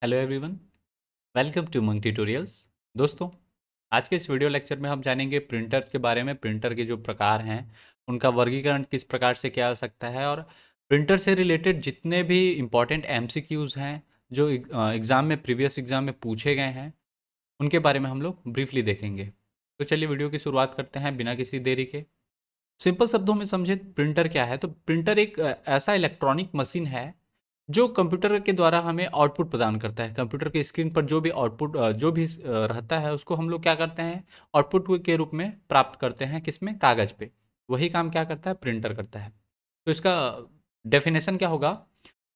Hello everyone, welcome to monk tutorials. दोस्तों, आज के इस वीडियो लेक्चर में हम जानेंगे प्रिंटर के बारे में। प्रिंटर के जो प्रकार हैं, उनका वर्गीकरण किस प्रकार से किया जा सकता है, और प्रिंटर से रिलेटेड जितने भी इम्पोर्टेंट एमसीक्यूज़ हैं जो एग्ज़ाम में प्रीवियस एग्ज़ाम में पूछे गए हैं, उनके बारे में हम लोग ब्रीफली देखेंगे। तो चलिए वीडियो की शुरुआत करते हैं बिना किसी देरी के। सिंपल शब्दों में समझे प्रिंटर क्या है, तो प्रिंटर एक ऐसा इलेक्ट्रॉनिक मशीन है जो कंप्यूटर के द्वारा हमें आउटपुट प्रदान करता है। कंप्यूटर के स्क्रीन पर जो भी आउटपुट जो भी रहता है, उसको हम लोग क्या करते हैं, आउटपुट के रूप में प्राप्त करते हैं। किसमें? कागज़ पे। वही काम क्या करता है? प्रिंटर करता है। तो इसका डेफिनेशन क्या होगा?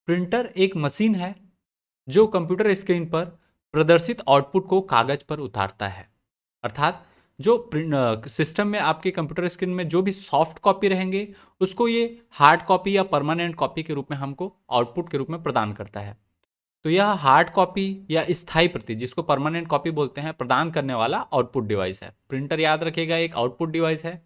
प्रिंटर एक मशीन है जो कंप्यूटर स्क्रीन पर प्रदर्शित आउटपुट को कागज़ पर उतारता है। अर्थात जो सिस्टम में आपके कंप्यूटर स्क्रीन में जो भी सॉफ्ट कॉपी रहेंगे, उसको ये हार्ड कॉपी या परमानेंट कॉपी के रूप में हमको आउटपुट के रूप में प्रदान करता है। तो यह हार्ड कॉपी या स्थायी प्रति, जिसको परमानेंट कॉपी बोलते हैं, प्रदान करने वाला आउटपुट डिवाइस है। प्रिंटर याद रखिएगा एक आउटपुट डिवाइस है।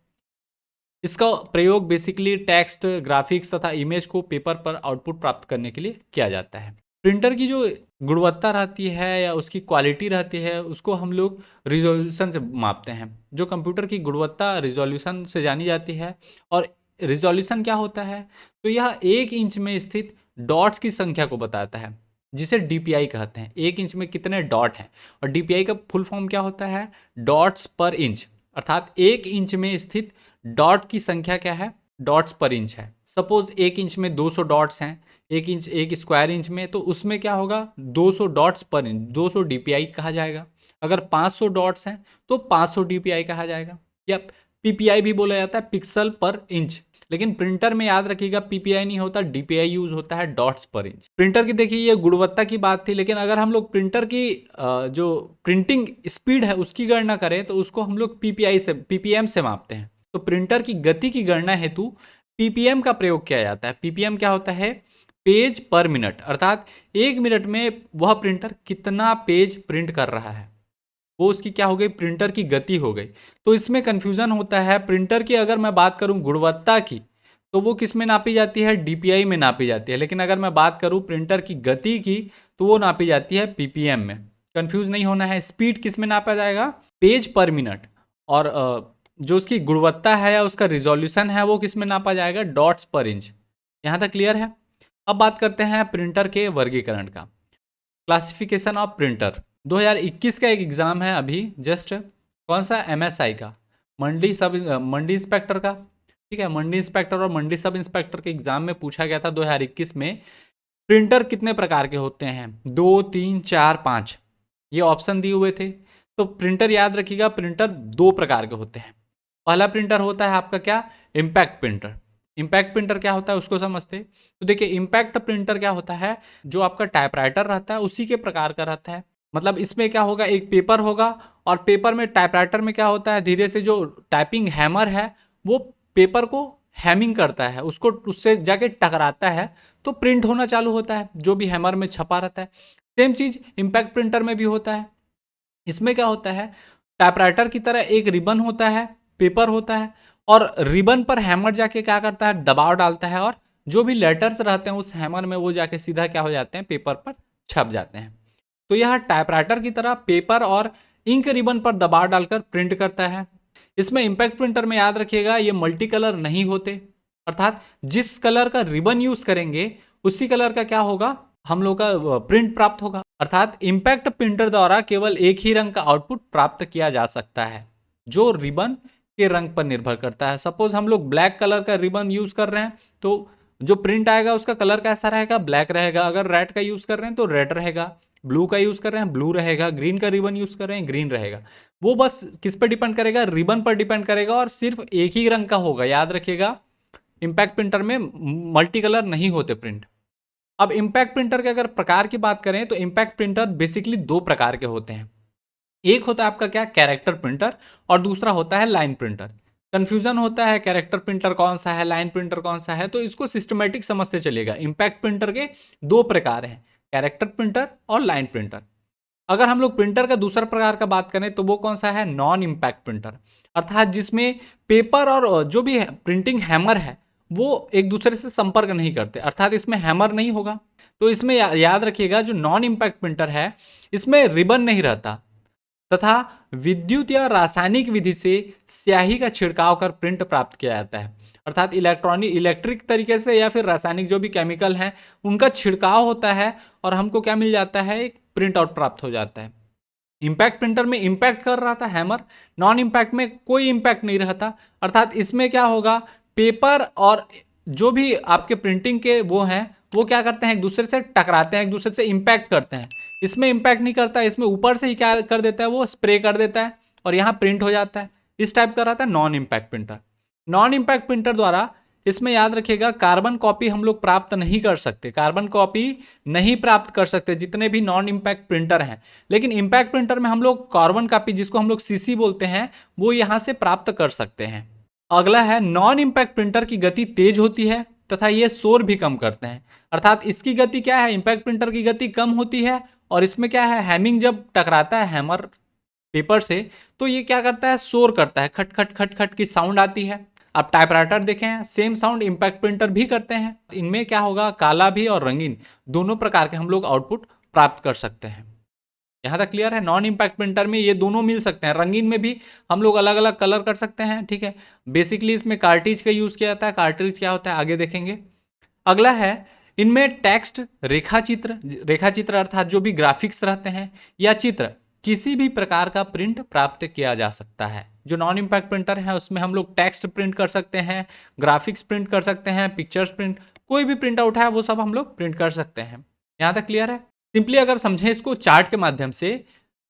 इसका प्रयोग बेसिकली टेक्स्ट, ग्राफिक्स तथा इमेज को पेपर पर आउटपुट प्राप्त करने के लिए किया जाता है। प्रिंटर की जो गुणवत्ता रहती है या उसकी क्वालिटी रहती है, उसको हम लोग रिजोल्यूशन से मापते हैं। जो कंप्यूटर की गुणवत्ता रिजोल्यूशन से जानी जाती है। और रिजोल्यूशन क्या होता है? तो यह 1 इंच में स्थित डॉट्स की संख्या को बताता है, जिसे डीपीआई कहते हैं। 1 इंच में कितने डॉट हैं, और डीपीआई का फुल फॉर्म क्या होता है? Dots per inch. अर्थात 1 इंच में स्थित डॉट की संख्या क्या है? डॉट्स पर इंच है। सपोज 1 इंच में 200 डॉट्स हैं, 1 इंच, 1 स्क्वायर इंच में, तो उसमें क्या होगा? 200 डॉट्स पर इंच, 200 डीपीआई कहा जाएगा। अगर 500 डॉट्स हैं तो 500 डीपीआई कहा जाएगा, या पीपीआई भी बोला जाता है, पिक्सल पर इंच। लेकिन प्रिंटर में याद रखिएगा पीपीआई नहीं होता, डीपीआई यूज होता है, डॉट्स पर इंच। प्रिंटर की देखिए ये गुणवत्ता की बात थी, लेकिन अगर हम लोग प्रिंटर की जो प्रिंटिंग स्पीड है उसकी गणना करें, तो उसको हम लोग पीपीआई से, पीपीएम से मापते हैं। तो प्रिंटर की गति की गणना हेतु पीपीएम का प्रयोग किया जाता है। पीपीएम क्या होता है? Page per minute. अर्थात 1 मिनट में वह प्रिंटर कितना पेज प्रिंट कर रहा है, वो उसकी क्या हो गई? प्रिंटर की गति हो गई। तो इसमें कंफ्यूजन होता है। प्रिंटर की अगर मैं बात करूं गुणवत्ता की, तो वो किस में नापी जाती है? डीपीआई में नापी जाती है। लेकिन अगर मैं बात करूं प्रिंटर की गति की, तो वो नापी जाती है पीपीएम में। कंफ्यूज नहीं होना है। स्पीड किस में नापा जाएगा? Page per minute. और जो उसकी गुणवत्ता है या उसका रिजोल्यूशन है, वो किस में नापा जाएगा? Dots per inch. यहाँ तक क्लियर है? अब बात करते हैं प्रिंटर के वर्गीकरण का। Classification of printer. 2021 का एक एग्ज़ाम है अभी जस्ट। कौन सा? एमएसआई का, मंडी इंस्पेक्टर का। ठीक है, मंडी इंस्पेक्टर और मंडी सब इंस्पेक्टर के एग्ज़ाम में पूछा गया था 2021 में, प्रिंटर कितने प्रकार के होते हैं? 2, 3, 4, 5, ये ऑप्शन दिए हुए थे। तो प्रिंटर याद रखिएगा, प्रिंटर 2 प्रकार के होते हैं। पहला प्रिंटर होता है आपका क्या? Impact printer. इम्पैक्ट प्रिंटर क्या होता है उसको समझते। तो देखिए, इम्पैक्ट प्रिंटर क्या होता है? जो आपका टाइपराइटर रहता है उसी के प्रकार का रहता है। मतलब इसमें क्या होगा? एक पेपर होगा, और पेपर में, टाइपराइटर में क्या होता है, धीरे से जो टाइपिंग हैमर है वो पेपर को हैमिंग करता है, उसको उससे जाके टकराता है, तो प्रिंट होना चालू होता है जो भी हैमर में छपा रहता है। सेम चीज इम्पैक्ट प्रिंटर में भी होता है। इसमें क्या होता है? टाइपराइटर की तरह एक रिबन होता है, पेपर होता है, और रिबन पर हैमर जाके क्या करता है? दबाव डालता है, और जो भी लेटर्स रहते हैं उस हैमर में वो जाके सीधा क्या हो जाते हैं? पेपर पर छप जाते हैं। तो यह टाइपराइटर की तरह पेपर और इंक रिबन पर दबाव डालकर प्रिंट करता है। इसमें इम्पैक्ट प्रिंटर में याद रखिएगा ये मल्टी कलर नहीं होते। अर्थात जिस कलर का रिबन यूज करेंगे उसी कलर का क्या होगा? हम लोग का प्रिंट प्राप्त होगा। अर्थात इम्पैक्ट प्रिंटर द्वारा केवल एक ही रंग का आउटपुट प्राप्त किया जा सकता है, जो रिबन के रंग पर निर्भर करता है। सपोज हम लोग ब्लैक कलर का रिबन यूज कर रहे हैं, तो जो प्रिंट आएगा उसका कलर कैसा रहेगा? ब्लैक रहेगा। अगर रेड का यूज कर रहे हैं तो रेड रहेगा, ब्लू का यूज कर रहे हैं ब्लू रहेगा, ग्रीन का रिबन यूज कर रहे हैं ग्रीन रहेगा। वो बस किस पर डिपेंड करेगा? रिबन पर डिपेंड करेगा, और सिर्फ एक ही रंग का होगा। याद रखिएगा, इम्पैक्ट प्रिंटर में मल्टी कलर नहीं होते प्रिंट। अब इम्पैक्ट प्रिंटर के अगर प्रकार की बात करें, तो इम्पैक्ट प्रिंटर बेसिकली 2 प्रकार के होते हैं। एक होता है आपका क्या? कैरेक्टर प्रिंटर, और दूसरा होता है लाइन प्रिंटर। कंफ्यूजन होता है कैरेक्टर प्रिंटर कौन सा है, लाइन प्रिंटर कौन सा है, तो इसको सिस्टमेटिक समझते चलिएगा। इम्पैक्ट प्रिंटर के 2 प्रकार हैं, कैरेक्टर प्रिंटर और लाइन प्रिंटर। अगर हम लोग प्रिंटर का दूसरा प्रकार का बात करें, तो वो कौन सा है? Non impact printer. अर्थात जिसमें पेपर और जो भी प्रिंटिंग हैमर है वो एक दूसरे से संपर्क नहीं करते। अर्थात इसमें हैमर नहीं होगा, तो इसमें याद रखिएगा जो नॉन इम्पैक्ट प्रिंटर है इसमें रिबन नहीं रहता तथा विद्युत या रासायनिक विधि से स्याही का छिड़काव कर प्रिंट प्राप्त किया जाता है। अर्थात इलेक्ट्रिक तरीके से या फिर रासायनिक जो भी केमिकल हैं उनका छिड़काव होता है और हमको क्या मिल जाता है, एक प्रिंट आउट प्राप्त हो जाता है। इंपैक्ट प्रिंटर में इंपैक्ट कर रहा था हैमर, नॉन इंपैक्ट में कोई इंपैक्ट नहीं रहता। अर्थात इसमें क्या होगा, पेपर और जो भी आपके प्रिंटिंग के वो हैं वो क्या करते हैं, एक दूसरे से टकराते हैं, एक दूसरे से इंपैक्ट करते हैं। इसमें इंपैक्ट नहीं करता, इसमें ऊपर से ही क्या कर देता है, वो स्प्रे कर देता है और यहाँ प्रिंट हो जाता है। इस टाइप का रहता है non impact printer. Non impact printer द्वारा इसमें याद रखिएगा कार्बन कॉपी हम लोग प्राप्त नहीं कर सकते, कार्बन कॉपी नहीं प्राप्त कर सकते जितने भी नॉन इंपैक्ट प्रिंटर हैं। लेकिन इंपैक्ट प्रिंटर में हम लोग कार्बन कॉपी, जिसको हम लोग सीसी बोलते हैं, वो यहाँ से प्राप्त कर सकते हैं। अगला है नॉन इंपैक्ट प्रिंटर की गति तेज होती है तथा ये शोर भी कम करते हैं। अर्थात इसकी गति क्या है, इंपैक्ट प्रिंटर की गति कम होती है और इसमें क्या है, हैमिंग जब टकराता है हैमर पेपर से तो ये क्या करता है, शोर करता है, खट खट खट खट की साउंड आती है। आप टाइपराइटर देखें, सेम साउंड इंपैक्ट प्रिंटर भी करते हैं। इनमें क्या होगा, काला भी और रंगीन दोनों प्रकार के हम लोग आउटपुट प्राप्त कर सकते हैं। यहाँ तक क्लियर है। नॉन इंपैक्ट प्रिंटर में ये दोनों मिल सकते हैं, रंगीन में भी हम लोग अलग अलग कलर कर सकते हैं, ठीक है। बेसिकली इसमें कार्ट्रिज का यूज किया जाता है, कार्ट्रिज क्या होता है आगे देखेंगे। अगला है इनमें टेक्स्ट, रेखाचित्र अर्थात जो भी ग्राफिक्स रहते हैं या चित्र, किसी भी प्रकार का प्रिंट प्राप्त किया जा सकता है। जो नॉन इंपैक्ट प्रिंटर है उसमें हम लोग टेक्स्ट प्रिंट कर सकते हैं, ग्राफिक्स प्रिंट कर सकते हैं, पिक्चर्स प्रिंट, कोई भी प्रिंट आउट है वो सब हम लोग प्रिंट कर सकते हैं। यहाँ तक क्लियर है। सिंपली अगर समझें इसको चार्ट के माध्यम से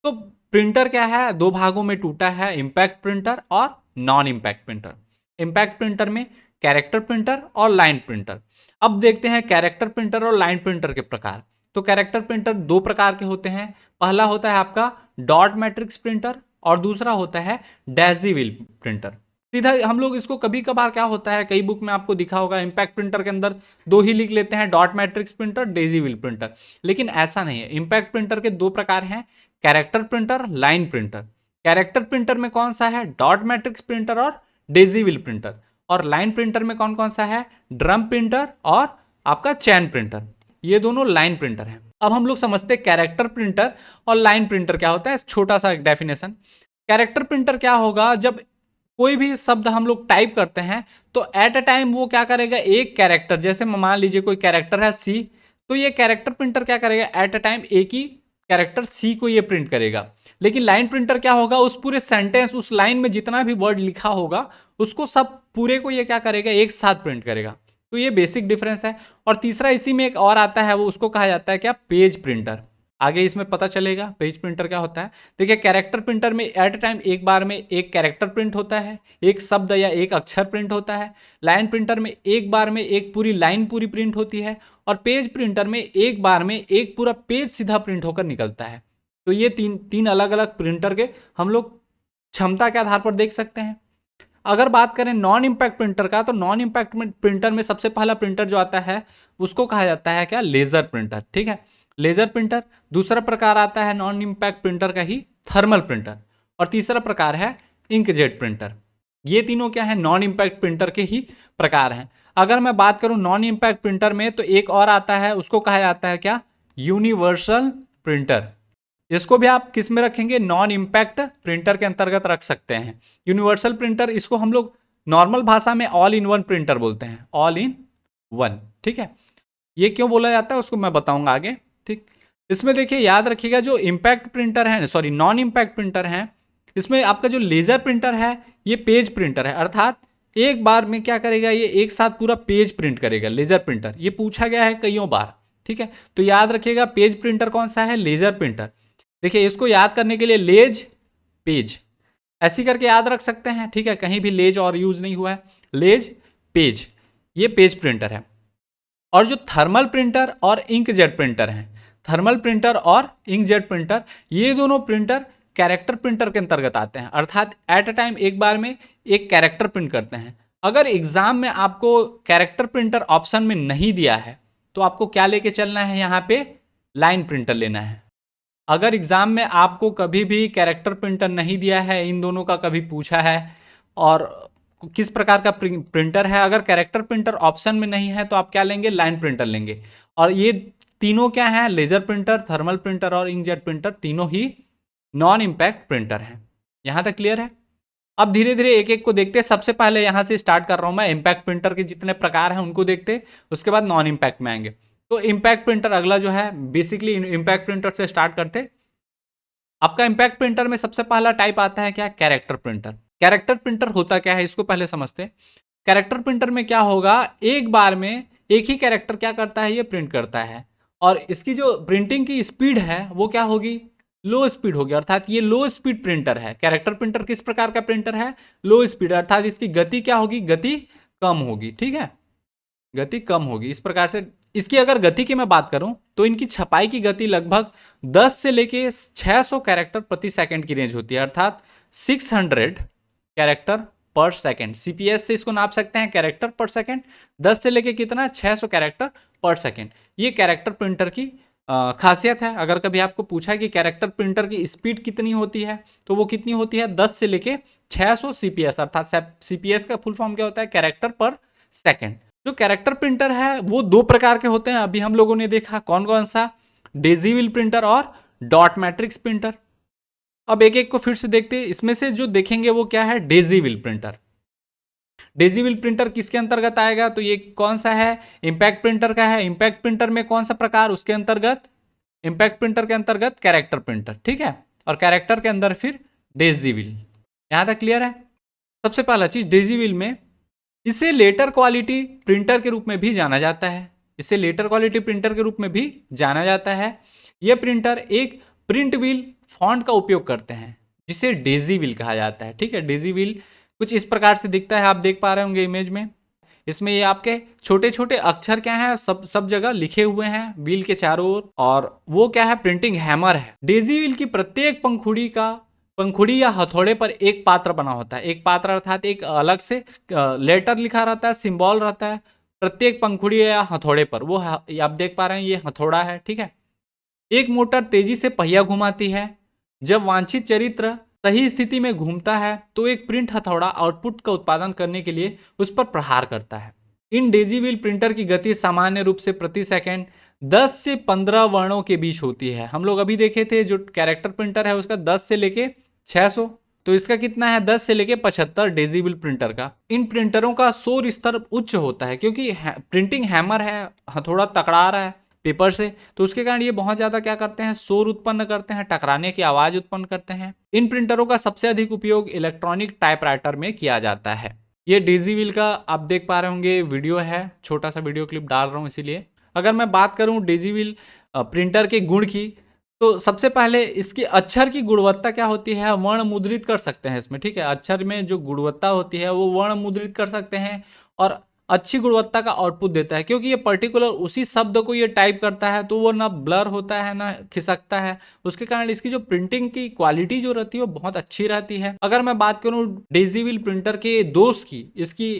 तो प्रिंटर क्या है, दो भागों में टूटा है, इंपैक्ट प्रिंटर और non impact printer. Impact printer में कैरेक्टर प्रिंटर और लाइन प्रिंटर। अब देखते हैं कैरेक्टर प्रिंटर और लाइन प्रिंटर के प्रकार। तो कैरेक्टर प्रिंटर दो प्रकार के होते हैं। पहला होता है आपका डॉट मैट्रिक्स प्रिंटर और दूसरा होता है डेजीविल प्रिंटर। सीधा हम लोग इसको कभी कभार क्या होता है, कई बुक में आपको दिखा होगा इंपैक्ट प्रिंटर के अंदर दो ही लिख लेते हैं, डॉट मैट्रिक्स प्रिंटर, डेजीविल प्रिंटर। लेकिन ऐसा नहीं है। इंपैक्ट प्रिंटर के दो प्रकार हैं, character printer, line printer. Character printer में कौन सा है, डॉट मैट्रिक्स प्रिंटर और डेजीविल प्रिंटर। और लाइन प्रिंटर में कौन कौन सा है, ड्रम प्रिंटर और आपका चैन प्रिंटर। ये दोनों लाइन प्रिंटर हैं। अब हम लोग समझते हैं कैरेक्टर प्रिंटर और लाइन प्रिंटर क्या होता है, छोटा सा एक डेफिनेशन। कैरेक्टर प्रिंटर क्या होगा, जब कोई भी शब्द हम लोग टाइप करते हैं तो एट अ टाइम वो क्या करेगा, एक कैरेक्टर, जैसे मान लीजिए कोई कैरेक्टर है सी, तो ये कैरेक्टर प्रिंटर क्या करेगा, एट अ टाइम एक ही कैरेक्टर सी को ये प्रिंट करेगा। लेकिन लाइन प्रिंटर क्या होगा, उस पूरे सेंटेंस, उस लाइन में जितना भी वर्ड लिखा होगा उसको सब पूरे को ये क्या करेगा, एक साथ प्रिंट करेगा। तो ये बेसिक डिफरेंस है। और तीसरा इसी में एक और आता है, वो उसको कहा जाता है क्या, पेज प्रिंटर। आगे इसमें पता चलेगा पेज प्रिंटर क्या होता है। देखिए कैरेक्टर प्रिंटर में एट अ टाइम एक बार में एक कैरेक्टर प्रिंट होता है, एक शब्द या एक अक्षर प्रिंट होता है। लाइन प्रिंटर में एक बार में एक पूरी लाइन पूरी प्रिंट होती है। और पेज प्रिंटर में एक बार में एक पूरा पेज सीधा प्रिंट होकर निकलता है। तो ये तीन अलग अलग प्रिंटर के हम लोग क्षमता के आधार पर देख सकते हैं। अगर बात करें नॉन इंपैक्ट प्रिंटर का, तो नॉन इंपैक्ट प्रिंटर में सबसे पहला प्रिंटर जो आता है उसको कहा जाता है क्या, लेजर प्रिंटर, ठीक है, लेजर प्रिंटर। दूसरा प्रकार आता है नॉन इंपैक्ट प्रिंटर का ही, थर्मल प्रिंटर। और तीसरा प्रकार है इंकजेट प्रिंटर। ये तीनों क्या है, नॉन इंपैक्ट प्रिंटर के ही प्रकार हैं। अगर मैं बात करूं नॉन इंपैक्ट प्रिंटर में, तो एक और आता है, उसको कहा जाता है क्या, यूनिवर्सल प्रिंटर। इसको भी आप किस में रखेंगे, नॉन इंपैक्ट प्रिंटर के अंतर्गत रख सकते हैं। यूनिवर्सल प्रिंटर, इसको हम लोग नॉर्मल भाषा में ऑल इन वन प्रिंटर बोलते हैं, ऑल इन वन, ठीक है। ये क्यों बोला जाता है उसको मैं बताऊंगा आगे, ठीक। इसमें देखिए याद रखिएगा, जो इंपैक्ट प्रिंटर है, सॉरी नॉन इंपैक्ट प्रिंटर है, इसमें आपका जो लेजर प्रिंटर है ये पेज प्रिंटर है। अर्थात एक बार में क्या करेगा, ये एक साथ पूरा पेज प्रिंट करेगा। लेजर प्रिंटर ये पूछा गया है कईयों बार, ठीक है। तो याद रखिएगा पेज प्रिंटर कौन सा है, लेजर प्रिंटर। देखिए इसको याद करने के लिए लेज पेज ऐसी करके याद रख सकते हैं, ठीक है, कहीं भी लेज और यूज नहीं हुआ है, लेज पेज, ये पेज प्रिंटर है। और जो थर्मल प्रिंटर और इंकजेट प्रिंटर हैं, थर्मल प्रिंटर और इंकजेट प्रिंटर, ये दोनों प्रिंटर कैरेक्टर प्रिंटर के अंतर्गत आते हैं। अर्थात एट अ टाइम एक बार में एक कैरेक्टर प्रिंट करते हैं। अगर एग्जाम में आपको कैरेक्टर प्रिंटर ऑप्शन में नहीं दिया है तो आपको क्या लेके चलना है, यहाँ पे लाइन प्रिंटर लेना है। अगर एग्जाम में आपको कभी भी कैरेक्टर प्रिंटर नहीं दिया है, इन दोनों का कभी पूछा है और किस प्रकार का प्रिंटर है, अगर कैरेक्टर प्रिंटर ऑप्शन में नहीं है तो आप क्या लेंगे, लाइन प्रिंटर लेंगे। और ये तीनों क्या है, लेजर प्रिंटर, थर्मल प्रिंटर और इंकजेट प्रिंटर तीनों ही नॉन इम्पैक्ट प्रिंटर हैं। यहां तक क्लियर है? अब धीरे धीरे एक एक को देखते हैं। सबसे पहले यहां से स्टार्ट कर रहा हूं मैं, इम्पैक्ट प्रिंटर के जितने प्रकार हैं उनको देखते, उसके बाद नॉन इम्पैक्ट में आएंगे। तो इम्पैक्ट प्रिंटर अगला जो है, बेसिकली इम्पैक्ट प्रिंटर से स्टार्ट करते। आपका इम्पैक्ट प्रिंटर में सबसे पहला टाइप आता है क्या, कैरेक्टर प्रिंटर। कैरेक्टर प्रिंटर होता क्या है, इसको पहले समझते हैं। कैरेक्टर प्रिंटर में क्या होगा, एक बार में एक ही कैरेक्टर क्या करता है, ये प्रिंट करता है, और इसकी जो प्रिंटिंग की स्पीड है वो क्या होगी, लो स्पीड होगी। अर्थात ये लो स्पीड प्रिंटर है। कैरेक्टर प्रिंटर किस प्रकार का प्रिंटर है, लो स्पीड, अर्थात इसकी गति क्या होगी, गति कम होगी। ठीक है, गति कम होगी। इस प्रकार से इसकी अगर गति की मैं बात करूं तो इनकी छपाई की गति लगभग 10 से लेके 600 कैरेक्टर प्रति सेकंड की रेंज होती है, अर्थात 600 कैरेक्टर पर सेकंड। सीपीएस से इसको नाप सकते हैं, कैरेक्टर पर सेकंड। 10 से लेके कितना, 600 कैरेक्टर पर सेकंड। ये कैरेक्टर प्रिंटर की खासियत है। अगर कभी आपको पूछा कि कैरेक्टर प्रिंटर की स्पीड कितनी होती है, तो वो कितनी होती है, 10 से लेके 600 सीपीएस, अर्थात सीपीएस का फुल फॉर्म क्या होता है, कैरेक्टर पर सेकंड। जो कैरेक्टर प्रिंटर है वो दो प्रकार के होते हैं, अभी हम लोगों ने देखा। कौन कौन सा, डेजी व्हील प्रिंटर और डॉट मैट्रिक्स प्रिंटर। अब एक एक को फिर से देखते हैं। इसमें से जो देखेंगे वो क्या है, Daisy wheel printer. Daisy wheel printer किसके अंतर्गत आएगा, तो ये कौन सा है, इम्पैक्ट प्रिंटर का है। इम्पैक्ट प्रिंटर में कौन सा प्रकार, उसके अंतर्गत इम्पैक्ट प्रिंटर के अंतर्गत कैरेक्टर प्रिंटर। ठीक है, और कैरेक्टर के अंदर फिर डेजी व्हील। यहां तक क्लियर है? सबसे पहला चीज, डेजी व्हील में इसे लेटर क्वालिटी प्रिंटर के रूप में भी जाना जाता है। इसे लेटर क्वालिटी प्रिंटर के रूप में भी जाना जाता है। यह प्रिंटर एक प्रिंट व्हील फॉन्ट का उपयोग करते हैं, जिसे डेजी व्हील कहा जाता है। ठीक है, डेजी व्हील कुछ इस प्रकार से दिखता है, आप देख पा रहे होंगे इमेज में। इसमें ये आपके छोटे छोटे अक्षर क्या हैं, सब जगह लिखे हुए हैं व्हील के चारों ओर, और वो क्या है, प्रिंटिंग हैमर है। डेजी व्हील की प्रत्येक पंखुड़ी या हथौड़े पर एक पात्र बना होता है। एक पात्र अर्थात एक अलग से लेटर लिखा रहता है, सिंबल रहता है प्रत्येक पंखुड़ी या हथौड़े पर। वो आप देख पा रहे हैं, ये हथौड़ा है। ठीक है, एक मोटर तेजी से पहिया घुमाती है। जब वांछित चरित्र सही स्थिति में घूमता है तो एक प्रिंट हथौड़ा आउटपुट का उत्पादन करने के लिए उस पर प्रहार करता है। इन डेजी व्हील प्रिंटर की गति सामान्य रूप से प्रति सेकंड 10 से 15 वर्णों के बीच होती है। हम लोग अभी देखे थे जो कैरेक्टर प्रिंटर है उसका 10 से लेके 600, तो इसका कितना है, 10 से लेके 75 डेजी व्हील प्रिंटर का। इन प्रिंटरों का शोर स्तर उच्च होता है, क्योंकि प्रिंटिंग हैमर है, हथौड़ा टकरा रहा है पेपर से, तो उसके कारण ये बहुत ज्यादा क्या करते हैं, शोर उत्पन्न करते हैं, टकराने की आवाज उत्पन्न करते हैं। इन प्रिंटरों का सबसे अधिक उपयोग इलेक्ट्रॉनिक टाइपराइटर में किया जाता है। ये डेजी व्हील का आप देख पा रहे होंगे वीडियो है, छोटा सा वीडियो क्लिप डाल रहा हूँ इसीलिए। अगर मैं बात करूँ डेजी व्हील प्रिंटर के गुण की, तो सबसे पहले इसकी अक्षर की गुणवत्ता क्या होती है, वर्ण मुद्रित कर सकते हैं इसमें। ठीक है, अक्षर में जो गुणवत्ता होती है वो वर्ण मुद्रित कर सकते हैं, और अच्छी गुणवत्ता का आउटपुट देता है, क्योंकि ये पर्टिकुलर उसी शब्द को ये टाइप करता है, तो वो ना ब्लर होता है ना खिसकता है। उसके कारण इसकी जो प्रिंटिंग की क्वालिटी जो रहती है वो बहुत अच्छी रहती है। अगर मैं बात करूं डेजी व्हील प्रिंटर के दोष की, इसकी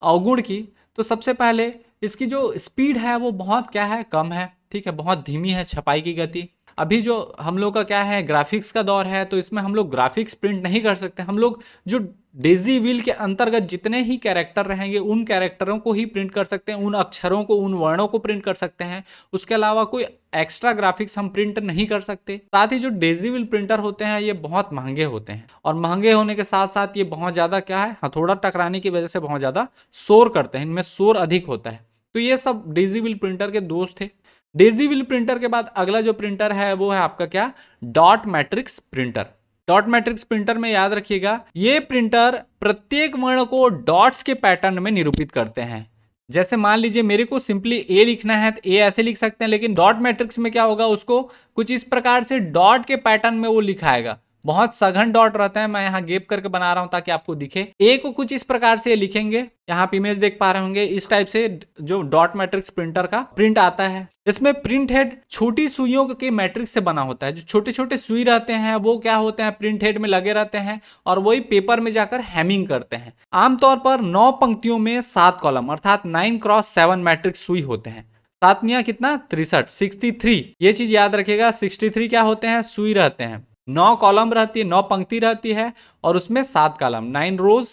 अवगुण की, तो सबसे पहले इसकी जो स्पीड है वो बहुत क्या है, कम है। ठीक है, बहुत धीमी है छपाई की गति। अभी जो हम लोग का क्या है, ग्राफिक्स का दौर है, तो इसमें हम लोग ग्राफिक्स प्रिंट नहीं कर सकते। हम लोग जो डेजी व्हील के अंतर्गत जितने ही कैरेक्टर रहेंगे उन कैरेक्टरों को ही प्रिंट कर सकते हैं, उन अक्षरों को, उन वर्णों को प्रिंट कर सकते हैं। उसके अलावा कोई एक्स्ट्रा ग्राफिक्स हम प्रिंट नहीं कर सकते। साथ ही जो डेजी व्हील प्रिंटर होते हैं ये बहुत महंगे होते हैं, और महंगे होने के साथ साथ ये बहुत ज्यादा क्या है, हथौड़ा टकराने की वजह से बहुत ज्यादा शोर करते हैं, इनमें शोर अधिक होता है। तो ये सब डेजी व्हील प्रिंटर के दोष थे। डेजी व्हील प्रिंटर के बाद अगला जो प्रिंटर है वो है आपका क्या, dot matrix printer. Dot matrix printer में याद रखिएगा, ये प्रिंटर प्रत्येक वर्ण को डॉट्स के पैटर्न में निरूपित करते हैं। जैसे मान लीजिए मेरे को सिंपली ए लिखना है तो ए ऐसे लिख सकते हैं, लेकिन डॉट मैट्रिक्स में क्या होगा, उसको कुछ इस प्रकार से डॉट के पैटर्न में वो लिखाएगा। बहुत सघन डॉट रहता है, मैं यहाँ गेप करके बना रहा हूं ताकि आपको दिखे। ए को कुछ इस प्रकार से लिखेंगे, यहाँ आप इमेज देख पा रहे होंगे, इस टाइप से जो डॉट मैट्रिक्स प्रिंटर का प्रिंट आता है। इसमें प्रिंट हेड छोटी सुइयों के मैट्रिक्स से बना होता है। जो छोटे छोटे सुई रहते हैं वो क्या होते हैं, प्रिंट हेड में लगे रहते हैं, और वही पेपर में जाकर हैमिंग करते हैं। आमतौर पर 9 पंक्तियों में 7 कॉलम अर्थात 9x7 मैट्रिक्स सुई होते हैं। 7 निया कितना, 63, 63। ये चीज याद रखिएगा, 63 क्या होते हैं, सुई रहते हैं। 9 कॉलम रहती है, 9 पंक्ति रहती है, और उसमें 7 कॉलम, 9 रोज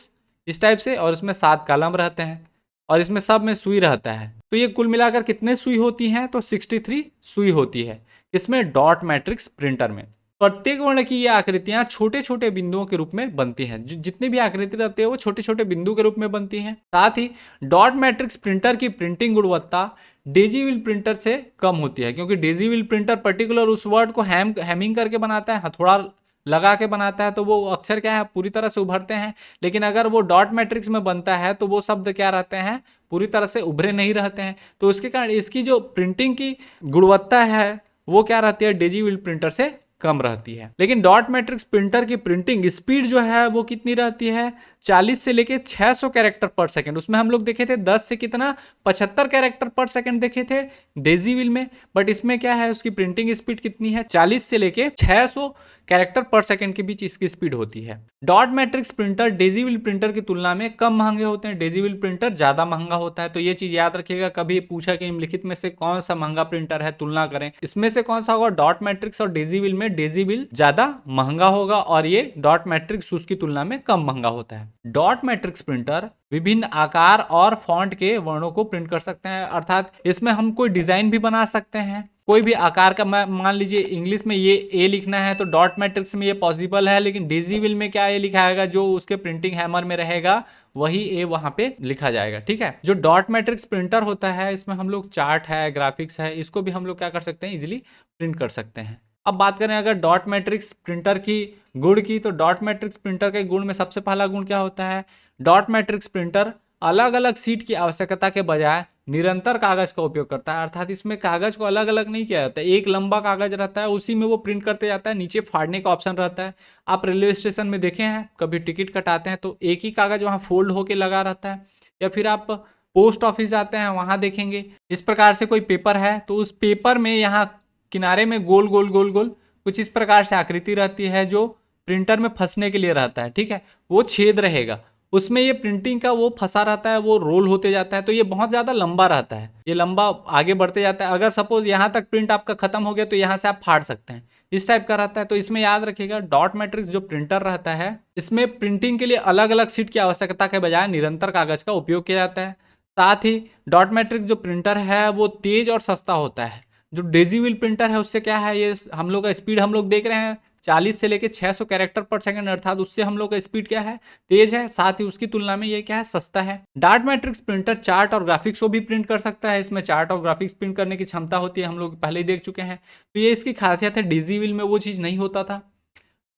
इस टाइप से, और उसमें 7 कॉलम रहते हैं, और इसमें सब में सुई रहता है। तो तो ये कुल मिलाकर कितने सुई होती हैं, तो 63 सुई होती है। इसमें डॉट मैट्रिक्स प्रिंटर में प्रत्येक वर्ण की ये आकृतियां छोटे छोटे बिंदुओं के रूप में बनती हैं। जितनी भी आकृति रहती है वो छोटे छोटे बिंदु के रूप में बनती हैं। साथ ही डॉट मैट्रिक्स प्रिंटर की प्रिंटिंग गुणवत्ता डेजी व्हील प्रिंटर से कम होती है, क्योंकि डेजी व्हील प्रिंटर पर्टिकुलर उस वर्ड को हैमिंग करके बनाता है, हथौड़ा लगा के बनाता है, तो वो अक्षर क्या है पूरी तरह से उभरते हैं। लेकिन अगर वो डॉट मैट्रिक्स में बनता है तो वो शब्द क्या रहते हैं, पूरी तरह से उभरे नहीं रहते हैं। तो उसके कारण इसकी जो प्रिंटिंग की गुणवत्ता है वो क्या रहती है, डेजी व्हील प्रिंटर से कम रहती है। लेकिन डॉट मैट्रिक्स प्रिंटर की प्रिंटिंग स्पीड जो है वो कितनी रहती है, 40 से लेके 600 कैरेक्टर पर सेकंड। उसमें हम लोग देखे थे 10 से कितना 75 कैरेक्टर पर सेकंड देखे थे डेजी व्हील में, बट इसमें क्या है उसकी प्रिंटिंग स्पीड कितनी है, 40 से लेके 600 कैरेक्टर पर सेकंड के बीच इसकी स्पीड होती है। Dot matrix printer Daisy wheel printer की तुलना में कम महंगे होते हैं, डेजी व्हील प्रिंटर ज्यादा महंगा होता है। तो ये चीज याद रखिएगा, कभी पूछा कि निम्नलिखित में से कौन सा महंगा प्रिंटर है, तुलना करें, इसमें से कौन सा होगा, डॉट मैट्रिक्स और डेजी व्हील में डेजी व्हील ज्यादा महंगा होगा और ये डॉट मैट्रिक्स उसकी तुलना में कम महंगा होता है। डॉट मैट्रिक्स प्रिंटर विभिन्न आकार और फॉन्ट के वर्णों को प्रिंट कर सकते हैं, अर्थात इसमें हम कोई डिजाइन भी बना सकते हैं, कोई भी आकार का। मान लीजिए इंग्लिश में ये ए लिखना है तो डॉट मैट्रिक्स में ये पॉसिबल है, लेकिन डेजी व्हील में क्या ए लिखा आएगा, जो उसके प्रिंटिंग हैमर में रहेगा वही ए वहां पे लिखा जाएगा। ठीक है, जो डॉट मैट्रिक्स प्रिंटर होता है इसमें हम लोग चार्ट है, ग्राफिक्स है, इसको भी हम लोग क्या कर सकते हैं, इजिली प्रिंट कर सकते हैं। अब बात करें अगर डॉट मैट्रिक्स प्रिंटर की गुण की, तो डॉट मैट्रिक्स प्रिंटर के गुण में सबसे पहला गुण क्या होता है, डॉट मैट्रिक्स प्रिंटर अलग अलग सीट की आवश्यकता के बजाय निरंतर कागज का उपयोग करता है, अर्थात इसमें कागज को अलग अलग नहीं किया जाता है, एक लंबा कागज रहता है उसी में वो प्रिंट करते जाता है, नीचे फाड़ने का ऑप्शन रहता है। आप रेलवे स्टेशन में देखे हैं, कभी टिकट कटाते हैं तो एक ही कागज वहाँ फोल्ड होके लगा रहता है, या फिर आप पोस्ट ऑफिस जाते हैं वहाँ देखेंगे इस प्रकार से कोई पेपर है तो उस पेपर में यहाँ किनारे में गोल गोल गोल गोल कुछ इस प्रकार से आकृति रहती है जो प्रिंटर में फंसने के लिए रहता है। ठीक है, वो छेद रहेगा, उसमें ये प्रिंटिंग का वो फंसा रहता है, वो रोल होते जाता है, तो ये बहुत ज़्यादा लंबा रहता है, ये लंबा आगे बढ़ते जाता है। अगर सपोज यहाँ तक प्रिंट आपका खत्म हो गया तो यहाँ से आप फाड़ सकते हैं, इस टाइप का रहता है। तो इसमें याद रखिएगा डॉट मैट्रिक्स जो प्रिंटर रहता है इसमें प्रिंटिंग के लिए अलग अलग सीट की आवश्यकता के बजाय निरंतर कागज का उपयोग किया जाता है। साथ ही डॉट मैट्रिक्स जो प्रिंटर है वो तेज और सस्ता होता है। जो डेजी व्हील प्रिंटर है उससे क्या है, ये हम लोग का स्पीड हम लोग देख रहे हैं 40 से लेके 600 कैरेक्टर पर सेकंड, अर्थात उससे हम लोग का स्पीड क्या है, तेज है, साथ ही उसकी तुलना में ये क्या है, सस्ता है। डॉट मैट्रिक्स प्रिंटर चार्ट और ग्राफिक्स को भी प्रिंट कर सकता है, इसमें चार्ट और ग्राफिक्स प्रिंट करने की क्षमता होती है, हम लोग पहले ही देख चुके हैं। तो ये इसकी खासियत है, डेजी व्हील में वो चीज़ नहीं होता था।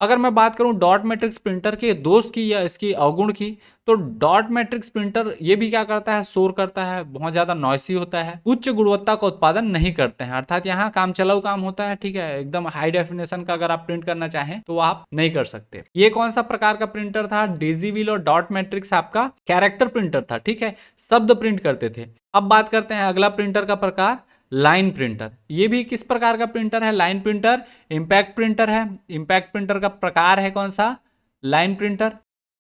अगर मैं बात करूं डॉट मैट्रिक्स प्रिंटर के दोष की या इसकी अवगुण की, तो डॉट मैट्रिक्स प्रिंटर ये भी क्या करता है, शोर करता है, बहुत ज्यादा नॉइसी होता है, उच्च गुणवत्ता का उत्पादन नहीं करते हैं, अर्थात यहाँ काम चलाऊ काम होता है। ठीक है, एकदम हाई डेफिनेशन का अगर आप प्रिंट करना चाहें तो आप नहीं कर सकते। ये कौन सा प्रकार का प्रिंटर था, डेजी व्हील और डॉट मैट्रिक्स आपका कैरेक्टर प्रिंटर था। ठीक है, शब्द प्रिंट करते थे। अब बात करते हैं अगला प्रिंटर का प्रकार, लाइन प्रिंटर। ये भी किस प्रकार का प्रिंटर है, लाइन प्रिंटर इंपैक्ट प्रिंटर है। इंपैक्ट प्रिंटर का प्रकार है कौन सा, लाइन प्रिंटर,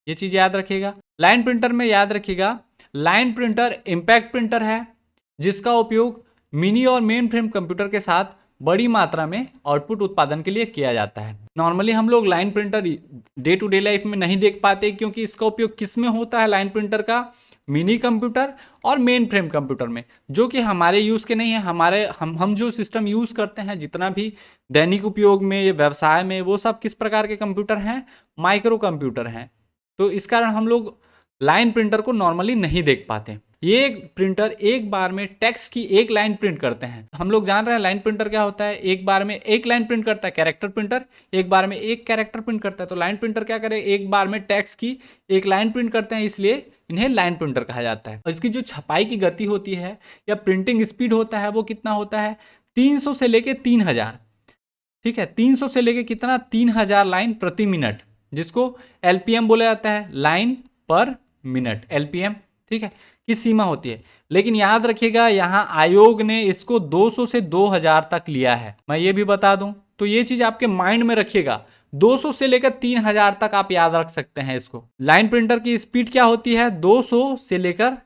ये चीज याद रखिएगा। लाइन प्रिंटर में याद रखिएगा लाइन प्रिंटर इंपैक्ट प्रिंटर है जिसका उपयोग मिनी और मेन फ्रेम कंप्यूटर के साथ बड़ी मात्रा में आउटपुट उत्पादन के लिए किया जाता है। नॉर्मली हम लोग line printer day to day life में नहीं देख पाते, क्योंकि इसका उपयोग किस में होता है, लाइन प्रिंटर का मिनी कंप्यूटर और मेन फ्रेम कंप्यूटर में, जो कि हमारे यूज़ के नहीं है। हमारे हम जो सिस्टम यूज़ करते हैं जितना भी दैनिक उपयोग में, व्यवसाय में, वो सब किस प्रकार के कंप्यूटर हैं, माइक्रो कंप्यूटर हैं। तो इस कारण हम लोग लाइन प्रिंटर को नॉर्मली नहीं देख पाते। ये प्रिंटर एक बार में टेक्स्ट की एक लाइन प्रिंट करते हैं। हम लोग जान रहे हैं लाइन प्रिंटर क्या होता है, एक बार में एक लाइन प्रिंट करता है। कैरेक्टर प्रिंटर एक बार में एक कैरेक्टर प्रिंट करता है, तो लाइन प्रिंटर क्या करे, एक बार में टेक्स्ट की एक लाइन प्रिंट करते हैं, इसलिए इन्हें लाइन प्रिंटर कहा जाता है। और इसकी जो छपाई की गति होती है या प्रिंटिंग स्पीड होता है वो कितना होता है, 300 से लेके 3000। ठीक है, 300 से लेके कितना, 3000 लाइन प्रति मिनट, जिसको एलपीएम बोला जाता है, लाइन पर मिनट, एलपीएम। ठीक है, की सीमा होती है। लेकिन याद रखिएगा यहाँ आयोग ने इसको 200 से 2000 तक लिया है। मैं ये भी बता दूं, तो ये चीज आपके माइंड में रखिएगा, 200 से लेकर 3000 तक आप याद रख सकते हैं इसको। लाइन प्रिंटर की स्पीड क्या होती है, 200 से लेकर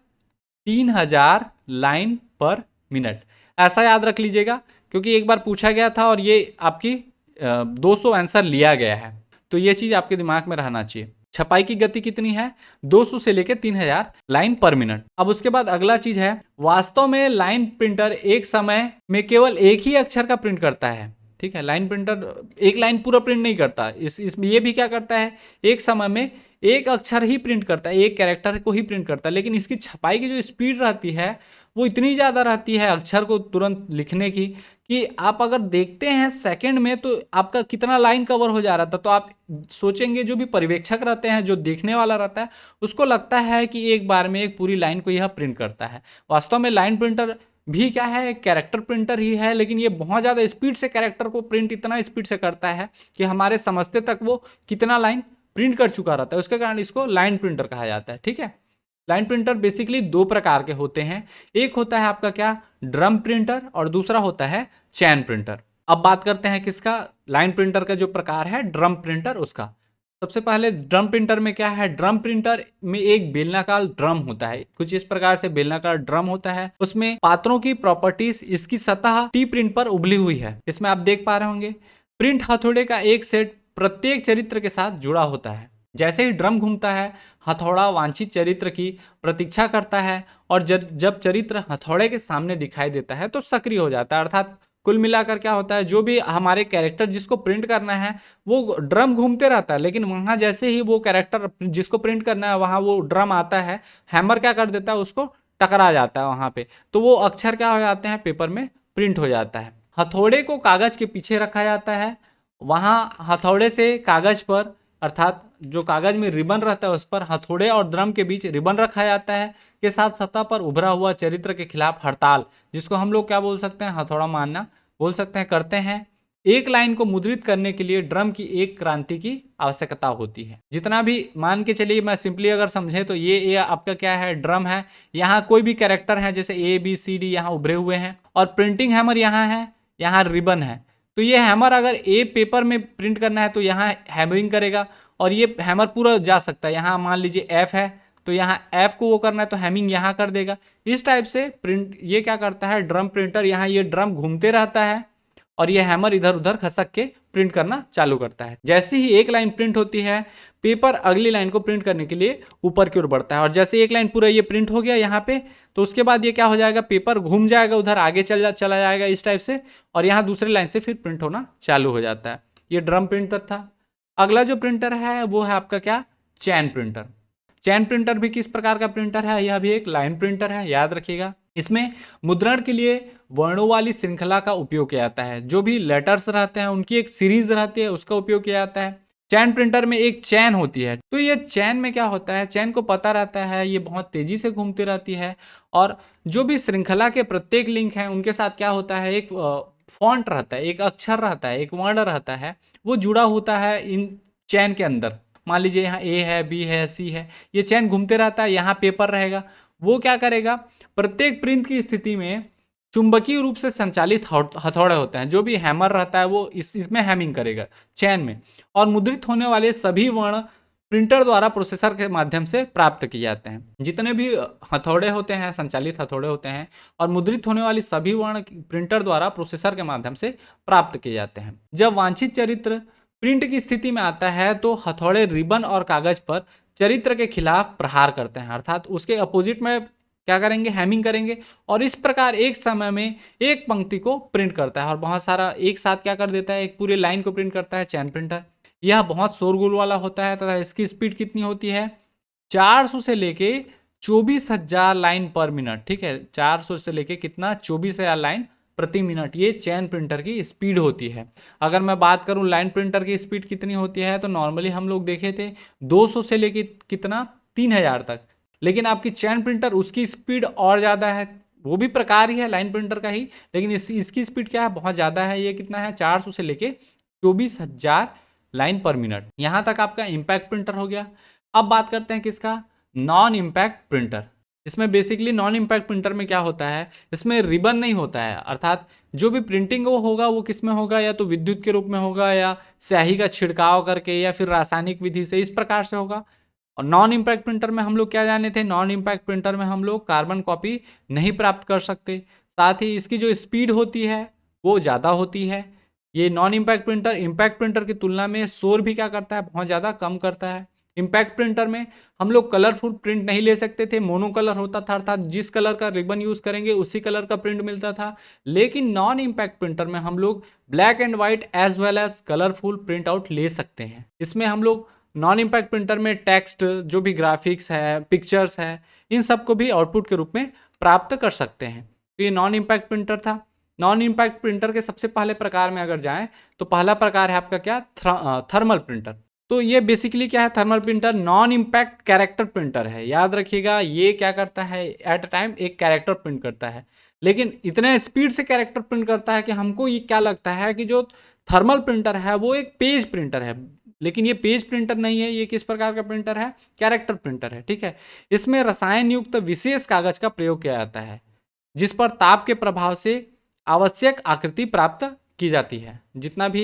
3000 लाइन पर मिनट, ऐसा याद रख लीजिएगा, क्योंकि एक बार पूछा गया था और ये आपकी 200 आंसर लिया गया है, तो ये चीज आपके दिमाग में रहना चाहिए। छपाई की गति कितनी है, 200 से लेकर 3000 लाइन पर मिनट। अब उसके बाद अगला चीज है, वास्तव में लाइन प्रिंटर एक समय में केवल एक ही अक्षर का प्रिंट करता है। ठीक है, लाइन प्रिंटर एक लाइन पूरा प्रिंट नहीं करता, इसमें ये भी क्या करता है, एक समय में एक अक्षर ही प्रिंट करता है, एक कैरेक्टर को ही प्रिंट करता है। लेकिन इसकी छपाई की जो स्पीड रहती है वो इतनी ज़्यादा रहती है अक्षर को तुरंत लिखने की, कि आप अगर देखते हैं सेकंड में तो आपका कितना लाइन कवर हो जा रहा था, तो आप सोचेंगे, जो भी पर्यवेक्षक रहते हैं, जो देखने वाला रहता है, उसको लगता है कि एक बार में एक पूरी लाइन को यह प्रिंट करता है। वास्तव में लाइन प्रिंटर भी क्या है, एक कैरेक्टर प्रिंटर ही है, लेकिन ये बहुत ज़्यादा स्पीड से कैरेक्टर को प्रिंट इतना स्पीड से करता है कि हमारे समझते तक वो कितना लाइन प्रिंट कर चुका रहता है, उसके कारण इसको लाइन प्रिंटर कहा जाता है। ठीक है, लाइन प्रिंटर बेसिकली दो प्रकार के होते हैं, एक होता है आपका क्या, ड्रम प्रिंटर, और दूसरा होता है चैन प्रिंटर। अब बात करते हैं किसका, लाइन प्रिंटर का जो प्रकार है ड्रम प्रिंटर उसका। सबसे पहले ड्रम प्रिंटर में क्या है, ड्रम प्रिंटर में एक बेलनाकार ड्रम होता है, कुछ इस प्रकार से बेलनाकार ड्रम होता है, उसमें पात्रों की प्रॉपर्टीज इसकी सतह टी प्रिंट पर उबली हुई है। इसमें आप देख पा रहे होंगे प्रिंट हथौड़े का एक सेट प्रत्येक चरित्र के साथ जुड़ा होता है। जैसे ही ड्रम घूमता है, हथौड़ा वांछित चरित्र की प्रतीक्षा करता है, और जब चरित्र हथौड़े के सामने दिखाई देता है तो सक्रिय हो जाता है। अर्थात कुल मिलाकर क्या होता है, जो भी हमारे कैरेक्टर जिसको प्रिंट करना है वो ड्रम घूमते रहता है, लेकिन वहां जैसे ही वो कैरेक्टर जिसको प्रिंट करना है वहां वो ड्रम आता है, हैमर क्या कर देता है, उसको टकरा जाता है वहां पे, तो वो अक्षर क्या हो जाते हैं, पेपर में प्रिंट हो जाता है। हथौड़े को कागज के पीछे रखा जाता है, वहां हथौड़े से कागज पर, अर्थात जो कागज में रिबन रहता है उस पर हथौड़े और ड्रम के बीच रिबन रखा जाता है, के साथ सतह पर उभरा हुआ चरित्र के खिलाफ हड़ताल, जिसको हम लोग क्या बोल सकते हैं, हथौड़ा मारना बोल सकते हैं, करते हैं। एक लाइन को मुद्रित करने के लिए ड्रम की एक क्रांति की आवश्यकता होती है। जितना भी मान के चलिए, मैं सिंपली अगर समझे तो ये आपका क्या है, ड्रम है, यहाँ कोई भी कैरेक्टर है जैसे ए बी सी डी यहाँ उभरे हुए हैं, और प्रिंटिंग हैमर यहाँ है, यहाँ रिबन है, तो ये हैमर अगर ए पेपर में प्रिंट करना है तो यहाँ हैमरिंग करेगा, और ये हैमर पूरा जा सकता है, यहाँ मान लीजिए एफ है तो यहाँ एफ को वो करना है तो हैमिंग यहाँ कर देगा। इस टाइप से प्रिंट ये क्या करता है, ड्रम प्रिंटर, यहाँ ये ड्रम घूमते रहता है और ये हैमर इधर उधर खसक के प्रिंट करना चालू करता है। जैसे ही एक लाइन प्रिंट होती है, पेपर अगली लाइन को प्रिंट करने के लिए ऊपर की ओर बढ़ता है, और जैसे एक लाइन पूरा ये प्रिंट हो गया यहाँ पे, तो उसके बाद ये क्या हो जाएगा, पेपर घूम जाएगा उधर आगे चला जाएगा इस टाइप से, और यहाँ दूसरी लाइन से फिर प्रिंट होना चालू हो जाता है। ये ड्रम प्रिंटर था। अगला जो प्रिंटर है वो है आपका क्या, चैन प्रिंटर। चैन प्रिंटर भी किस प्रकार का प्रिंटर है, यह भी एक लाइन प्रिंटर है, याद रखिएगा। इसमें मुद्रण के लिए वर्णों वाली श्रृंखला का उपयोग किया जाता है, जो भी लेटर्स रहते हैं उनकी एक सीरीज रहती है, उसका उपयोग किया जाता है। चैन प्रिंटर में एक चैन होती है, तो ये चैन में क्या होता है, चैन को पता रहता है, ये बहुत तेजी से घूमती रहती है, और जो भी श्रृंखला के प्रत्येक लिंक हैं उनके साथ क्या होता है, एक फॉन्ट रहता है, एक अक्षर रहता है, एक वर्ण रहता है, वो जुड़ा होता है इन चैन के अंदर। मान लीजिए यहाँ ए है, बी है, सी है, ये चैन घूमते रहता है, यहाँ पेपर रहेगा, वो क्या करेगा, प्रत्येक प्रिंट की स्थिति में चुंबकीय रूप से संचालित हथौड़े होते हैं, जो भी हैमर रहता है वो इसमें हैमिंग करेगा चैन में, और मुद्रित होने वाले सभी वर्ण प्रिंटर द्वारा प्रोसेसर के माध्यम से प्राप्त किए जाते हैं। जितने भी हथौड़े होते हैं, संचालित हथौड़े होते हैं, और मुद्रित होने वाली सभी वर्ण प्रिंटर द्वारा प्रोसेसर के माध्यम से प्राप्त किए जाते हैं। जब वांछित चरित्र प्रिंट की स्थिति में आता है तो हथौड़े रिबन और कागज पर चरित्र के खिलाफ प्रहार करते हैं, अर्थात उसके अपोजिट में क्या करेंगे, हैमिंग करेंगे, और इस प्रकार एक समय में एक पंक्ति को प्रिंट करता है, और बहुत सारा एक साथ क्या कर देता है, एक पूरी लाइन को प्रिंट करता है चैन प्रिंटर। यह बहुत शोरगुल वाला होता है तथा इसकी स्पीड कितनी होती है, 400 से लेके 24,000 लाइन पर मिनट। ठीक है, 400 से लेके कितना, 24,000 लाइन प्रति मिनट, ये चैन प्रिंटर की स्पीड होती है। अगर मैं बात करूं लाइन प्रिंटर की स्पीड कितनी होती है, तो नॉर्मली हम लोग देखे थे 200 से लेके कितना, 3000 तक, लेकिन आपकी चैन प्रिंटर उसकी स्पीड और ज़्यादा है, वो भी प्रकार ही है लाइन प्रिंटर का ही, लेकिन इसकी स्पीड क्या है, बहुत ज़्यादा है। ये कितना है, 400 से लेके 24,000 लाइन पर मिनट। यहाँ तक आपका इम्पैक्ट प्रिंटर हो गया। अब बात करते हैं किसका, नॉन इम्पैक्ट प्रिंटर। इसमें बेसिकली नॉन इम्पैक्ट प्रिंटर में क्या होता है, इसमें रिबन नहीं होता है, अर्थात जो भी प्रिंटिंग वो होगा वो किस में होगा, या तो विद्युत के रूप में होगा, या स्याही का छिड़काव करके, या फिर रासायनिक विधि से, इस प्रकार से होगा। और नॉन इम्पैक्ट प्रिंटर में हम लोग क्या जाने थे, नॉन इम्पैक्ट प्रिंटर में हम लोग कार्बन कॉपी नहीं प्राप्त कर सकते, साथ ही इसकी जो स्पीड होती है वो ज़्यादा होती है। ये non impact printer impact printer की तुलना में शोर भी क्या करता है, बहुत ज़्यादा कम करता है। इम्पैक्ट प्रिंटर में हम लोग कलरफुल प्रिंट नहीं ले सकते थे, मोनो कलर होता था, अर्थात जिस कलर का रिबन यूज करेंगे उसी कलर का प्रिंट मिलता था। लेकिन नॉन इम्पैक्ट प्रिंटर में हम लोग black and white as well as colourful print out ले सकते हैं। इसमें हम लोग नॉन इम्पैक्ट प्रिंटर में टेक्स्ट, जो भी ग्राफिक्स है, पिक्चर्स है, इन सबको भी आउटपुट के रूप में प्राप्त कर सकते हैं। तो ये नॉन इम्पैक्ट प्रिंटर था। नॉन इम्पैक्ट प्रिंटर के सबसे पहले प्रकार में अगर जाएं तो पहला प्रकार है आपका क्या, थर्मल प्रिंटर। तो ये बेसिकली क्या है, thermal printer non impact character printer है। याद रखिएगा, ये क्या करता है, एट अ टाइम एक कैरेक्टर प्रिंट करता है, लेकिन इतने स्पीड से कैरेक्टर प्रिंट करता है कि हमको ये क्या लगता है कि जो थर्मल प्रिंटर है वो एक पेज प्रिंटर है। लेकिन ये पेज प्रिंटर नहीं है, ये किस प्रकार का प्रिंटर है, कैरेक्टर प्रिंटर है। ठीक है, इसमें रसायन युक्त विशेष कागज का प्रयोग किया जाता है जिस पर ताप के प्रभाव से आवश्यक आकृति प्राप्त की जाती है। जितना भी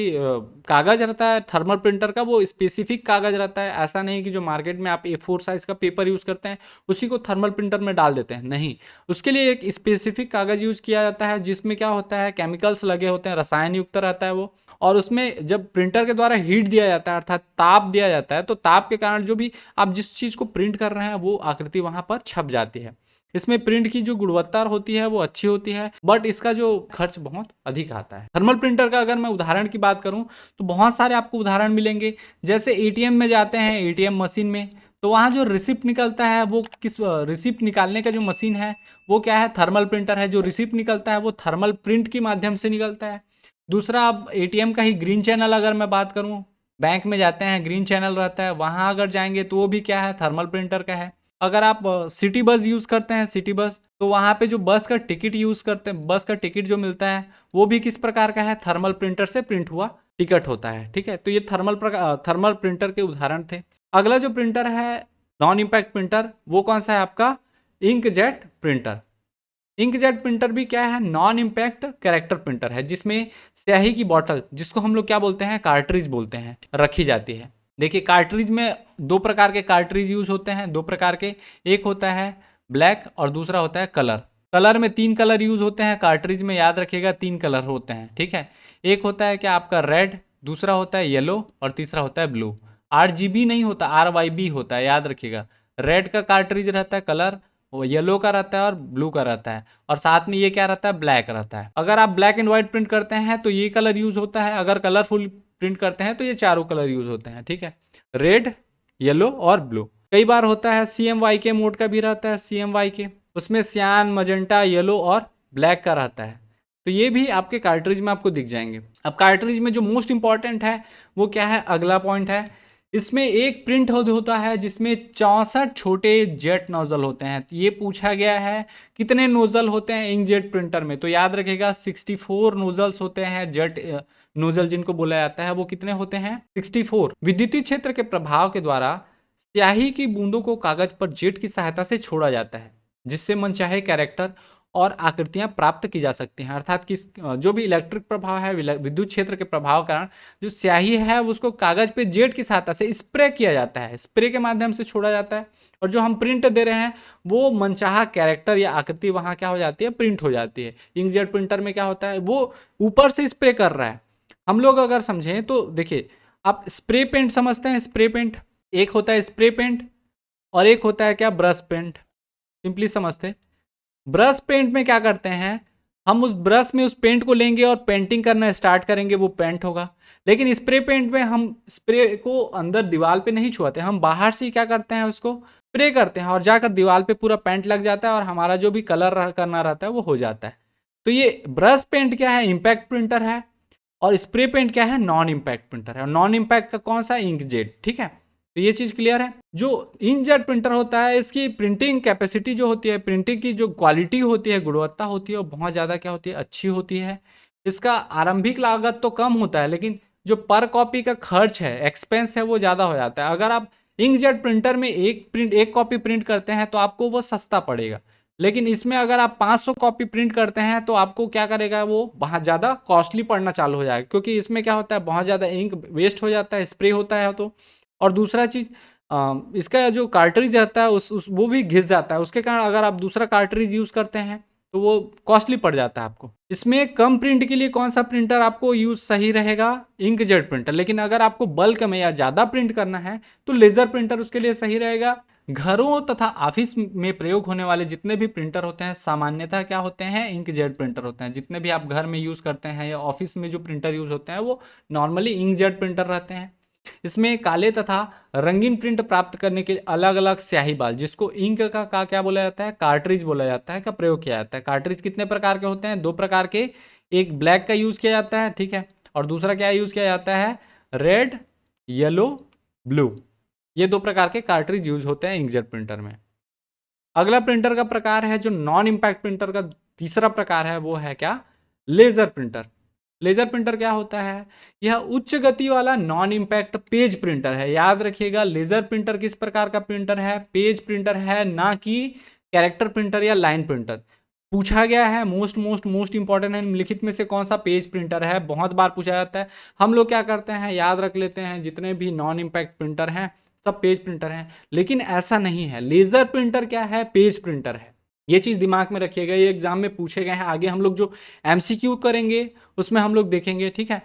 कागज रहता है थर्मल प्रिंटर का, वो स्पेसिफिक कागज रहता है। ऐसा नहीं कि जो मार्केट में आप A4 साइज का पेपर यूज करते हैं उसी को थर्मल प्रिंटर में डाल देते हैं, नहीं। उसके लिए एक स्पेसिफिक कागज यूज किया जाता है जिसमें क्या होता है, केमिकल्स लगे होते हैं, रसायन युक्त रहता है वो। और उसमें जब प्रिंटर के द्वारा हीट दिया जाता है, अर्थात ताप दिया जाता है, तो ताप के कारण जो भी आप जिस चीज को प्रिंट कर रहे हैं वो आकृति वहां पर छप जाती है। इसमें प्रिंट की जो गुणवत्ता होती है वो अच्छी होती है, बट इसका जो खर्च बहुत अधिक आता है। थर्मल प्रिंटर का अगर मैं उदाहरण की बात करूं तो बहुत सारे आपको उदाहरण मिलेंगे। जैसे एटीएम में जाते हैं, एटीएम मशीन में, तो वहाँ जो रिसिप्ट निकलता है वो किस, रिसिप्ट निकालने का जो मशीन है वो क्या है, थर्मल प्रिंटर है। जो रिसिप्ट निकलता है वो थर्मल प्रिंट के माध्यम से निकलता है। दूसरा, अब एटीएम का ही ग्रीन चैनल अगर मैं बात करूँ, बैंक में जाते हैं ग्रीन चैनल रहता है, वहाँ अगर जाएंगे तो वो भी क्या है, थर्मल प्रिंटर का है। अगर आप सिटी बस यूज़ करते हैं, सिटी बस, तो वहाँ पे जो बस का टिकट यूज़ करते हैं, बस का टिकट जो मिलता है वो भी किस प्रकार का है, थर्मल प्रिंटर से प्रिंट हुआ टिकट होता है। ठीक है, तो ये थर्मल प्रिंटर के उदाहरण थे। अगला जो प्रिंटर है नॉन इम्पैक्ट प्रिंटर, वो कौन सा है आपका, इंकजेट प्रिंटर। इंकजेट प्रिंटर भी क्या है, नॉन इम्पैक्ट कैरेक्टर प्रिंटर है, जिसमें स्याही की बॉटल, जिसको हम लोग क्या बोलते हैं, कार्ट्रिज बोलते हैं, रखी जाती है। देखिए, कार्ट्रिज में दो प्रकार के कार्ट्रिज यूज होते हैं, दो प्रकार के। एक होता है ब्लैक और दूसरा होता है कलर। कलर में 3 कलर यूज होते हैं कार्ट्रिज में, याद रखिएगा 3 कलर होते हैं। ठीक है, एक होता है क्या आपका रेड, दूसरा होता है येलो और तीसरा होता है ब्लू। RGB नहीं होता, RYB होता है, याद रखिएगा। रेड का कार्ट्रिज रहता है कलर, वो येलो का रहता है और ब्लू का रहता है, और साथ में ये क्या रहता है, ब्लैक रहता है। अगर आप ब्लैक एंड व्हाइट प्रिंट करते हैं तो ये कलर यूज होता है, अगर कलरफुल प्रिंट करते हैं तो ये चारों कलर यूज होते हैं। ठीक है, रेड, येलो और ब्लू। कई बार होता है CMYK मोड का भी रहता है, CMYK, उसमें सियान, मजेंटा, येलो और ब्लैक का रहता है। तो ये भी आपके कार्ट्रिज में आपको दिख जाएंगे। अब कार्ट्रिज में जो मोस्ट इंपॉर्टेंट है वो क्या है, अगला पॉइंट है, इसमें एक प्रिंट होता है जिसमें 64 छोटे जेट नोजल होते हैं। ये पूछा गया है कितने नोजल होते हैं इंकजेट प्रिंटर में, तो याद रखिएगा 64 नोजल्स होते हैं। जेट नोजल जिनको बोला जाता है वो कितने होते हैं, 64। विद्युतीय क्षेत्र के प्रभाव के द्वारा स्याही की बूंदों को कागज पर जेट की सहायता से छोड़ा जाता है, जिससे मनचाहे कैरेक्टर और आकृतियां प्राप्त की जा सकती हैं। अर्थात कि जो भी इलेक्ट्रिक प्रभाव है, विद्युत क्षेत्र के प्रभाव के कारण जो स्याही है उसको कागज पे जेट की सहायता से स्प्रे किया जाता है, स्प्रे के माध्यम से छोड़ा जाता है, और जो हम प्रिंट दे रहे हैं वो मनचाहा कैरेक्टर या आकृति वहां क्या हो जाती है, प्रिंट हो जाती है। इंकजेट प्रिंटर में क्या होता है, वो ऊपर से स्प्रे कर रहा है। हम लोग अगर समझें तो देखिए, आप स्प्रे पेंट समझते हैं, स्प्रे पेंट, एक होता है स्प्रे पेंट और एक होता है क्या, ब्रश पेंट। सिंपली समझते, ब्रश पेंट में क्या करते हैं, हम उस ब्रश में उस पेंट को लेंगे और पेंटिंग करना स्टार्ट करेंगे, वो पेंट होगा। लेकिन स्प्रे पेंट में हम स्प्रे को अंदर दीवार पे नहीं छुआते, हम बाहर से क्या करते हैं, उसको स्प्रे करते हैं और जाकर दीवार पे पूरा पेंट लग जाता है और हमारा जो भी कलर करना रहता है वो हो जाता है। तो ये ब्रश पेंट क्या है, इम्पैक्ट प्रिंटर है, और स्प्रे पेंट क्या है, नॉन इम्पैक्ट प्रिंटर है। और नॉन इम्पैक्ट का कौन सा, इंकजेट। ठीक है, तो ये चीज क्लियर है। जो इंकजेट प्रिंटर होता है इसकी प्रिंटिंग कैपेसिटी जो होती है, प्रिंटिंग की जो क्वालिटी होती है, गुणवत्ता होती है, वो बहुत ज़्यादा क्या होती है, अच्छी होती है। इसका आरंभिक लागत तो कम होता है, लेकिन जो पर कॉपी का खर्च है, एक्सपेंस है, वो ज़्यादा हो जाता है। अगर आप इंकजेट प्रिंटर में एक कॉपी प्रिंट करते हैं तो आपको वो सस्ता पड़ेगा, लेकिन इसमें अगर आप 500 कॉपी प्रिंट करते हैं तो आपको क्या करेगा, वो बहुत ज़्यादा कॉस्टली पड़ना चालू हो जाएगा, क्योंकि इसमें क्या होता है, बहुत ज़्यादा इंक वेस्ट हो जाता है, स्प्रे होता है तो। और दूसरा चीज़, इसका जो कार्ट्रिज रहता है उस वो भी घिस जाता है, उसके कारण अगर आप दूसरा कार्ट्रिज यूज़ करते हैं तो वो कॉस्टली पड़ जाता है आपको। इसमें कम प्रिंट के लिए कौन सा प्रिंटर आपको यूज सही रहेगा? Inkjet printer. लेकिन अगर आपको बल्क में या ज़्यादा प्रिंट करना है तो लेज़र प्रिंटर उसके लिए सही रहेगा। घरों तथा ऑफिस में प्रयोग होने वाले जितने भी प्रिंटर होते हैं सामान्यतः क्या होते हैं? इंकजेट प्रिंटर होते हैं। जितने भी आप घर में यूज़ करते हैं या ऑफिस में जो प्रिंटर यूज़ होते हैं वो नॉर्मली इंकजेट प्रिंटर रहते हैं। इसमें काले तथा रंगीन प्रिंट प्राप्त करने के लिए अलग अलग स्याहीबाज, जिसको इंक का क्या बोला जाता है? कार्ट्रिज बोला जाता है, का प्रयोग किया जाता है। कार्ट्रिज कितने प्रकार के होते हैं? 2 प्रकार के। एक ब्लैक का यूज़ किया जाता है, ठीक है, और दूसरा क्या यूज़ किया जाता है? Red, yellow, blue. ये 2 प्रकार के कार्ट्रिज यूज होते हैं इंकजेट प्रिंटर में। अगला प्रिंटर का प्रकार है जो नॉन इम्पैक्ट प्रिंटर का तीसरा प्रकार है, वो है क्या? Laser printer. लेजर प्रिंटर क्या होता है? यह उच्च गति वाला नॉन इम्पैक्ट पेज प्रिंटर है। याद रखिएगा, लेजर प्रिंटर किस प्रकार का प्रिंटर है? पेज प्रिंटर है, ना कि कैरेक्टर प्रिंटर या लाइन प्रिंटर। पूछा गया है, मोस्ट इंपॉर्टेंट है, निम्नलिखित में से कौन सा पेज प्रिंटर है? बहुत बार पूछा जाता है। हम लोग क्या करते हैं, याद रख लेते हैं जितने भी नॉन इम्पैक्ट प्रिंटर हैं सब पेज प्रिंटर हैं, लेकिन ऐसा नहीं है। लेजर प्रिंटर क्या है? पेज प्रिंटर है। ये चीज दिमाग में रखिएगा, ये एग्जाम में पूछे गए हैं। आगे हम लोग जो एमसीक्यू करेंगे उसमें हम लोग देखेंगे, ठीक है।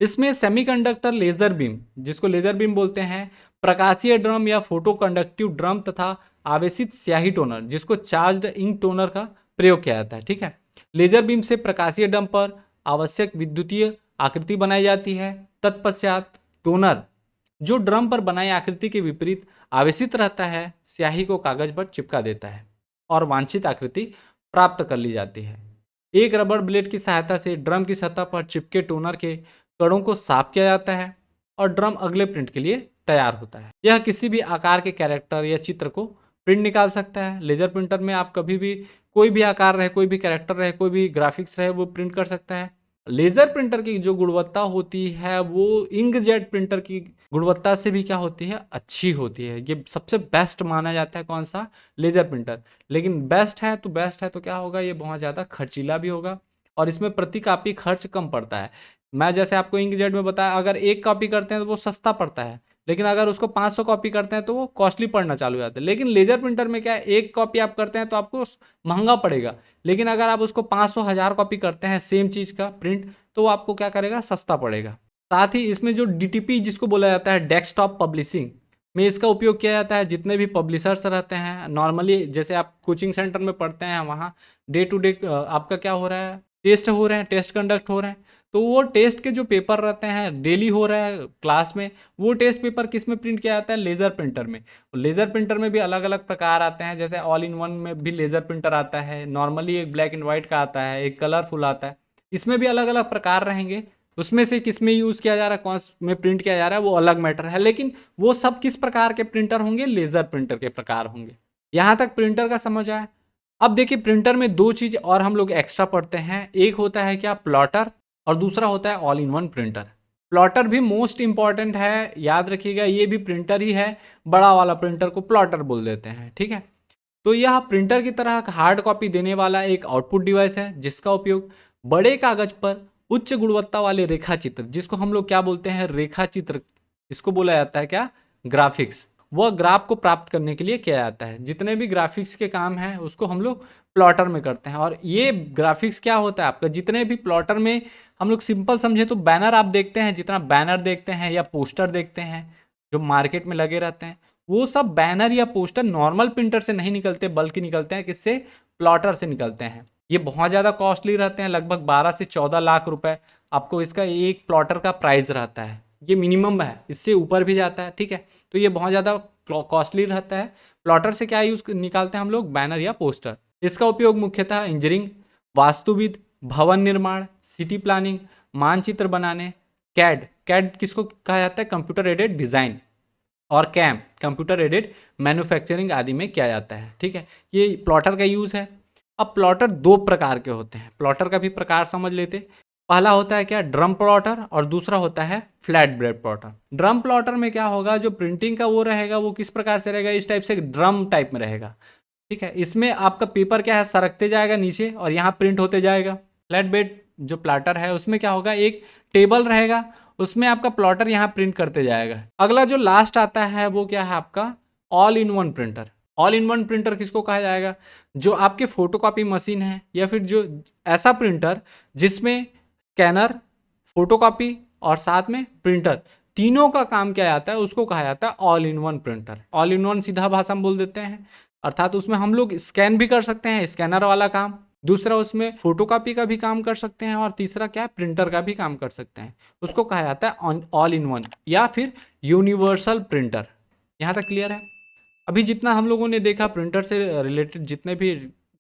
इसमें सेमीकंडक्टर लेजर बीम, जिसको लेजर बीम बोलते हैं, प्रकाशीय ड्रम या फोटो कंडक्टिव ड्रम तथा आवेशित स्याही टोनर, जिसको चार्ज्ड इंक टोनर का प्रयोग किया जाता है, ठीक है। लेजर बीम से प्रकाशीय ड्रम पर आवश्यक विद्युतीय आकृति बनाई जाती है। तत्पश्चात टोनर, जो ड्रम पर बनाई आकृति के विपरीत आवेशित रहता है, स्याही को कागज पर चिपका देता है और वांछित आकृति प्राप्त कर ली जाती है। एक रबर ब्लेड की सहायता से ड्रम की सतह पर चिपके टोनर के कणों को साफ किया जाता है और ड्रम अगले प्रिंट के लिए तैयार होता है। यह किसी भी आकार के कैरेक्टर या चित्र को प्रिंट निकाल सकता है। लेजर प्रिंटर में आप कभी भी कोई भी आकार रहे, कोई भी कैरेक्टर रहे, कोई भी ग्राफिक्स रहे, वो प्रिंट कर सकता है। लेजर प्रिंटर की जो गुणवत्ता होती है वो इंकजेट प्रिंटर की गुणवत्ता से भी क्या होती है? अच्छी होती है। ये सबसे बेस्ट माना जाता है कौन सा? Laser printer. लेकिन बेस्ट है तो क्या होगा? ये बहुत ज़्यादा खर्चीला भी होगा और इसमें प्रति कॉपी खर्च कम पड़ता है। मैं जैसे आपको इंकजेट में बताया, अगर एक कॉपी करते हैं तो वो सस्ता पड़ता है, लेकिन अगर उसको 500 कॉपी करते हैं तो वो कॉस्टली पड़ना चालू हो जाता है। लेकिन लेजर प्रिंटर में क्या है, एक कॉपी आप करते हैं तो आपको महंगा पड़ेगा, लेकिन अगर आप उसको 500 1000 कॉपी करते हैं सेम चीज़ का प्रिंट, तो वो आपको क्या करेगा? सस्ता पड़ेगा। साथ ही इसमें जो डीटीपी जिसको बोला जाता है, डेस्कटॉप पब्लिशिंग में इसका उपयोग किया जाता है। जितने भी पब्लिशर्स रहते हैं नॉर्मली, जैसे आप कोचिंग सेंटर में पढ़ते हैं, वहाँ डे टू डे आपका क्या हो रहा है? टेस्ट हो रहे हैं, टेस्ट कंडक्ट हो रहे हैं। तो वो टेस्ट के जो पेपर रहते हैं डेली हो रहा है क्लास में, वो टेस्ट पेपर किस में प्रिंट किया जाता है? लेजर प्रिंटर में। लेजर प्रिंटर में भी अलग अलग प्रकार आते हैं, जैसे ऑल इन वन में भी लेजर प्रिंटर आता है, नॉर्मली एक ब्लैक एंड व्हाइट का आता है, एक कलरफुल आता है। इसमें भी अलग अलग प्रकार रहेंगे। उसमें से किस में यूज़ किया जा रहा है, कौन में प्रिंट किया जा रहा है, वो अलग मैटर है। लेकिन वो सब किस प्रकार के प्रिंटर होंगे? लेजर प्रिंटर के प्रकार होंगे। यहाँ तक प्रिंटर का समझ आया। अब देखिए, प्रिंटर में 2 चीज़ और हम लोग एक्स्ट्रा पढ़ते हैं। एक होता है क्या? प्लॉटर, और दूसरा होता है all in one printer. Plotter भी मोस्ट इंपॉर्टेंट है, याद रखिएगा, ये भी प्रिंटर ही है। बड़ा वाला प्रिंटर को प्लॉटर बोल देते हैं, ठीक है। तो यह प्रिंटर की तरह हार्ड कॉपी देने वाला एक आउटपुट डिवाइस है, जिसका उपयोग बड़े कागज पर उच्च गुणवत्ता वाले रेखा चित्र, जिसको हम लोग क्या बोलते हैं? रेखा चित्र, इसको बोला जाता है क्या? ग्राफिक्स। वह ग्राफ को प्राप्त करने के लिए किया जाता है। जितने भी ग्राफिक्स के काम हैं उसको हम लोग प्लॉटर में करते हैं। और ये ग्राफिक्स क्या होता है आपका? जितने भी प्लॉटर में हम लोग सिंपल समझे तो बैनर आप देखते हैं, जितना बैनर देखते हैं या पोस्टर देखते हैं जो मार्केट में लगे रहते हैं, वो सब बैनर या पोस्टर नॉर्मल प्रिंटर से नहीं निकलते, बल्कि निकलते हैं किससे? प्लॉटर से निकलते हैं। ये बहुत ज़्यादा कॉस्टली रहते हैं, लगभग 12 से 14 लाख रुपए आपको इसका एक प्लॉटर का प्राइस रहता है। ये मिनिमम है, इससे ऊपर भी जाता है, ठीक है। तो ये बहुत ज़्यादा कॉस्टली रहता है। प्लॉटर से क्या यूज़ निकालते हैं हम लोग? बैनर या पोस्टर। इसका उपयोग मुख्यतः इंजीनियरिंग, वास्तुविद, भवन निर्माण, सिटी प्लानिंग, मानचित्र बनाने, कैड, कैड किसको कहा जाता है? कंप्यूटर एडेड डिज़ाइन, और कैम, कंप्यूटर एडेड मैन्युफैक्चरिंग आदि में किया जाता है, ठीक है। ये प्लॉटर का यूज़ है। अब प्लॉटर 2 प्रकार के होते हैं, प्लॉटर का भी प्रकार समझ लेते। पहला होता है क्या? ड्रम प्लॉटर, और दूसरा होता है flat bread plotter. Drum plotter में क्या होगा? जो प्रिंटिंग का वो रहेगा वो किस प्रकार से रहेगा? इस टाइप से ड्रम टाइप में रहेगा, ठीक है। इसमें आपका पेपर क्या है? सरकते जाएगा नीचे और यहाँ प्रिंट होते जाएगा। फ्लैट बेड जो प्लॉटर है उसमें क्या होगा? एक टेबल रहेगा, उसमें आपका प्लॉटर यहाँ प्रिंट करते जाएगा। अगला जो लास्ट आता है वो क्या है आपका? All in one printer. All in one printer किसको कहा जाएगा? जो आपके फोटोकॉपी मशीन है या फिर जो ऐसा प्रिंटर जिसमें स्कैनर, फोटोकॉपी और साथ में प्रिंटर तीनों का काम किया जाता है, उसको कहा जाता है all in one printer. All in one सीधा भाषा में बोल देते हैं, अर्थात उसमें हम लोग स्कैन भी कर सकते हैं, स्कैनर वाला काम, दूसरा उसमें फोटोकॉपी का भी काम कर सकते हैं, और तीसरा क्या है, प्रिंटर का भी काम कर सकते हैं। उसको कहा जाता है ऑल इन वन या फिर यूनिवर्सल प्रिंटर। यहाँ तक क्लियर है? अभी जितना हम लोगों ने देखा प्रिंटर से रिलेटेड जितने भी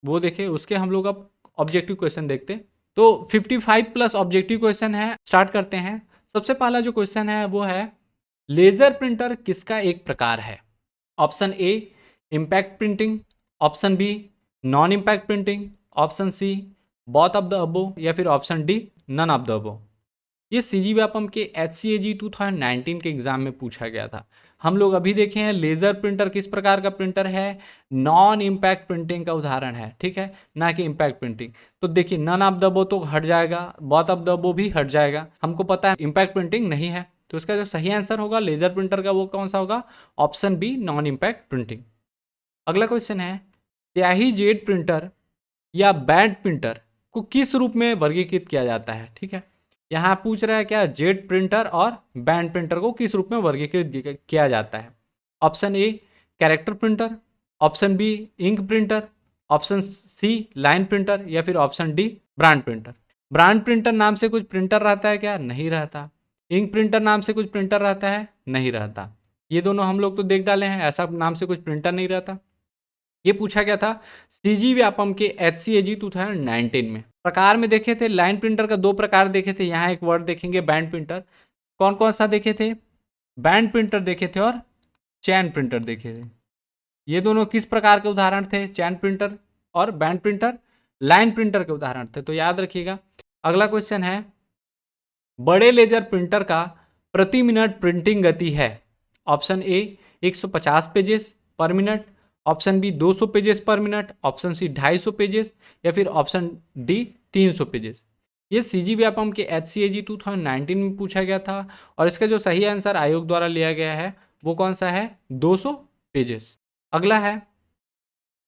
वो देखे, उसके हम लोग अब ऑब्जेक्टिव क्वेश्चन देखते हैं। तो 55 प्लस ऑब्जेक्टिव क्वेश्चन है, स्टार्ट करते हैं। सबसे पहला जो क्वेश्चन है वो है, लेजर प्रिंटर किसका एक प्रकार है? Option A impact printing, option B non impact printing, option C both of the above, या फिर option D none of the above. ये सीजी व्यापम के HCAG 2019 के एग्जाम में पूछा गया था। हम लोग अभी देखे हैं लेजर प्रिंटर किस प्रकार का प्रिंटर है, नॉन इम्पैक्ट प्रिंटिंग का उदाहरण है, ठीक है, ना कि इम्पैक्ट प्रिंटिंग। तो देखिए नन ऑफ द अबो तो हट जाएगा, बोथ ऑफ द अबो भी हट जाएगा, हमको पता है इम्पैक्ट प्रिंटिंग नहीं है, तो इसका जो सही आंसर होगा लेजर प्रिंटर का वो कौन सा होगा? Option B non impact printing. अगला क्वेश्चन है, स्याही जेट प्रिंटर या बैंड प्रिंटर को किस रूप में वर्गीकृत किया जाता है? ठीक है, यहाँ पूछ रहा है क्या, जेट प्रिंटर और बैंड प्रिंटर को किस रूप में वर्गीकृत किया जाता है? Option A character printer, option B ink printer, option C line printer, या फिर option D brand printer. Brand printer नाम से कुछ प्रिंटर रहता है क्या? नहीं रहता। इंक प्रिंटर नाम से कुछ प्रिंटर रहता है? नहीं रहता। ये दोनों हम लोग तो देख डाले हैं, ऐसा नाम से कुछ प्रिंटर नहीं रहता। ये पूछा गया था सीजी व्यापम के HCAG 2019 में। प्रकार में देखे थे, लाइन प्रिंटर का दो प्रकार देखे थे, यहाँ एक वर्ड देखेंगे बैंड प्रिंटर। कौन कौन सा देखे थे? बैंड प्रिंटर देखे थे और चैन प्रिंटर देखे थे। ये दोनों किस प्रकार के उदाहरण थे? चैन प्रिंटर और बैंड प्रिंटर लाइन प्रिंटर के उदाहरण थे, तो याद रखिएगा। अगला क्वेश्चन है, बड़े लेजर प्रिंटर का प्रति मिनट प्रिंटिंग गति है? Option A 150 pages per minute, option B 200 pages per minute, option C 250 pages, या फिर ऑप्शन डी 300 पेजेस। ये सीजी व्यापम के HCAG 2019 में पूछा गया था, और इसका जो सही आंसर आयोग द्वारा लिया गया है वो कौन सा है? 200 पेजेस। अगला है,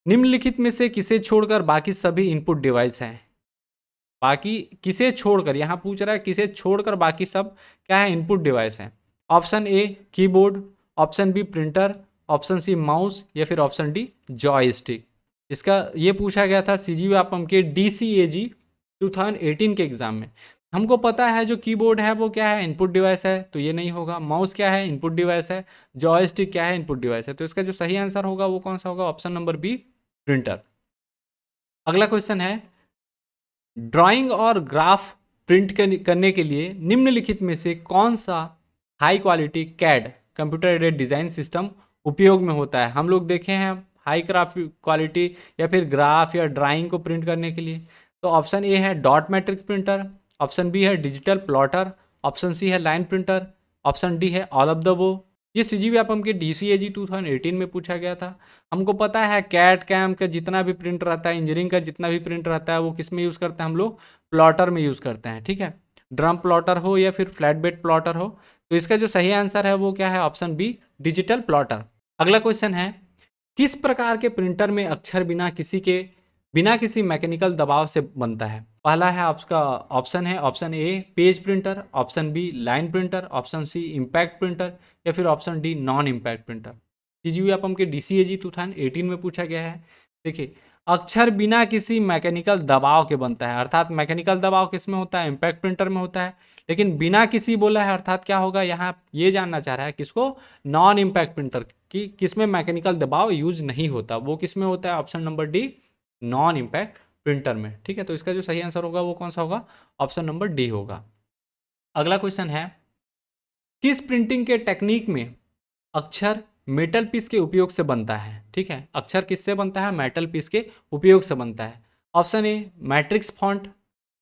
निम्नलिखित में से किसे छोड़कर बाकी सभी इनपुट डिवाइस हैं? बाकी किसे छोड़कर, यहाँ पूछ रहा है किसे छोड़कर बाकी सब क्या है? इनपुट डिवाइस हैं। Option A keyboard, option B printer, option C mouse, या फिर ऑप्शन डी जॉयस्टिक। इसका ये पूछा गया था सीजी व्यापम के DCAG 2018 के एग्जाम में। हमको पता है जो कीबोर्ड है वो क्या है? इनपुट डिवाइस है, तो ये नहीं होगा। माउस क्या है? इनपुट डिवाइस है। जॉयस्टिक क्या है? इनपुट डिवाइस है। तो इसका जो सही आंसर होगा वो कौन सा होगा? Option number B printer. अगला क्वेश्चन है, ड्राइंग और ग्राफ प्रिंट करने के लिए निम्नलिखित में से कौन सा high quality CAD computer aided design system उपयोग में होता है? हम लोग देखे हैं हाई क्वालिटी या फिर ग्राफ या ड्राइंग को प्रिंट करने के लिए। तो ऑप्शन ए है dot matrix printer, option B है डिजिटल प्लॉटर, ऑप्शन सी है लाइन प्रिंटर, ऑप्शन डी है ऑल ऑफ द वो। ये सीजी व्यापम के DCAG 2018 में पूछा गया था। हमको पता है कैट कैम का जितना भी प्रिंट रहता है, इंजीनियरिंग का जितना भी प्रिंट रहता है, वो किस में यूज़ करते हैं? हम लोग प्लॉटर में यूज़ करते हैं, ठीक है, ड्रम प्लॉटर हो या फिर फ्लैट बेड प्लॉटर हो। तो इसका जो सही आंसर है वो क्या है? Option B digital plotter. अगला क्वेश्चन है, किस प्रकार के प्रिंटर में अक्षर बिना किसी मैकेनिकल दबाव से बनता है? पहला है आपका ऑप्शन है, option A page printer, option B line printer, option C impact printer, या फिर option D non impact printer. CG Vyapam के DCAG 2018 में पूछा गया है। देखिए, अक्षर बिना किसी मैकेनिकल दबाव के बनता है, अर्थात मैकेनिकल दबाव किस में होता है? इम्पैक्ट प्रिंटर में होता है। लेकिन बिना किसी बोला है, अर्थात क्या होगा? यहाँ ये जानना चाह रहा है किसको? नॉन इम्पैक्ट प्रिंटर की, किसमें मैकेनिकल दबाव यूज नहीं होता, वो किसमें होता है? Option number D non impact printer में, ठीक है। तो इसका जो सही आंसर होगा वो कौन सा होगा? ऑप्शन नंबर डी होगा। अगला क्वेश्चन है, किस प्रिंटिंग के टेक्निक में अक्षर मेटल पीस के उपयोग से बनता है? ठीक है, अक्षर किससे बनता है? मेटल पीस के उपयोग से बनता है। Option A matrix font,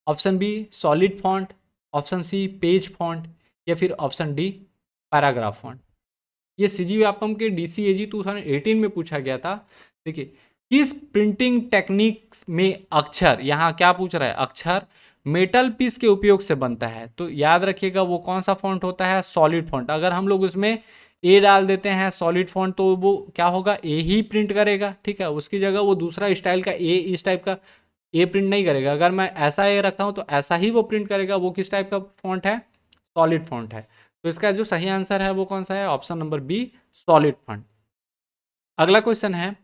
option B solid font, option C page font, या फिर ऑप्शन डी पैराग्राफ फॉन्ट। ये सीजी व्यापम के DCAG 2018 में पूछा गया था। देखिए, किस प्रिंटिंग टेक्निक में अक्षर, यहाँ क्या पूछ रहा है? अक्षर मेटल पीस के उपयोग से बनता है। तो याद रखिएगा वो कौन सा फॉन्ट होता है? Solid font. अगर हम लोग उसमें ए डाल देते हैं सॉलिड फॉन्ट, तो वो क्या होगा, ए ही प्रिंट करेगा, ठीक है। उसकी जगह वो दूसरा स्टाइल का ए, इस टाइप का ए प्रिंट नहीं करेगा। अगर मैं ऐसा ए रखा हूँ तो ऐसा ही वो प्रिंट करेगा। वो किस टाइप का फॉन्ट है, सॉलिड फॉन्ट है। तो इसका जो सही आंसर है वो कौन सा है, option number B, solid font. अगला क्वेश्चन है,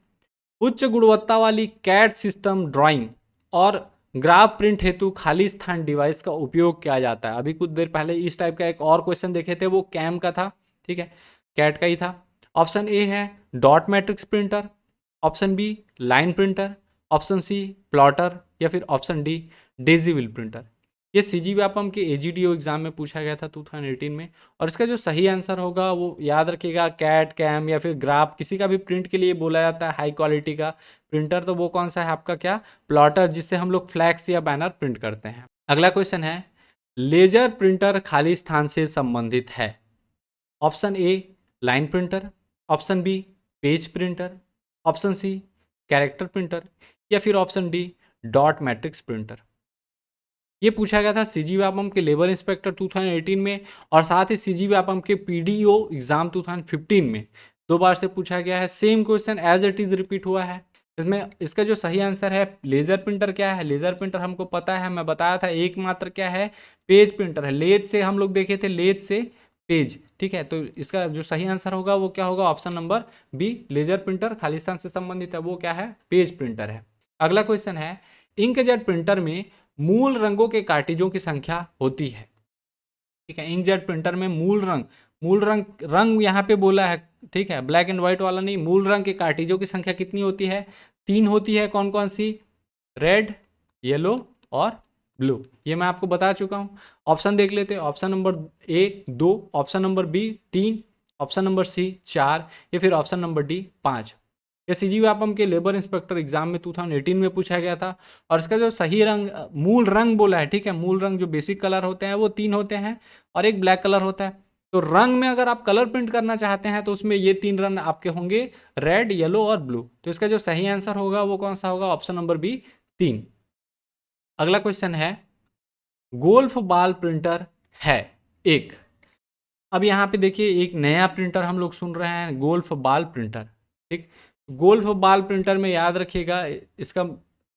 उच्च गुणवत्ता वाली कैड सिस्टम ड्राइंग और ग्राफ प्रिंट हेतु खाली स्थान डिवाइस का उपयोग किया जाता है। अभी कुछ देर पहले इस टाइप का एक और क्वेश्चन देखे थे, वो कैम का था, ठीक है, कैट का ही था। ऑप्शन ए है dot matrix printer, option B line printer, option C plotter, या फिर ऑप्शन डी डेजीविल प्रिंटर। ये सीजी व्यापम के एजीडीओ एग्जाम में पूछा गया था 2018 में। और इसका जो सही आंसर होगा वो याद रखिएगा, कैट, कैम या फिर ग्राफ, किसी का भी प्रिंट के लिए बोला जाता है हाई क्वालिटी का प्रिंटर, तो वो कौन सा है आपका, क्या, प्लॉटर, जिससे हम लोग फ्लैक्स या बैनर प्रिंट करते हैं। अगला क्वेश्चन है, लेजर प्रिंटर खाली स्थान से संबंधित है। Option A line printer, option B page printer, option C character printer, या फिर option D dot matrix printer. ये पूछा गया था सीजी व्यापम के लेबर इंस्पेक्टर 2018 में, और साथ ही सीजी व्यापम के पीडीओ एग्जाम 2015 में। दो बार से पूछा गया है, same question as it is repeat हुआ है। इसमें इसका जो सही आंसर है, लेजर प्रिंटर क्या है, लेजर प्रिंटर हमको पता है, मैं बताया था, एकमात्र क्या है, पेज प्रिंटर है। लेज से हम लोग देखे थे, लेज से पेज, ठीक है। तो इसका जो सही आंसर होगा वो क्या होगा, option number B, laser printer खालिस्तान से संबंधित है, वो क्या है, पेज प्रिंटर है। अगला क्वेश्चन है, इंकजेट प्रिंटर में मूल रंगों के कार्टिजों की संख्या होती है, ठीक है। इंकजेट प्रिंटर में मूल रंग यहाँ पे बोला है, ठीक है, ब्लैक एंड व्हाइट वाला नहीं, मूल रंग के कार्टिजों की संख्या कितनी होती है, 3 होती है। कौन कौन सी, रेड, येलो और ब्लू, ये मैं आपको बता चुका हूँ। ऑप्शन देख लेते हैं, option number A 2, option number B 3, option number C 4, या फिर ऑप्शन नंबर डी 5। ये सीजी व्यापम के लेबर इंस्पेक्टर एग्जाम में 2018 में पूछा गया था। और इसका जो सही रंग, मूल रंग बोला है, ठीक है, मूल रंग जो बेसिक कलर होते हैं वो 3 होते हैं, और एक ब्लैक कलर होता है। तो रंग में अगर आप कलर प्रिंट करना चाहते हैं तो उसमें ये 3 रंग आपके होंगे, रेड, येलो और ब्लू। तो इसका जो सही आंसर होगा वो कौन सा होगा, ऑप्शन नंबर बी 3। अगला क्वेश्चन है, गोल्फ बॉल प्रिंटर है एक। अब यहाँ पे देखिए, एक नया प्रिंटर हम लोग सुन रहे हैं, गोल्फ बॉल प्रिंटर, ठीक। गोल्फ बॉल प्रिंटर में याद रखिएगा, इसका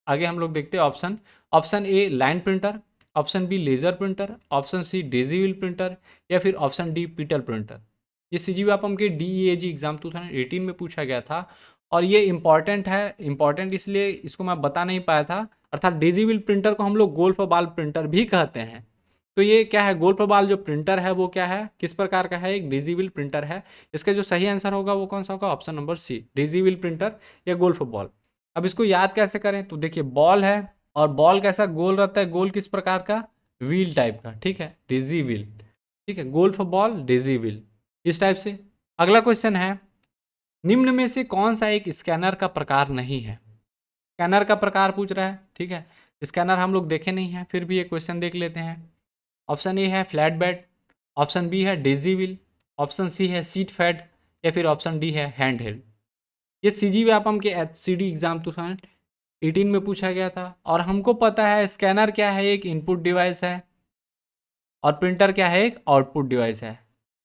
आगे हम लोग देखते हैं option. Option A line printer, option B laser printer, option C daisy wheel printer, या फिर ऑप्शन डी पीटल प्रिंटर। ये सीजी व्यापम के डीईएजी एग्जाम 2018 में पूछा गया था। और ये इंपॉर्टेंट है, इंपॉर्टेंट इसलिए इसको मैं बता नहीं पाया था। अर्थात डेजीविल प्रिंटर को हम लोग गोल्फ बॉल प्रिंटर भी कहते हैं। तो ये क्या है, गोल्फ बॉल जो प्रिंटर है वो क्या है, किस प्रकार का है, एक डिजिबल प्रिंटर है। इसका जो सही आंसर होगा वो कौन सा होगा, option number C, daisy wheel printer या गोल्फ बॉल। अब इसको याद कैसे करें, तो देखिए, बॉल है और बॉल कैसा गोल रहता है, गोल किस प्रकार का, व्हील टाइप का, ठीक है, डिजिबल, ठीक है, गोल्फ बॉल डिजिबल, इस टाइप से। अगला क्वेश्चन है, निम्न में से कौन सा एक स्कैनर का प्रकार नहीं है। स्कैनर का प्रकार पूछ रहा है, ठीक है। स्कैनर हम लोग देखे नहीं है, फिर भी ये क्वेश्चन देख लेते हैं। ऑप्शन ए है फ्लैट बेड, ऑप्शन बी है डेजी व्हील, ऑप्शन सी है सीट फैड, या फिर ऑप्शन डी है हैंड हेल्ड। ये सीजी व्यापम के एचसीडी एग्जाम 2018 में पूछा गया था। और हमको पता है स्कैनर क्या है, एक इनपुट डिवाइस है, और प्रिंटर क्या है, एक आउटपुट डिवाइस है।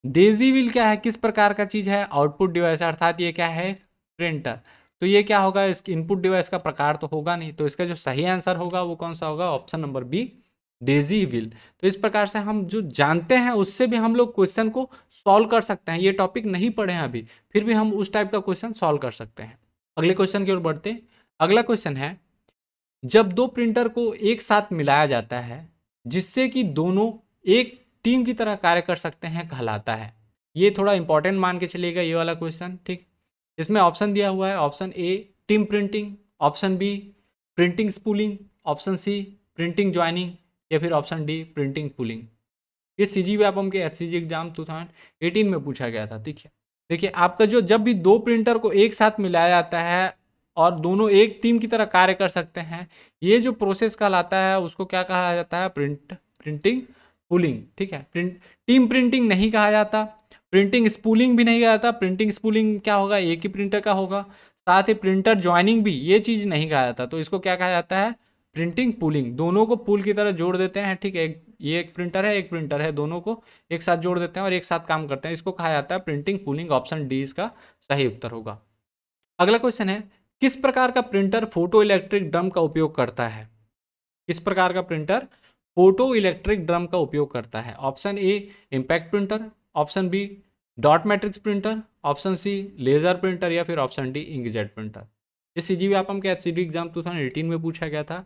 डेजी व्हील क्या है, किस प्रकार का चीज़ है, आउटपुट डिवाइस, अर्थात ये क्या है, प्रिंटर। तो ये क्या होगा, इस इनपुट डिवाइस का प्रकार तो होगा नहीं। तो इसका जो सही आंसर होगा वो कौन सा होगा, option number B, daisy wheel. तो इस प्रकार से हम जो जानते हैं उससे भी हम लोग क्वेश्चन को सॉल्व कर सकते हैं। ये टॉपिक नहीं पढ़े हैं अभी, फिर भी हम उस टाइप का क्वेश्चन सॉल्व कर सकते हैं। अगले क्वेश्चन की ओर बढ़ते हैं। अगला क्वेश्चन है, जब दो प्रिंटर को एक साथ मिलाया जाता है जिससे कि दोनों एक टीम की तरह कार्य कर सकते हैं, कहलाता है। ये थोड़ा इंपॉर्टेंट मान के चलिएगा ये वाला क्वेश्चन, ठीक। इसमें ऑप्शन दिया हुआ है, option A team printing, option B printing spooling, option C printing joining, या फिर ऑप्शन डी प्रिंटिंग पुलिंग। ये सीजी व्यापम के एचसीजी एग्जाम 2018 में पूछा गया था, ठीक है। देखिए, आपका जो जब भी दो प्रिंटर को एक साथ मिलाया जाता है और दोनों एक टीम की तरह कार्य कर सकते हैं, ये जो प्रोसेस कहलाता है उसको क्या कहा जाता है, प्रिंटिंग पुलिंग, ठीक है। टीम प्रिंटिंग नहीं कहा जाता, प्रिंटिंग स्पूलिंग भी नहीं कहा जाता। प्रिंटिंग स्पूलिंग क्या होगा, एक ही प्रिंटर का होगा। साथ ही प्रिंटर ज्वाइनिंग भी ये चीज़ नहीं कहा जाता। तो इसको क्या कहा जाता है, प्रिंटिंग पूलिंग, दोनों को पूल की तरह जोड़ देते हैं, ठीक है। ये एक प्रिंटर है, दोनों को एक साथ जोड़ देते हैं और एक साथ काम करते हैं, इसको कहा जाता है प्रिंटिंग पूलिंग। ऑप्शन डी इसका सही उत्तर होगा। अगला क्वेश्चन है, किस प्रकार का प्रिंटर फोटो इलेक्ट्रिक ड्रम का उपयोग करता है? किस प्रकार का प्रिंटर फोटो इलेक्ट्रिक ड्रम का उपयोग करता है? Option A impact printer, option B dot matrix printer, option C laser printer या फिर ऑप्शन डी इंकजेट प्रिंटर। ये सीजीव्यापम के एचसीडी एग्जाम 2018 में पूछा गया था।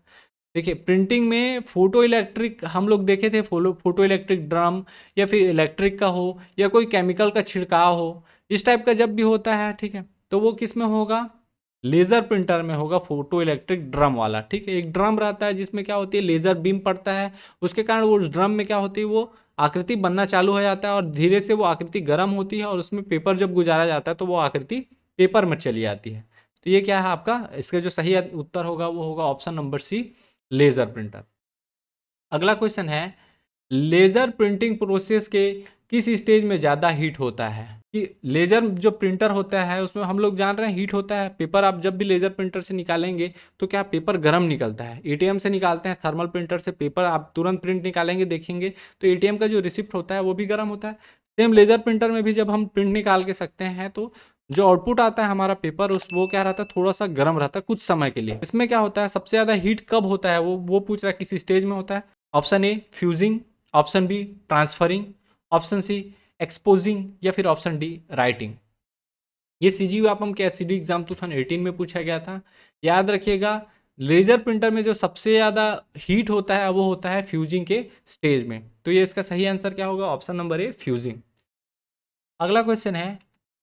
देखिए प्रिंटिंग में फोटो इलेक्ट्रिक हम लोग देखे थे, फोटो इलेक्ट्रिक ड्रम या फिर इलेक्ट्रिक का हो या कोई केमिकल का छिड़काव हो, इस टाइप का जब भी होता है, ठीक है, तो वो किस में होगा? लेजर प्रिंटर में होगा, फोटो इलेक्ट्रिक ड्रम वाला, ठीक है। एक ड्रम रहता है जिसमें क्या होती है, लेजर बीम पड़ता है, उसके कारण वो उस ड्रम में क्या होती है, वो आकृति बनना चालू हो जाता है और धीरे से वो आकृति गर्म होती है और उसमें पेपर जब गुजारा जाता है तो वो आकृति पेपर में चली जाती है। तो ये क्या है आपका, इसका जो सही उत्तर होगा वो होगा option number C laser printer. अगला क्वेश्चन है, लेजर प्रिंटिंग प्रोसेस के किस स्टेज में ज़्यादा हीट होता है? कि लेजर जो प्रिंटर होता है उसमें हम लोग जान रहे हैं हीट होता है, पेपर आप जब भी लेजर प्रिंटर से निकालेंगे तो क्या पेपर गर्म निकलता है। एटीएम से निकालते हैं, थर्मल प्रिंटर से पेपर आप तुरंत प्रिंट निकालेंगे देखेंगे तो एटीएम का जो रिसिप्ट होता है वो भी गर्म होता है। सेम लेजर प्रिंटर में भी जब हम प्रिंट निकाल के सकते हैं तो जो आउटपुट आता है हमारा पेपर, उस वो क्या रहता है, थोड़ा सा गर्म रहता है कुछ समय के लिए। इसमें क्या होता है, सबसे ज़्यादा हीट कब होता है, वो पूछ रहा है किस स्टेज में होता है। Option A fusing, option B transferring, option C exposing या फिर ऑप्शन डी राइटिंग। ये सीजीव्यापम के एचसीडी एग्जाम 2018 में पूछा गया था। याद रखिएगा लेजर प्रिंटर में जो सबसे ज़्यादा हीट होता है वो होता है फ्यूजिंग के स्टेज में। तो ये इसका सही आंसर क्या होगा? ऑप्शन नंबर ए फ्यूजिंग। अगला क्वेश्चन है,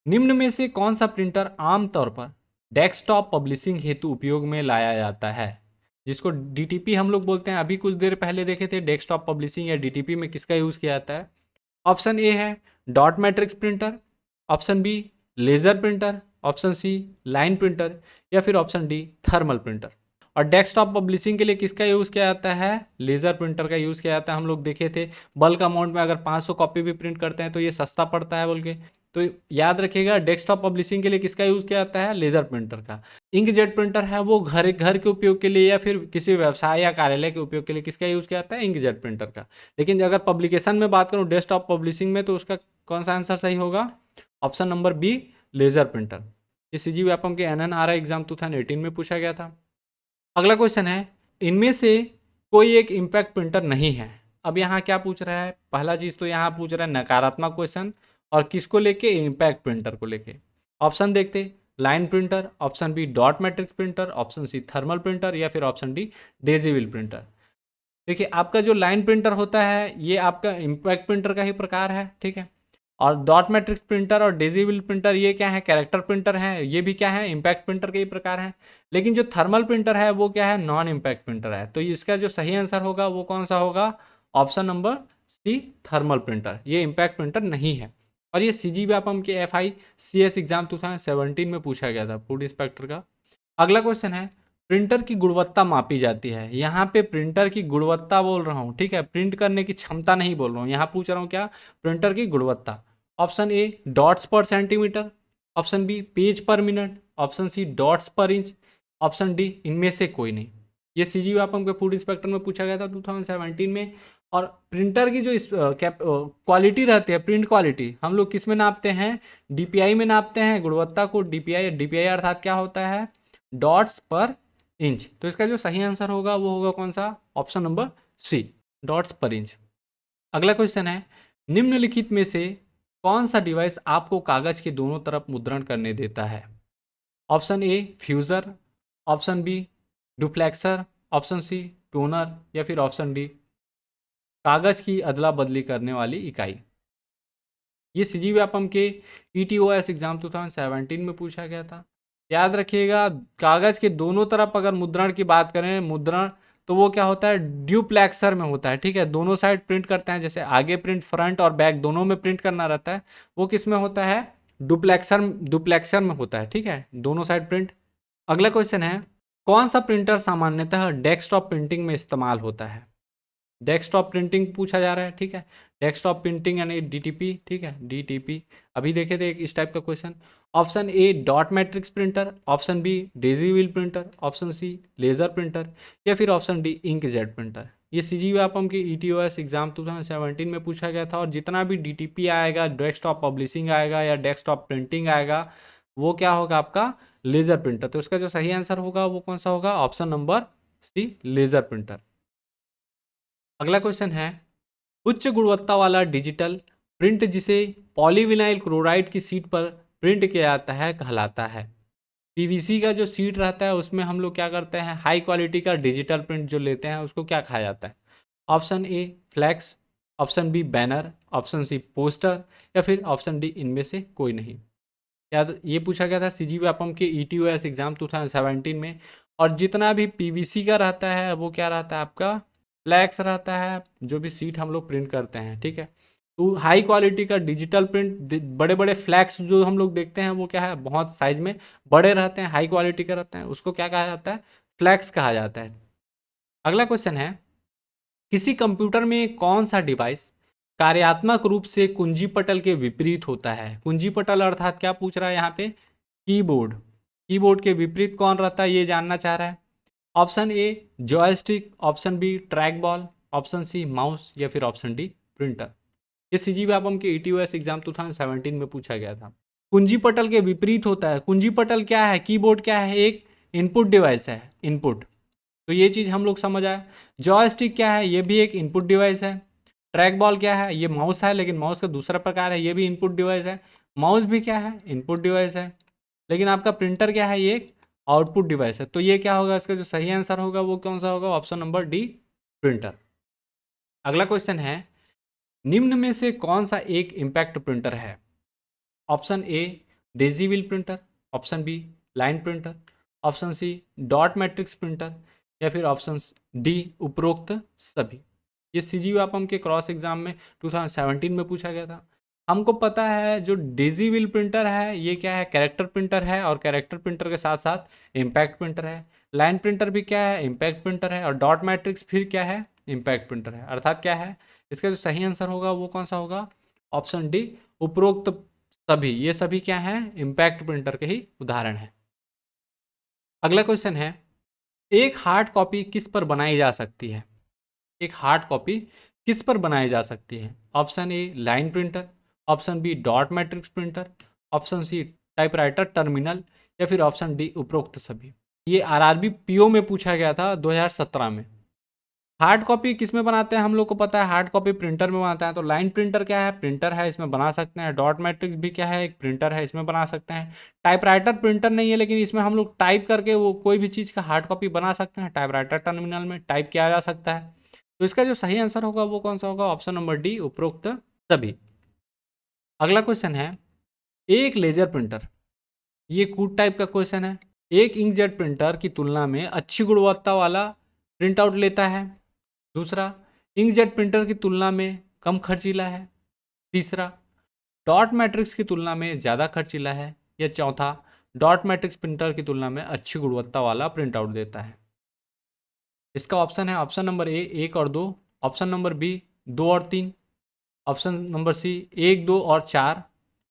निम्न में से कौन सा प्रिंटर आमतौर पर डेस्कटॉप पब्लिशिंग हेतु उपयोग में लाया जाता है? जिसको डीटीपी हम लोग बोलते हैं, अभी कुछ देर पहले देखे थे डेस्कटॉप पब्लिशिंग या डीटीपी में किसका यूज़ किया जाता है। ऑप्शन ए है dot matrix printer, option B laser printer, option C line printer या फिर ऑप्शन डी थर्मल प्रिंटर। और डेस्कटॉप पब्लिशिंग के लिए किसका यूज़ किया जाता है? लेजर प्रिंटर का यूज़ किया जाता है। हम लोग देखे थे बल्क अमाउंट में अगर 500 कॉपी भी प्रिंट करते हैं तो ये सस्ता पड़ता है बोल के। तो याद रखिएगा डेस्कटॉप पब्लिशिंग के लिए किसका यूज़ किया जाता है? लेजर प्रिंटर का। इंकजेट प्रिंटर है वो घर घर के उपयोग के लिए या फिर किसी व्यवसाय या कार्यालय के उपयोग के लिए किसका यूज़ किया जाता है? इंकजेट प्रिंटर का। लेकिन अगर पब्लिकेशन में बात करूँ डेस्कटॉप पब्लिशिंग में तो उसका कौन सा आंसर सही होगा? Option number B laser printer. ये सीजीव्यापम के एनएनआरआई एग्जाम 2018 में पूछा गया था। अगला क्वेश्चन है, इनमें से कोई एक इम्पैक्ट प्रिंटर नहीं है। अब यहाँ क्या पूछ रहा है? पहला चीज़ तो यहाँ पूछ रहा है नकारात्मक क्वेश्चन, और किसको लेके? इम्पैक्ट प्रिंटर को लेके। ऑप्शन देखते, line printer, option B dot matrix printer, option C thermal printer या फिर ऑप्शन डी डेजिबल प्रिंटर। देखिए आपका जो लाइन प्रिंटर होता है ये आपका इम्पैक्ट प्रिंटर का ही प्रकार है, ठीक है। और डॉट मैट्रिक्स प्रिंटर और डेजिबल प्रिंटर ये क्या है? कैरेक्टर प्रिंटर है, ये भी क्या है? इम्पैक्ट प्रिंटर के ही प्रकार हैं। लेकिन जो थर्मल प्रिंटर है वो क्या है? नॉन इम्पैक्ट प्रिंटर है। तो इसका जो सही आंसर होगा वो कौन सा होगा? Option number C thermal printer. ये इम्पैक्ट प्रिंटर नहीं है। और ये सीजीव्यापम के FICS एग्जाम 2017 में पूछा गया था, फूड इंस्पेक्टर का। अगला क्वेश्चन है, प्रिंटर की गुणवत्ता मापी जाती है। यहाँ पे प्रिंटर की गुणवत्ता बोल रहा हूँ, ठीक है, प्रिंट करने की क्षमता नहीं बोल रहा हूँ। यहाँ पूछ रहा हूँ क्या? प्रिंटर की गुणवत्ता। Option A dots per centimetre, option B page per minute, option C dots per inch, option D इनमें से कोई नहीं। ये सीजीव्यापम के फूड इंस्पेक्टर में पूछा गया था 2017 में। और प्रिंटर की जो क्वालिटी रहती है, प्रिंट क्वालिटी, हम लोग किस में नापते हैं? DPI में नापते हैं गुणवत्ता को। DPI अर्थात क्या होता है? Dots per inch. तो इसका जो सही आंसर होगा वो होगा कौन सा? ऑप्शन नंबर सी डॉट्स पर इंच। अगला क्वेश्चन है, निम्नलिखित में से कौन सा डिवाइस आपको कागज के दोनों तरफ मुद्रण करने देता है? Option A fuser, option B duplexer, option C toner या फिर ऑप्शन डी कागज की अदला बदली करने वाली इकाई। ये सीजीव्यापम के ETOS एग्जाम 2017 में पूछा गया था। याद रखिएगा कागज के दोनों तरफ अगर मुद्रण की बात करें, मुद्रण तो वो क्या होता है? ड्यूप्लेक्सर में होता है, ठीक है। दोनों साइड प्रिंट करते हैं, जैसे आगे प्रिंट, फ्रंट और बैक दोनों में प्रिंट करना रहता है, वो किस में होता है? डुप्लेक्सर में होता है, ठीक है, दोनों साइड प्रिंट। अगला क्वेश्चन है, कौन सा प्रिंटर सामान्यतः डेस्कटॉप प्रिंटिंग में इस्तेमाल होता है? डेस्कटॉप प्रिंटिंग पूछा जा रहा है, ठीक है। डेस्कटॉप प्रिंटिंग यानी डीटीपी, ठीक है, डीटीपी। अभी देखे थे एक इस टाइप का question. Option A dot matrix printer, option B daisy wheel printer, option C laser printer, या फिर ऑप्शन डी इंकजेट प्रिंटर। ये सीजी व्यापम की ईटीओएस एग्जाम 2017 में पूछा गया था। और जितना भी डीटीपी आएगा, डेस्कटॉप पब्लिशिंग आएगा या डेस्कटॉप प्रिंटिंग आएगा, वो क्या होगा आपका लेजर प्रिंटर। तो इसका जो सही आंसर होगा वो कौन सा होगा? Option number C laser printer. अगला क्वेश्चन है, उच्च गुणवत्ता वाला डिजिटल प्रिंट जिसे पॉलीविनाइल क्लोराइड की शीट पर प्रिंट किया जाता है कहलाता है। पीवीसी का जो शीट रहता है उसमें हम लोग क्या करते हैं, हाई क्वालिटी का डिजिटल प्रिंट जो लेते हैं उसको क्या कहा जाता है? Option A flex, option B banner, option C poster, या फिर ऑप्शन डी इनमें से कोई नहीं। याद ये पूछा गया था सीजी व्यापम के ईटीओएस एग्जाम 2017 में। और जितना भी पीवीसी का रहता है वो क्या रहता है आपका? फ्लैक्स रहता है, जो भी सीट हम लोग प्रिंट करते हैं, ठीक है। तो हाई क्वालिटी का डिजिटल प्रिंट, बड़े बड़े फ्लैक्स जो हम लोग देखते हैं वो क्या है, बहुत साइज में बड़े रहते हैं, हाई क्वालिटी का रहते हैं, उसको क्या कहा जाता है? फ्लैक्स कहा जाता है। अगला क्वेश्चन है, किसी कंप्यूटर में कौन सा डिवाइस कार्यात्मक रूप से कुंजी पटल के विपरीत होता है? कुंजी पटल अर्थात क्या पूछ रहा है यहाँ पे? कीबोर्ड। कीबोर्ड के विपरीत कौन रहता है ये जानना चाह रहा है। Option A joystick, option B track ball, option C mouse, या फिर ऑप्शन डी प्रिंटर। ये सीजी व्यापम के ईटीओएस एग्जाम 2017 में पूछा गया था। कुंजी पटल के विपरीत होता है। कुंजी पटल क्या है? कीबोर्ड क्या है? एक इनपुट डिवाइस है, इनपुट। तो ये चीज़ हम लोग समझ आए। जॉयस्टिक क्या है? ये भी एक इनपुट डिवाइस है। ट्रैक बॉल क्या है? ये माउस है, लेकिन माउस का दूसरा प्रकार है, ये भी इनपुट डिवाइस है। माउस भी क्या है? इनपुट डिवाइस है। लेकिन आपका प्रिंटर क्या है? ये एक आउटपुट डिवाइस है। तो ये क्या होगा? इसका जो सही आंसर होगा वो कौन सा होगा? Option number D printer. अगला क्वेश्चन है, निम्न में से कौन सा एक इम्पैक्ट प्रिंटर है? Option A daisy wheel printer, option B line printer, option C dot matrix printer, या फिर ऑप्शन डी उपरोक्त सभी। ये सीजी व्यापम के क्रॉस एग्जाम में 2017 में पूछा गया था। हमको पता है जो डेजी व्हील प्रिंटर है ये क्या है? कैरेक्टर प्रिंटर है, और कैरेक्टर प्रिंटर के साथ साथ इम्पैक्ट प्रिंटर है। लाइन प्रिंटर भी क्या है? इम्पैक्ट प्रिंटर है। और डॉट मैट्रिक्स फिर क्या है? इम्पैक्ट प्रिंटर है। अर्थात क्या है, इसका जो सही आंसर होगा वो कौन सा होगा? ऑप्शन डी उपरोक्त सभी। ये सभी क्या है? इम्पैक्ट प्रिंटर के ही उदाहरण है। अगला क्वेश्चन है, एक हार्ड कॉपी किस पर बनाई जा सकती है? एक हार्ड कॉपी किस पर बनाई जा सकती है? Option A line printer, option B dot matrix printer, option C typewriter terminal, या फिर ऑप्शन डी उपरोक्त सभी। ये आरआरबी पीओ में पूछा गया था 2017 में। हार्ड कॉपी किस में बनाते हैं? हम लोग को पता है हार्ड कॉपी प्रिंटर में बनाते हैं। तो लाइन प्रिंटर क्या है? प्रिंटर है, इसमें बना सकते हैं। डॉट मैट्रिक्स भी क्या है? एक प्रिंटर है, इसमें बना सकते हैं। टाइपराइटर प्रिंटर नहीं है, लेकिन इसमें हम लोग टाइप करके वो कोई भी चीज़ का हार्ड कॉपी बना सकते हैं। टाइपराइटर टर्मिनल में टाइप किया जा सकता है। तो इसका जो सही आंसर होगा वो कौन सा होगा? ऑप्शन नंबर डी उपरोक्त सभी। अगला क्वेश्चन है, एक लेजर प्रिंटर, ये कूट टाइप का क्वेश्चन है, एक इंकजेट प्रिंटर की तुलना में अच्छी गुणवत्ता वाला प्रिंट आउट लेता है। दूसरा, इंकजेट प्रिंटर की तुलना में कम खर्चीला है। तीसरा, डॉट मैट्रिक्स की तुलना में ज़्यादा खर्चीला है। या चौथा, डॉट मैट्रिक्स प्रिंटर की तुलना में अच्छी गुणवत्ता वाला प्रिंट आउट देता है। इसका ऑप्शन है ऑप्शन नंबर ए एक और दो, ऑप्शन नंबर बी दो और तीन, ऑप्शन नंबर सी एक दो और चार,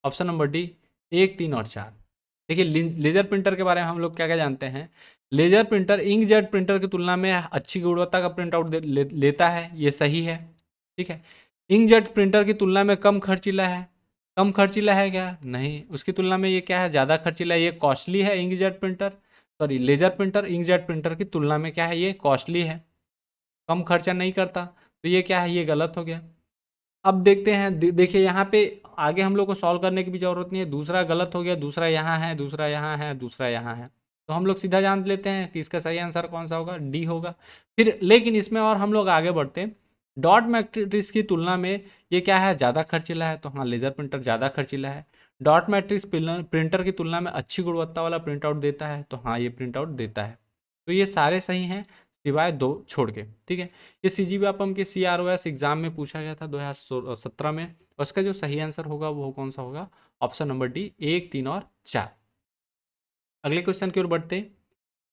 ऑप्शन नंबर डी एक तीन और चार। देखिए लेजर प्रिंटर के बारे में हम लोग क्या क्या जानते हैं। लेजर प्रिंटर इंकजेट प्रिंटर की तुलना में अच्छी गुणवत्ता का प्रिंट आउट लेता है, ये सही है, ठीक है। इंकजेट प्रिंटर की तुलना में कम खर्चीला है। कम खर्चीला है क्या? नहीं, उसकी तुलना में ये क्या है? ज़्यादा खर्चीला है, ये कॉस्टली है। Inkjet printer, sorry laser printer inkjet printer की तुलना में क्या है? ये कॉस्टली है, कम खर्चा नहीं करता। तो ये क्या है? ये गलत हो गया। अब देखते हैं, देखिए यहाँ पे आगे हम लोग को सॉल्व करने की भी जरूरत नहीं है। दूसरा गलत हो गया, दूसरा यहाँ है, दूसरा यहाँ है, दूसरा यहाँ है। तो हम लोग सीधा जान लेते हैं कि इसका सही आंसर कौन सा होगा? डी होगा। फिर लेकिन इसमें और हम लोग आगे बढ़ते हैं। डॉट मैट्रिक्स की तुलना में ये क्या है? ज़्यादा खर्चीला है। तो हाँ, लेजर प्रिंटर ज़्यादा खर्चीला है। डॉट मैट्रिक्स प्रिंटर की तुलना में अच्छी गुणवत्ता वाला प्रिंट आउट देता है। तो हाँ, ये प्रिंट आउट देता है। तो ये सारे सही हैं सिवाय दो छोड़ के, ठीक है। ये सीजी व्यापम के सीआरओएस एग्जाम में पूछा गया था 2017 में। और उसका जो सही आंसर होगा वो कौन सा होगा? ऑप्शन नंबर डी एक तीन और चार। अगले क्वेश्चन की ओर बढ़ते।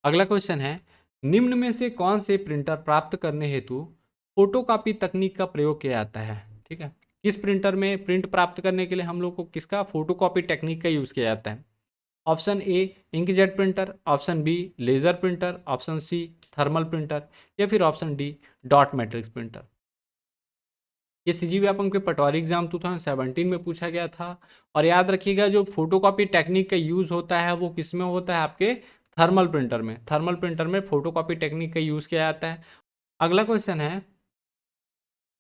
अगला क्वेश्चन है, निम्न में से कौन से प्रिंटर प्राप्त करने हेतु फोटोकॉपी तकनीक का प्रयोग किया जाता है। ठीक है, किस प्रिंटर में प्रिंट प्राप्त करने के लिए हम लोग को किसका फोटोकॉपी टेक्निक का यूज़ किया जाता है? Option A inkjet printer, option B laser printer, option C thermal printer, या फिर option D dot matrix printer. ये सीजी व्यापम के पटवारी एग्जाम 2017 में पूछा गया था। और याद रखिएगा जो फोटोकॉपी टेक्निक का यूज़ होता है वो किस में होता है? आपके थर्मल प्रिंटर में। थर्मल प्रिंटर में फोटोकॉपी टेक्निक का यूज़ किया जाता है। अगला क्वेश्चन है,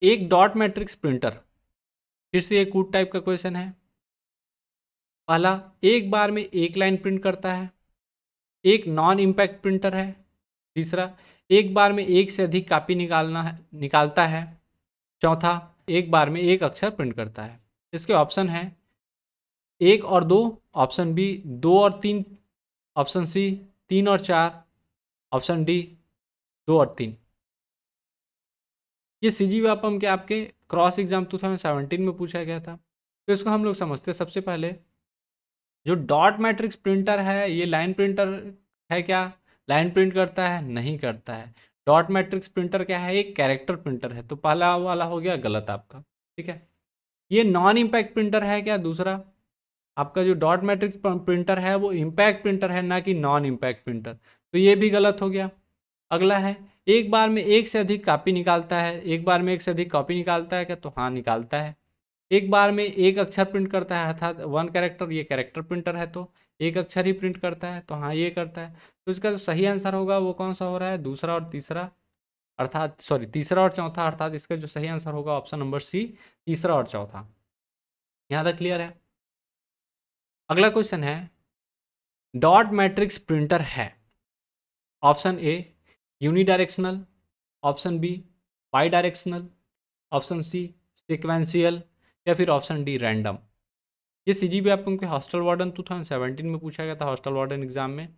एक डॉट मैट्रिक्स प्रिंटर, फिर से एक कूट टाइप का क्वेश्चन है। पहला, एक बार में एक लाइन प्रिंट करता है। एक नॉन इम्पैक्ट प्रिंटर है। तीसरा, एक बार में एक से अधिक कॉपी निकालता है। चौथा, एक बार में एक अक्षर प्रिंट करता है। इसके ऑप्शन है 1 और 2, ऑप्शन बी 2 और 3, ऑप्शन सी 3 और 4, ऑप्शन डी 2 और 3। ये सीजी व्यापम के आपके क्रॉस एग्जाम 2017 में पूछा गया था। तो इसको हम लोग समझते हैं। सबसे पहले जो डॉट मैट्रिक्स प्रिंटर है ये लाइन प्रिंटर है क्या? लाइन प्रिंट करता है? नहीं करता है। डॉट मैट्रिक्स प्रिंटर क्या है? एक कैरेक्टर प्रिंटर है। तो पहला वाला हो गया गलत आपका। ठीक है, ये नॉन इम्पैक्ट प्रिंटर है क्या? दूसरा, आपका जो डॉट मैट्रिक्स प्रिंटर है वो इम्पैक्ट प्रिंटर है, ना कि नॉन इम्पैक्ट प्रिंटर। तो ये भी गलत हो गया। अगला है, एक बार में एक से अधिक कॉपी निकालता है। एक बार में एक से अधिक कॉपी निकालता है क्या? तो हाँ, निकालता है। एक बार में एक अक्षर प्रिंट करता है, अर्थात 1 कैरेक्टर। ये कैरेक्टर प्रिंटर है तो एक अक्षर ही प्रिंट करता है। तो हाँ, ये करता है। तो इसका जो सही आंसर होगा वो कौन सा हो रहा है? दूसरा और तीसरा, अर्थात सॉरी तीसरा और चौथा। अर्थात इसका जो सही आंसर होगा ऑप्शन नंबर सी, तीसरा और चौथा। यहाँ तक क्लियर है? अगला क्वेश्चन है, डॉट मैट्रिक्स प्रिंटर है option A unidirectional, option B bidirectional, option C sequential, या फिर ऑप्शन डी रैंडम। ये सीजीबी आपको उनके हॉस्टल वार्डन 2017 में पूछा गया था, हॉस्टल वार्डन एग्जाम में।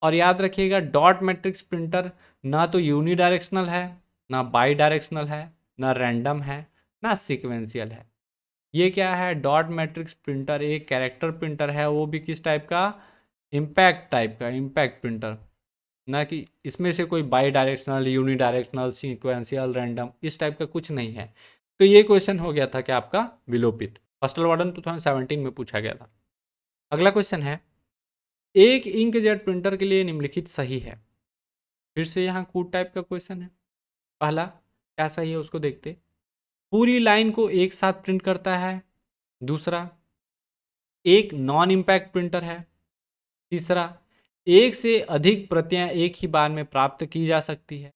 और याद रखिएगा डॉट मैट्रिक्स प्रिंटर ना तो यूनिडायरेक्शनल है, ना बाई डायरेक्शनल है, ना रैंडम है, ना सिक्वेंशियल है। ये क्या है? डॉट मैट्रिक्स प्रिंटर एक कैरेक्टर प्रिंटर है, वो भी किस टाइप का? इम्पैक्ट टाइप का, इम्पैक्ट प्रिंटर। ना कि इसमें से कोई by directional, unidirectional, sequential, random इस टाइप का कुछ नहीं है। तो ये क्वेश्चन हो गया था कि आपका विलोपित, हॉस्टल वार्डन 2017 में पूछा गया था। अगला क्वेश्चन है, एक इंकजेट प्रिंटर के लिए निम्नलिखित सही है। फिर से यहाँ कूट टाइप का क्वेश्चन है। पहला, क्या सही है उसको देखते। पूरी लाइन को एक साथ प्रिंट करता है। दूसरा, एक नॉन इम्पैक्ट प्रिंटर है। तीसरा, एक से अधिक प्रतियां एक ही बार में प्राप्त की जा सकती है।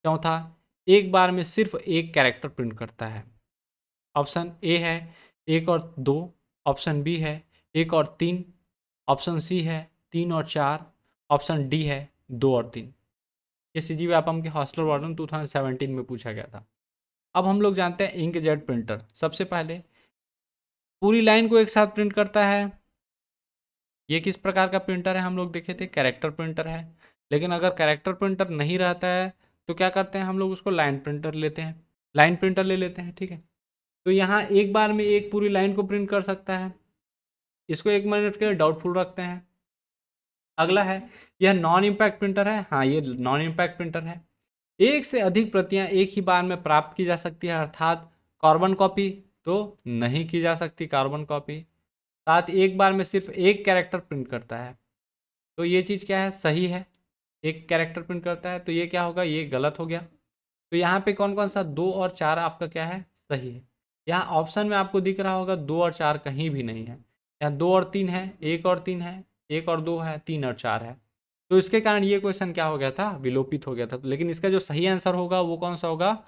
चौथा, एक बार में सिर्फ एक कैरेक्टर प्रिंट करता है। ऑप्शन ए है 1 और 2, ऑप्शन बी है 1 और 3, ऑप्शन सी है 3 और 4, ऑप्शन डी है 2 और 3। ये सी जी व्यापम के हॉस्टल वार्डन 2017 में पूछा गया था। अब हम लोग जानते हैं इंकजेट प्रिंटर। सबसे पहले पूरी लाइन को एक साथ प्रिंट करता है। ये किस प्रकार का प्रिंटर है? हम लोग देखे थे कैरेक्टर प्रिंटर है। लेकिन अगर कैरेक्टर प्रिंटर नहीं रहता है तो क्या करते हैं हम लोग? उसको लाइन प्रिंटर लेते हैं, लाइन प्रिंटर ले लेते हैं। ठीक है, तो यहाँ एक बार में एक पूरी लाइन को प्रिंट कर सकता है। इसको 1 मिनट के लिए डाउटफुल रखते हैं। अगला है, यह नॉन इम्पैक्ट प्रिंटर है। हाँ, ये नॉन इम्पैक्ट प्रिंटर है। एक से अधिक प्रतियां एक ही बार में प्राप्त की जा सकती है, अर्थात कार्बन कॉपी तो नहीं की जा सकती, कार्बन कॉपी। साथ ही एक बार में सिर्फ एक कैरेक्टर प्रिंट करता है। तो ये चीज़ क्या है? सही है, एक कैरेक्टर प्रिंट करता है। तो ये क्या होगा? ये गलत हो गया। तो यहाँ पे कौन कौन सा 2 और 4 आपका क्या है? सही है। यहाँ ऑप्शन में आपको दिख रहा होगा 2 और 4 कहीं भी नहीं है। यहाँ 2 और 3 है, 1 और 3 है, 1 और 2 है, 3 और 4 है। तो इसके कारण ये क्वेश्चन क्या हो गया था? विलोपित हो गया था। लेकिन इसका जो सही आंसर होगा वो कौन सा होगा?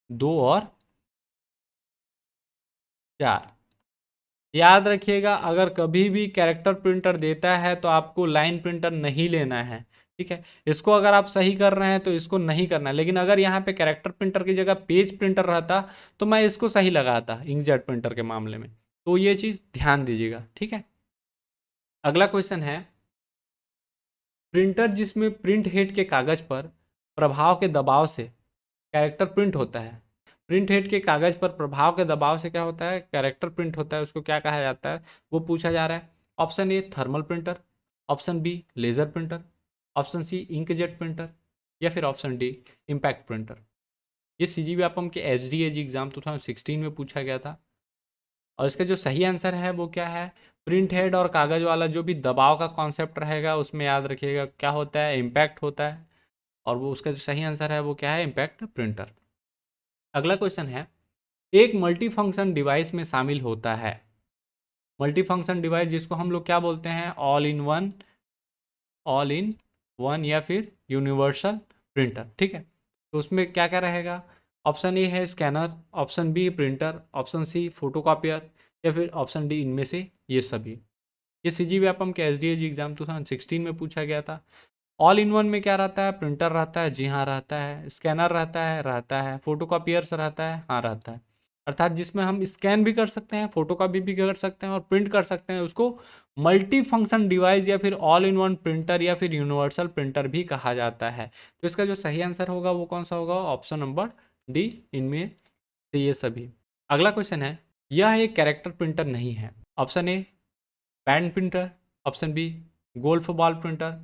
2 और 4। याद रखिएगा, अगर कभी भी कैरेक्टर प्रिंटर देता है तो आपको लाइन प्रिंटर नहीं लेना है। ठीक है, इसको अगर आप सही कर रहे हैं तो इसको नहीं करना है। लेकिन अगर यहाँ पे कैरेक्टर प्रिंटर की जगह पेज प्रिंटर रहता तो मैं इसको सही लगाता इंकजेट प्रिंटर के मामले में। तो ये चीज़ ध्यान दीजिएगा। ठीक है, अगला क्वेश्चन है, प्रिंटर जिसमें प्रिंट हेड के कागज पर प्रभाव के दबाव से कैरेक्टर प्रिंट होता है। प्रिंट हेड के कागज पर प्रभाव के दबाव से क्या होता है? कैरेक्टर प्रिंट होता है। उसको क्या कहा जाता है वो पूछा जा रहा है। Option A thermal printer, option B laser printer, option C inkjet printer, या फिर ऑप्शन डी इम्पैक्ट प्रिंटर। ये सीजी व्यापम के एचडीएजी एग्जाम 2016 में पूछा गया था। और इसका जो सही आंसर है वो क्या है, प्रिंट हेड और कागज वाला जो भी दबाव का कॉन्सेप्ट रहेगा उसमें याद रखिएगा क्या होता है, इम्पैक्ट होता है। और वो उसका जो सही आंसर है वो क्या है, इम्पैक्ट प्रिंटर। अगला क्वेश्चन है, एक मल्टी फंक्शन डिवाइस में शामिल होता है। मल्टी फंक्शन डिवाइस जिसको हम लोग क्या बोलते हैं, ऑल इन वन या फिर यूनिवर्सल प्रिंटर। ठीक है, तो उसमें क्या क्या रहेगा, ऑप्शन ए है scanner, option B printer, option C photocopier, या फिर ऑप्शन डी इनमें से ये सभी। ये सीजी व्यापम के एसडीएजी एग्जाम 2016 में पूछा गया था। ऑल इन वन में क्या रहता है, प्रिंटर रहता है, जी हाँ रहता है, स्कैनर रहता है, फोटोकॉपियर्स रहता है, हाँ रहता है। अर्थात जिसमें हम स्कैन भी कर सकते हैं, फोटोकॉपी भी कर सकते हैं और प्रिंट कर सकते हैं, उसको मल्टी फंक्शन डिवाइस या फिर ऑल इन वन प्रिंटर या फिर यूनिवर्सल प्रिंटर भी कहा जाता है। तो इसका जो सही आंसर होगा वो कौन सा होगा, ऑप्शन नंबर डी, इनमें से ये सभी। अगला क्वेश्चन है, यह एक कैरेक्टर प्रिंटर नहीं है। Option A band printer, option B golf ball printer,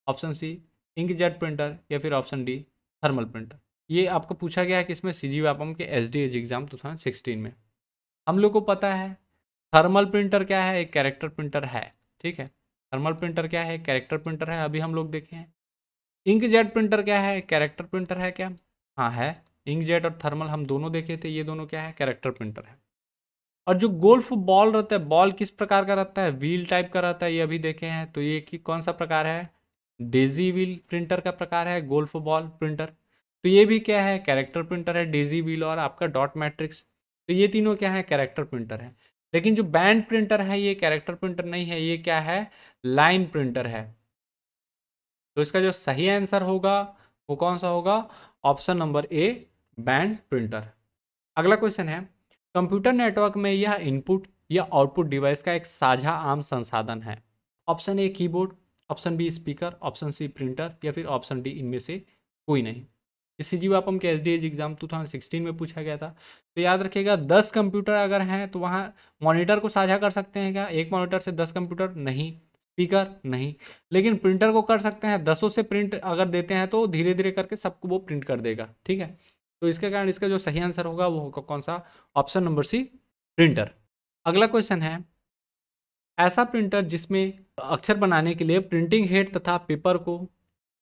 option C inkjet printer, या फिर ऑप्शन डी थर्मल प्रिंटर। ये आपको पूछा गया है कि इसमें सीजी व्यापम के एसडीएज एग्जाम 2016 में। हम लोग को पता है थर्मल प्रिंटर क्या है, एक कैरेक्टर प्रिंटर है। ठीक है, थर्मल प्रिंटर क्या है, कैरेक्टर प्रिंटर है, अभी हम लोग देखे हैं। इंकजेट प्रिंटर क्या है, कैरेक्टर प्रिंटर है क्या, हाँ है। इंकजेट और थर्मल हम दोनों देखे थे, ये दोनों क्या है, कैरेक्टर प्रिंटर है। और जो गोल्फ बॉल रहता है, बॉल किस प्रकार का रहता है, व्हील टाइप का रहता है, ये अभी देखे हैं। तो ये कि कौन सा प्रकार है, डेजी व्हील प्रिंटर का प्रकार है गोल्फ बॉल प्रिंटर। तो ये भी क्या है, कैरेक्टर प्रिंटर है, डेजी व्हील और आपका डॉट मैट्रिक्स। तो ये तीनों क्या है, कैरेक्टर प्रिंटर है। लेकिन जो बैंड प्रिंटर है ये कैरेक्टर प्रिंटर नहीं है, ये क्या है, लाइन प्रिंटर है। तो इसका जो सही आंसर होगा वो कौन सा होगा, ऑप्शन नंबर ए, बैंड प्रिंटर। अगला क्वेश्चन है, कंप्यूटर नेटवर्क में यह इनपुट या आउटपुट डिवाइस का एक साझा आम संसाधन है। Option A keyboard, option B speaker, option C printer, या फिर ऑप्शन डी इनमें से कोई नहीं। इस सीजी व्यापम के एसडीएज एग्जाम 2016 में पूछा गया था। तो याद रखिएगा 10 कंप्यूटर अगर हैं तो वहाँ मॉनिटर को साझा कर सकते हैं क्या, एक मॉनिटर से 10 कंप्यूटर नहीं, स्पीकर नहीं। लेकिन प्रिंटर को कर सकते हैं, 10 से प्रिंट अगर देते हैं तो धीरे धीरे करके सबको वो प्रिंट कर देगा। ठीक है, तो इसके कारण इसका जो सही आंसर होगा वो होगा कौन सा, ऑप्शन नंबर सी, प्रिंटर। अगला क्वेश्चन है, ऐसा प्रिंटर जिसमें अक्षर बनाने के लिए प्रिंटिंग हेड तथा पेपर को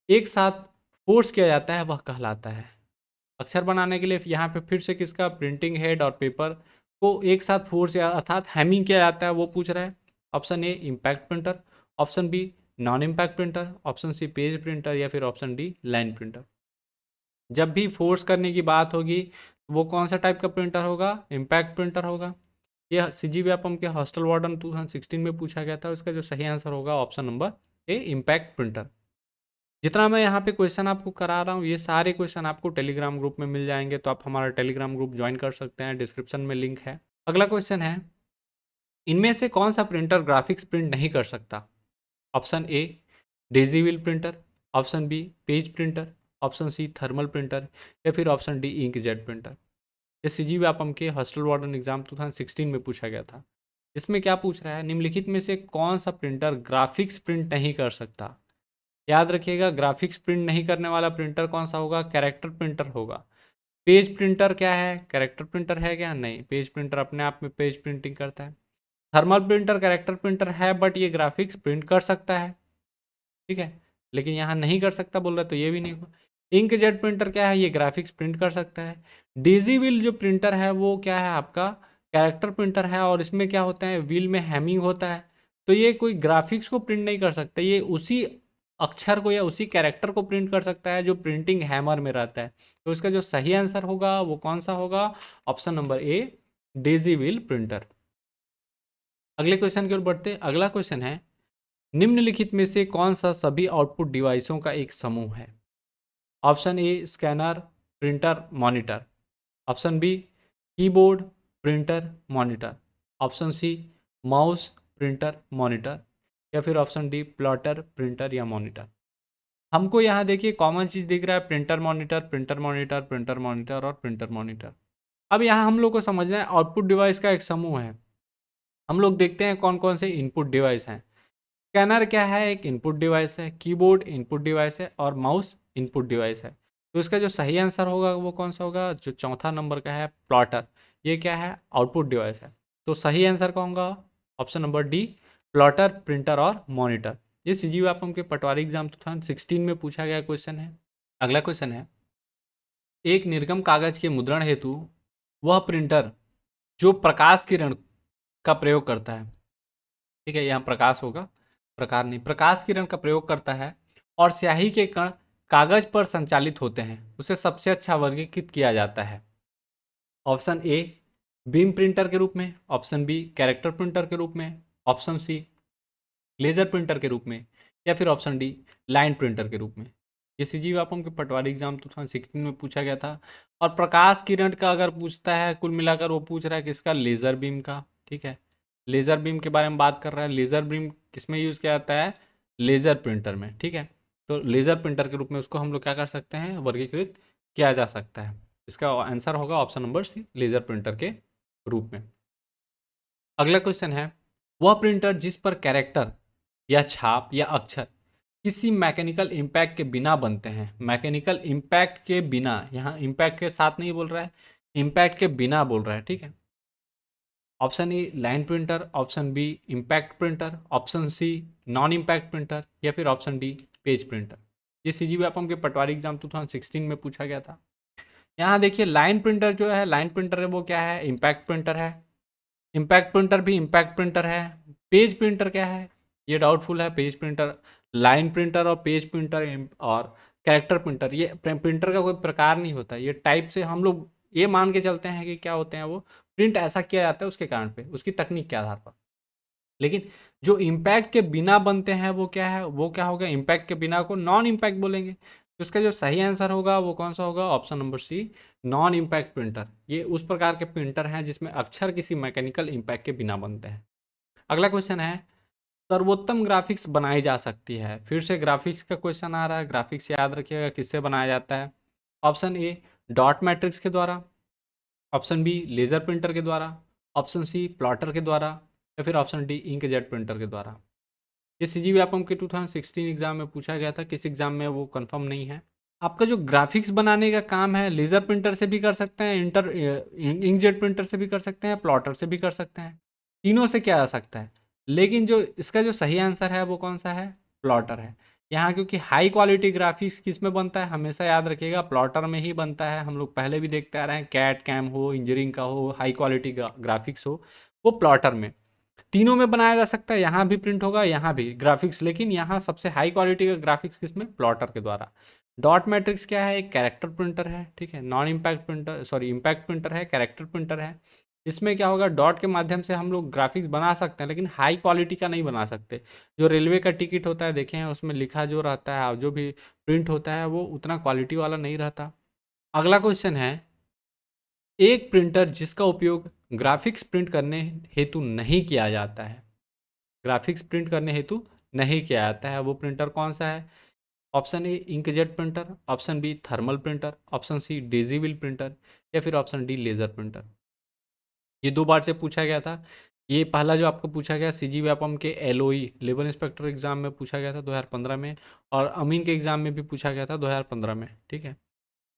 एक साथ फोर्स किया जाता है वह कहलाता है। अक्षर बनाने के लिए यहाँ पे फिर से किसका, प्रिंटिंग हेड और पेपर को एक साथ फोर्स या अर्थात हैमिंग किया जाता है वो पूछ रहा है। Option A impact printer, option B non impact printer, option C page printer, या फिर ऑप्शन डी लाइन प्रिंटर। जब भी फोर्स करने की बात होगी वो कौन सा टाइप का प्रिंटर होगा, इम्पैक्ट प्रिंटर होगा। यह सीजी व्यापम के हॉस्टल वार्डन 2016 में पूछा गया था। इसका जो सही आंसर होगा ऑप्शन नंबर ए, इम्पैक्ट प्रिंटर। जितना मैं यहाँ पे क्वेश्चन आपको करा रहा हूँ ये सारे क्वेश्चन आपको टेलीग्राम ग्रुप में मिल जाएंगे, तो आप हमारा टेलीग्राम ग्रुप ज्वाइन कर सकते हैं, डिस्क्रिप्शन में लिंक है। अगला क्वेश्चन है, इनमें से कौन सा प्रिंटर ग्राफिक्स प्रिंट नहीं कर सकता। Option A daisy wheel printer, option B page printer, option C thermal printer, या फिर ऑप्शन डी इंकजेट प्रिंटर। ये सीजी व्यापम के हॉस्टल वार्डन एग्जाम 2016 में पूछा गया था। इसमें क्या पूछ रहा है, निम्नलिखित में से कौन सा प्रिंटर ग्राफिक्स प्रिंट नहीं कर सकता। याद रखिएगा ग्राफिक्स प्रिंट नहीं करने वाला प्रिंटर कौन सा होगा, कैरेक्टर प्रिंटर होगा। पेज प्रिंटर क्या है, कैरेक्टर प्रिंटर है क्या, नहीं, पेज प्रिंटर अपने आप में पेज प्रिंटिंग करता है। थर्मल प्रिंटर कैरेक्टर प्रिंटर है बट ये ग्राफिक्स प्रिंट कर सकता है। ठीक है, लेकिन यहाँ नहीं कर सकता बोल रहा है तो ये भी नहीं होगा। इंकजेट प्रिंटर क्या है, ये ग्राफिक्स प्रिंट कर सकता है। डेजी व्हील जो प्रिंटर है वो क्या है आपका, कैरेक्टर प्रिंटर है, और इसमें क्या होता है, व्हील में हैमिंग होता है। तो ये कोई ग्राफिक्स को प्रिंट नहीं कर सकता, ये उसी अक्षर को या उसी कैरेक्टर को प्रिंट कर सकता है जो प्रिंटिंग हैमर में रहता है। तो इसका जो सही आंसर होगा वो कौन सा होगा, ऑप्शन नंबर ए, डेजी व्हील प्रिंटर। अगले क्वेश्चन की ओर बढ़ते, अगला क्वेश्चन है, निम्नलिखित में से कौन सा सभी आउटपुट डिवाइसों का एक समूह है। Option A scanner, printer, monitor, option B keyboard, printer, monitor, option C mouse, printer, monitor, या फिर ऑप्शन डी प्लॉटर, प्रिंटर या मॉनिटर। हमको यहाँ देखिए कॉमन चीज़ दिख रहा है, printer monitor, printer monitor, printer monitor और प्रिंटर मॉनिटर। अब यहाँ हम लोग को समझना है आउटपुट डिवाइस का एक समूह है। हम लोग देखते हैं कौन कौन से इनपुट डिवाइस हैं। स्कैनर क्या है, एक इनपुट डिवाइस है, कीबोर्ड इनपुट डिवाइस है, और माउस इनपुट डिवाइस है। तो इसका जो सही आंसर होगा वो कौन सा होगा, जो चौथा नंबर का है प्लॉटर। ये क्या है, आउटपुट डिवाइस है। तो सही आंसर कौन होगा, option number D, plotter, printer और मॉनिटर। ये सीजीवी आपम के पटवारी एग्जाम 2016 में पूछा गया क्वेश्चन है। अगला क्वेश्चन है, एक निर्गम कागज के मुद्रण हेतु वह प्रिंटर जो प्रकाश किरण का प्रयोग करता है, ठीक है, यहाँ प्रकाश होगा, प्रकार नहीं, प्रकाश किरण का प्रयोग करता है और स्याही के कण कागज पर संचालित होते हैं, उसे सबसे अच्छा वर्गीकृत किया जाता है। ऑप्शन ए बीम प्रिंटर के रूप में, ऑप्शन बी कैरेक्टर प्रिंटर के रूप में, ऑप्शन सी लेजर प्रिंटर के रूप में, या फिर ऑप्शन डी लाइन प्रिंटर के रूप में। ये सीजी वापम के पटवारी एग्जाम 2016 में पूछा गया था। और प्रकाश किरण का अगर पूछता है, कुल मिलाकर वो पूछ रहा है किसका, लेजर बीम का, ठीक है, लेजर बीम के बारे में बात कर रहा है। लेजर बीम किस में यूज़ किया जाता है, लेजर प्रिंटर में, ठीक है। तो लेजर प्रिंटर के रूप में उसको हम लोग क्या कर सकते हैं, वर्गीकृत किया जा सकता है। इसका आंसर होगा option number C, laser printer के रूप में। अगला क्वेश्चन है, वह प्रिंटर जिस पर कैरेक्टर या छाप या अक्षर किसी मैकेनिकल इम्पैक्ट के बिना बनते हैं, मैकेनिकल इम्पैक्ट के बिना, यहाँ इम्पैक्ट के साथ नहीं बोल रहा है, इम्पैक्ट के बिना बोल रहा है, ठीक है। Option A line printer, option B impact printer, option C non impact printer, या फिर ऑप्शन डी पेज प्रिंटर। ये सीजी व्यापम के पटवारी एग्जाम 2016 में पूछा गया था। यहाँ देखिए लाइन प्रिंटर जो है, लाइन प्रिंटर है वो क्या है, इम्पैक्ट प्रिंटर है। इम्पैक्ट प्रिंटर भी इम्पैक्ट प्रिंटर है। पेज प्रिंटर क्या है, ये डाउटफुल है। पेज प्रिंटर, लाइन प्रिंटर और पेज प्रिंटर और कैरेक्टर प्रिंटर, ये प्रिंटर का कोई प्रकार नहीं होता, ये टाइप से हम लोग ये मान के चलते हैं कि क्या होते हैं, वो प्रिंट ऐसा किया जाता है उसके कारण पे, उसकी तकनीक के आधार पर। लेकिन जो इम्पैक्ट के बिना बनते हैं वो क्या है, वो क्या होगा, इम्पैक्ट के बिना को नॉन इम्पैक्ट बोलेंगे। तो इसका जो सही आंसर होगा वो कौन सा होगा, option number C, non impact printer. ये उस प्रकार के प्रिंटर हैं जिसमें अक्षर किसी मैकेनिकल इम्पैक्ट के बिना बनते हैं। अगला क्वेश्चन है, सर्वोत्तम ग्राफिक्स बनाई जा सकती है। फिर से ग्राफिक्स का क्वेश्चन आ रहा है। ग्राफिक्स याद रखिएगा किससे बनाया जाता है। ऑप्शन ए डॉट मैट्रिक्स के द्वारा, ऑप्शन बी लेजर प्रिंटर के द्वारा, ऑप्शन सी प्लॉटर के द्वारा, या फिर ऑप्शन डी इंकजेट प्रिंटर के द्वारा। ये सीजी व्यापम के 2016 एग्जाम में पूछा गया था, किस एग्जाम में वो कंफर्म नहीं है। आपका जो ग्राफिक्स बनाने का काम है, लेजर प्रिंटर से भी कर सकते हैं, इंकजेट प्रिंटर से भी कर सकते हैं, प्लॉटर से भी कर सकते हैं, तीनों से किया जा सकता है। लेकिन जो इसका जो सही आंसर है वो कौन सा है, प्लॉटर है। यहाँ क्योंकि हाई क्वालिटी ग्राफिक्स किस में बनता है, हमेशा याद रखिएगा प्लॉटर में ही बनता है। हम लोग पहले भी देखते आ रहे हैं, कैट कैम हो, इंजीनियरिंग का हो, हाई क्वालिटी ग्राफिक्स हो, वो प्लॉटर में, तीनों में बनाया जा सकता है। यहाँ भी प्रिंट होगा, यहाँ भी ग्राफिक्स, लेकिन यहाँ सबसे हाई क्वालिटी का ग्राफिक्स किसमें, प्लॉटर के द्वारा। डॉट मैट्रिक्स क्या है, एक कैरेक्टर प्रिंटर है, ठीक है, non impact printer, sorry impact printer है, कैरेक्टर प्रिंटर है। इसमें क्या होगा, डॉट के माध्यम से हम लोग ग्राफिक्स बना सकते हैं, लेकिन हाई क्वालिटी का नहीं बना सकते। जो रेलवे का टिकट होता है देखे हैं, उसमें लिखा जो रहता है, जो भी प्रिंट होता है वो उतना क्वालिटी वाला नहीं रहता। अगला क्वेश्चन है, एक प्रिंटर जिसका उपयोग ग्राफिक्स प्रिंट करने हेतु नहीं किया जाता है, ग्राफिक्स प्रिंट करने हेतु नहीं किया जाता है, वो प्रिंटर कौन सा है। Option A inkjet printer, option B thermal printer, option C daisy wheel printer, या फिर ऑप्शन डी लेजर प्रिंटर। ये दो बार से पूछा गया था। ये पहला जो आपको पूछा गया सीजी व्यापम के एलओई लेबर इंस्पेक्टर एग्जाम में पूछा गया था 2015 में, और अमीन के एग्जाम में भी पूछा गया था 2015 में, ठीक है।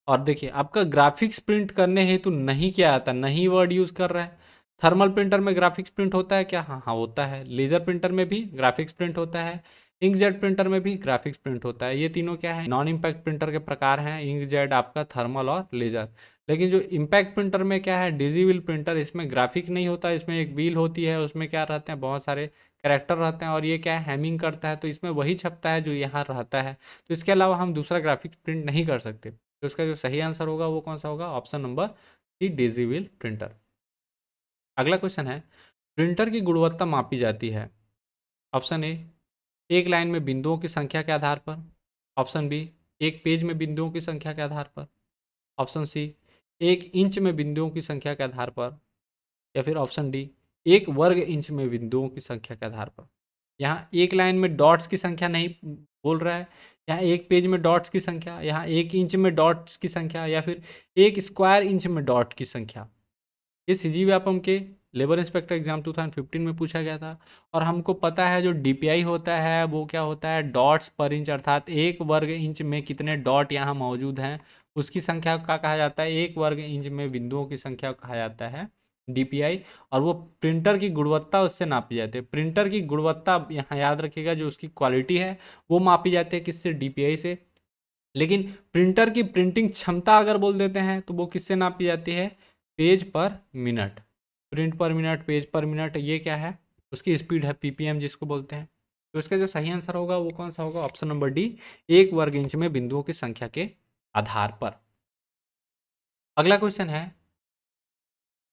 और देखिए आपका ग्राफिक्स प्रिंट करने हेतु नहीं किया जाता, नहीं वर्ड यूज कर रहा है। थर्मल प्रिंटर में ग्राफिक्स प्रिंट होता है क्या, हाँ हाँ होता है। लेजर प्रिंटर में भी ग्राफिक्स प्रिंट होता है, इंकजेट प्रिंटर में भी ग्राफिक्स प्रिंट होता है। ये तीनों क्या है, नॉन इम्पैक्ट प्रिंटर के प्रकार हैं, इंकजेट आपका, थर्मल और लेजर। लेकिन जो इम्पैक्ट प्रिंटर में क्या है, डिजिबल प्रिंटर, इसमें ग्राफिक नहीं होता, इसमें एक व्हील होती है, उसमें क्या रहते हैं, बहुत सारे कैरेक्टर रहते हैं, और ये क्या है, हैमिंग करता है, तो इसमें वही छपता है जो यहाँ रहता है। तो इसके अलावा हम दूसरा ग्राफिक्स प्रिंट नहीं कर सकते। तो इसका जो सही आंसर होगा वो कौन सा होगा, ऑप्शन नंबर सी, डेजीविल प्रिंटर। अगला क्वेश्चन है, प्रिंटर की गुणवत्ता मापी जाती है। ऑप्शन ए एक लाइन में बिंदुओं की संख्या के आधार पर, ऑप्शन बी एक पेज में बिंदुओं की संख्या के आधार पर, ऑप्शन सी एक इंच में बिंदुओं की संख्या के आधार पर, या फिर ऑप्शन डी एक वर्ग इंच में बिंदुओं की संख्या के आधार पर। यहाँ एक लाइन में डॉट्स की संख्या नहीं बोल रहा है, यहाँ एक पेज में डॉट्स की संख्या, यहाँ एक इंच में डॉट्स की संख्या, या फिर एक स्क्वायर इंच में डॉट की संख्या। ये सीजी व्यापम के लेबर इंस्पेक्टर एग्जाम 2015 में पूछा गया था। और हमको पता है जो डीपीआई होता है वो क्या होता है, डॉट्स पर इंच, अर्थात एक वर्ग इंच में कितने डॉट यहाँ मौजूद हैं उसकी संख्या का कहा जाता है, 1 वर्ग इंच में बिंदुओं की संख्या को कहा जाता है DPI। और वो प्रिंटर की गुणवत्ता उससे नापी जाती है। प्रिंटर की गुणवत्ता यहाँ याद रखिएगा, जो उसकी क्वालिटी है वो मापी जाती है किससे, DPI से। लेकिन प्रिंटर की प्रिंटिंग क्षमता अगर बोल देते हैं तो वो किससे नापी जाती है, पेज पर मिनट। प्रिंट पर मिनट, पेज पर मिनट, ये क्या है, उसकी स्पीड है, PPM जिसको बोलते हैं। तो इसका जो सही आंसर होगा वो कौन सा होगा, ऑप्शन नंबर डी, 1 वर्ग इंच में बिंदुओं की संख्या के आधार पर। अगला क्वेश्चन है,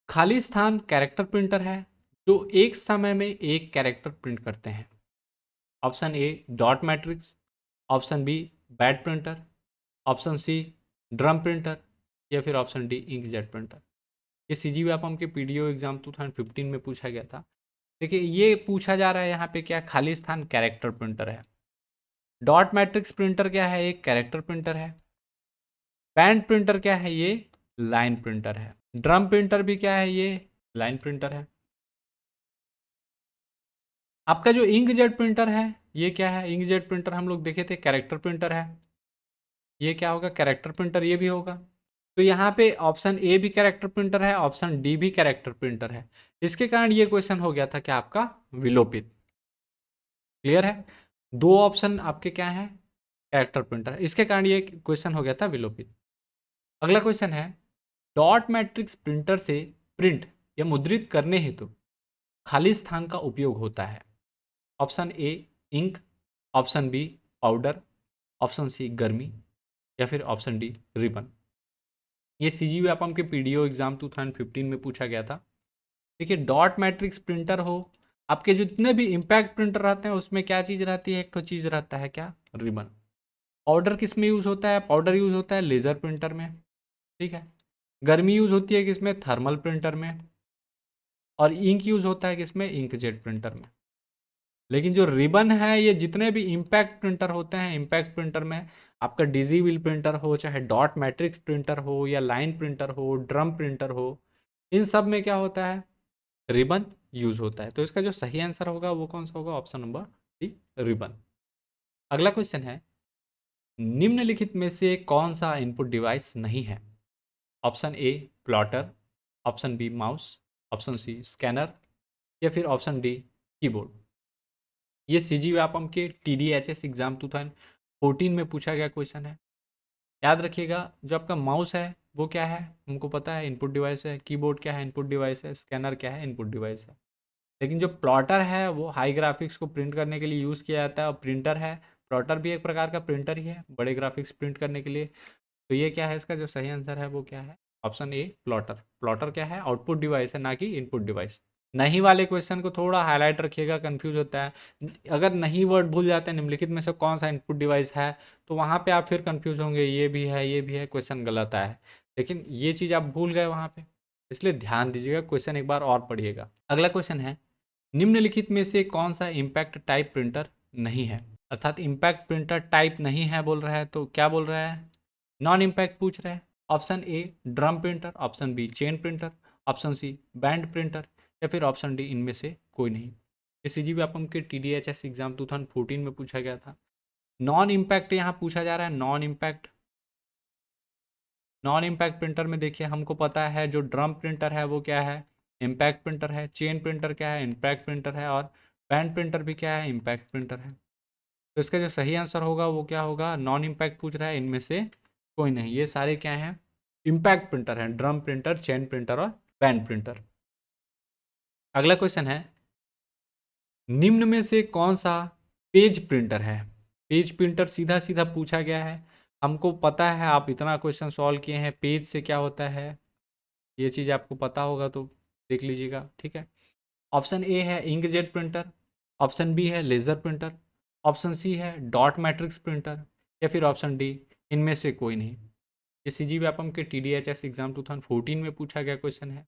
खाली स्थान कैरेक्टर प्रिंटर है जो एक समय में एक कैरेक्टर प्रिंट करते हैं। Option A dot matrix, option B bat printer, option C drum printer, या फिर ऑप्शन डी इंकजेट प्रिंटर। ये CGVAPM के PDO एग्जाम 2015 में पूछा गया था। देखिए ये पूछा जा रहा है यहाँ पे क्या, खाली स्थान कैरेक्टर प्रिंटर है। डॉट मैट्रिक्स प्रिंटर क्या है, एक कैरेक्टर प्रिंटर है। बैंड प्रिंटर क्या है, ये लाइन प्रिंटर है। ड्रम प्रिंटर भी क्या है, ये लाइन प्रिंटर है। आपका जो इंकजेट प्रिंटर है ये क्या है, इंकजेट प्रिंटर हम लोग देखे थे कैरेक्टर प्रिंटर है। ये क्या होगा, कैरेक्टर प्रिंटर ये भी होगा। तो यहाँ पे ऑप्शन ए भी कैरेक्टर प्रिंटर है, ऑप्शन डी भी कैरेक्टर प्रिंटर है। इसके कारण ये क्वेश्चन हो गया था कि आपका विलोपित। क्लियर है, दो ऑप्शन आपके क्या है, कैरेक्टर प्रिंटर है, इसके कारण ये क्वेश्चन हो गया था विलोपित। अगला क्वेश्चन है, डॉट मैट्रिक्स प्रिंटर से प्रिंट या मुद्रित करने हेतु खाली स्थान का उपयोग होता है। Option A ink, option B powder, option C गर्मी, या फिर ऑप्शन डी रिबन। ये CGVAPM के PDO एग्जाम 2015 में पूछा गया था। देखिए डॉट मैट्रिक्स प्रिंटर हो, आपके जितने भी इम्पैक्ट प्रिंटर रहते हैं उसमें क्या चीज़ रहती है, एक तो चीज़ रहता है क्या, रिबन। पाउडर किस में यूज़ होता है, पाउडर यूज़ होता है लेज़र प्रिंटर में, ठीक है। गर्मी यूज़ होती है किसमें, थर्मल प्रिंटर में। और इंक यूज़ होता है किसमें, इंकजेट प्रिंटर में। लेकिन जो रिबन है ये जितने भी इम्पैक्ट प्रिंटर होते हैं, इम्पैक्ट प्रिंटर में आपका डिजीविल प्रिंटर हो, चाहे डॉट मैट्रिक्स प्रिंटर हो, या लाइन प्रिंटर हो, ड्रम प्रिंटर हो, इन सब में क्या होता है, रिबन यूज होता है। तो इसका जो सही आंसर होगा वो कौन सा होगा, ऑप्शन नंबर डी रिबन। अगला क्वेश्चन है, निम्नलिखित में से कौन सा इनपुट डिवाइस नहीं है। Option A plotter, option B mouse, option C scanner, या फिर ऑप्शन डी कीबोर्ड। ये CGVAPM के TDHS एग्जाम 2014 में पूछा गया क्वेश्चन है। याद रखिएगा, जो आपका माउस है वो क्या है, हमको पता है इनपुट डिवाइस है। कीबोर्ड क्या है, इनपुट डिवाइस है। स्कैनर क्या है, इनपुट डिवाइस है। लेकिन जो प्लॉटर है वो हाई ग्राफिक्स को प्रिंट करने के लिए यूज़ किया जाता है, और प्रिंटर है, प्लॉटर भी एक प्रकार का प्रिंटर ही है, बड़े ग्राफिक्स प्रिंट करने के लिए। तो ये क्या है, इसका जो सही आंसर है वो क्या है, ऑप्शन ए प्लॉटर। प्लॉटर क्या है, आउटपुट डिवाइस है, ना कि इनपुट डिवाइस। नहीं वाले क्वेश्चन को थोड़ा हाईलाइट रखिएगा, कंफ्यूज होता है। अगर नहीं वर्ड भूल जाते हैं निम्नलिखित में से कौन सा इनपुट डिवाइस है, तो वहाँ पे आप फिर कंफ्यूज होंगे, ये भी है ये भी है, क्वेश्चन गलत आया है। लेकिन ये चीज़ आप भूल गए वहाँ पे, इसलिए ध्यान दीजिएगा, क्वेश्चन एक बार और पढ़िएगा। अगला क्वेश्चन है, निम्नलिखित में से कौन सा इम्पैक्ट टाइप प्रिंटर नहीं है। अर्थात इम्पैक्ट प्रिंटर टाइप नहीं है बोल रहा है, तो क्या बोल रहा है, नॉन इम्पैक्ट पूछ रहे हैं। Option A drum printer, option B chain printer, option C band printer, या फिर ऑप्शन डी इनमें से कोई नहीं। ये CGVAPM के TDHS एग्जाम 2014 में पूछा गया था। नॉन इम्पैक्ट यहाँ पूछा जा रहा है, non impact. Non impact printer में देखिए हमको पता है जो ड्रम प्रिंटर है वो क्या है, इम्पैक्ट प्रिंटर है। चेन प्रिंटर क्या है, इम्पैक्ट प्रिंटर है। और बैंड प्रिंटर भी क्या है, इम्पैक्ट प्रिंटर है। तो इसका जो सही आंसर होगा वो क्या होगा, नॉन इम्पैक्ट पूछ रहा है, इनमें से कोई नहीं। ये सारे क्या हैं, इम्पैक्ट प्रिंटर हैं, ड्रम प्रिंटर, चेन प्रिंटर और बैंड प्रिंटर। अगला क्वेश्चन है, निम्न में से कौन सा पेज प्रिंटर है। पेज प्रिंटर सीधा सीधा पूछा गया है, हमको पता है, आप इतना क्वेश्चन सॉल्व किए हैं, पेज से क्या होता है ये चीज़ आपको पता होगा, तो देख लीजिएगा, ठीक है। ऑप्शन ए है इंकजेट प्रिंटर, ऑप्शन बी है लेज़र प्रिंटर, ऑप्शन सी है डॉट मैट्रिक्स प्रिंटर, या फिर ऑप्शन डी इनमें से कोई नहीं। ये CGVAPM के TDHS एग्जाम 2014 में पूछा गया क्वेश्चन है।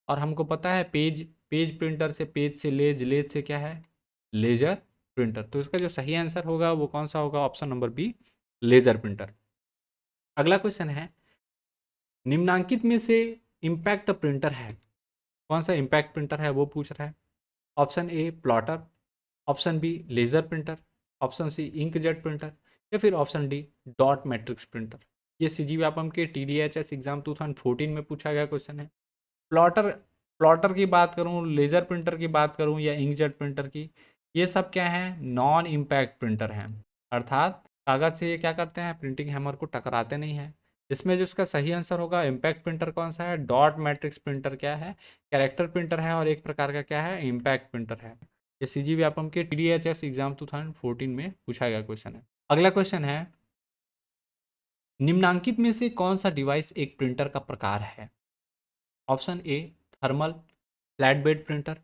और हमको पता है पेज पेज प्रिंटर से, पेज से लेज, लेज से क्या है, लेजर प्रिंटर। तो इसका जो सही आंसर होगा वो कौन सा होगा, option number B laser printer. अगला क्वेश्चन है, निम्नांकित में से इम्पैक्ट प्रिंटर है, कौन सा इम्पैक्ट प्रिंटर है वो पूछ रहा है। Option A plotter, option B laser printer, option C inkjet printer, या फिर option D dot matrix printer. ये सीजी व्यापम के TDHS एग्जाम 2014 में पूछा गया क्वेश्चन है। प्लॉटर प्लॉटर की बात करूं, लेजर प्रिंटर की बात करूं या इंकजेट प्रिंटर की, ये सब क्या है, नॉन इम्पैक्ट प्रिंटर हैं। अर्थात कागज से ये क्या करते हैं, प्रिंटिंग हैमर को टकराते नहीं है। इसमें जो इसका सही आंसर होगा, इम्पैक्ट प्रिंटर कौन सा है, डॉट मैट्रिक्स प्रिंटर क्या है, कैरेक्टर प्रिंटर है, और एक प्रकार का क्या है, इम्पैक्ट प्रिंटर है। ये सीजी व्यापम के TDHS एग्जाम 2014 में पूछा गया क्वेश्चन है। अगला क्वेश्चन है, निम्नांकित में से कौन सा डिवाइस एक प्रिंटर का प्रकार है। Option A thermal flat bed printer,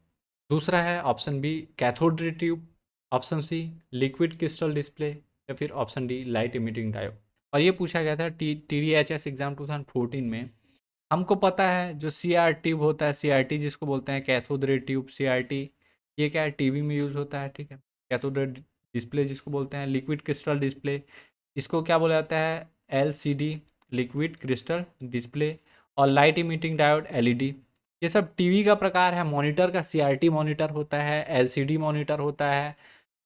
दूसरा है option B cathode ray tube, option C liquid crystal display, या फिर option D light emitting diode. और ये पूछा गया था TDHS एग्जाम 2014 में। हमको पता है जो CR ट्यूब होता है, CRT जिसको बोलते हैं कैथोड रे ट्यूब CRT, ये क्या है, टीवी में यूज होता है, ठीक है। कैथोड रे डिस्प्ले जिसको बोलते हैं, लिक्विड क्रिस्टल डिस्प्ले, इसको क्या बोला जाता है, LCD लिक्विड क्रिस्टल डिस्प्ले, और लाइट इमिटिंग डायोड LED। ये सब टीवी का प्रकार है। मॉनिटर का CRT मॉनिटर होता है, LCD मॉनिटर होता है,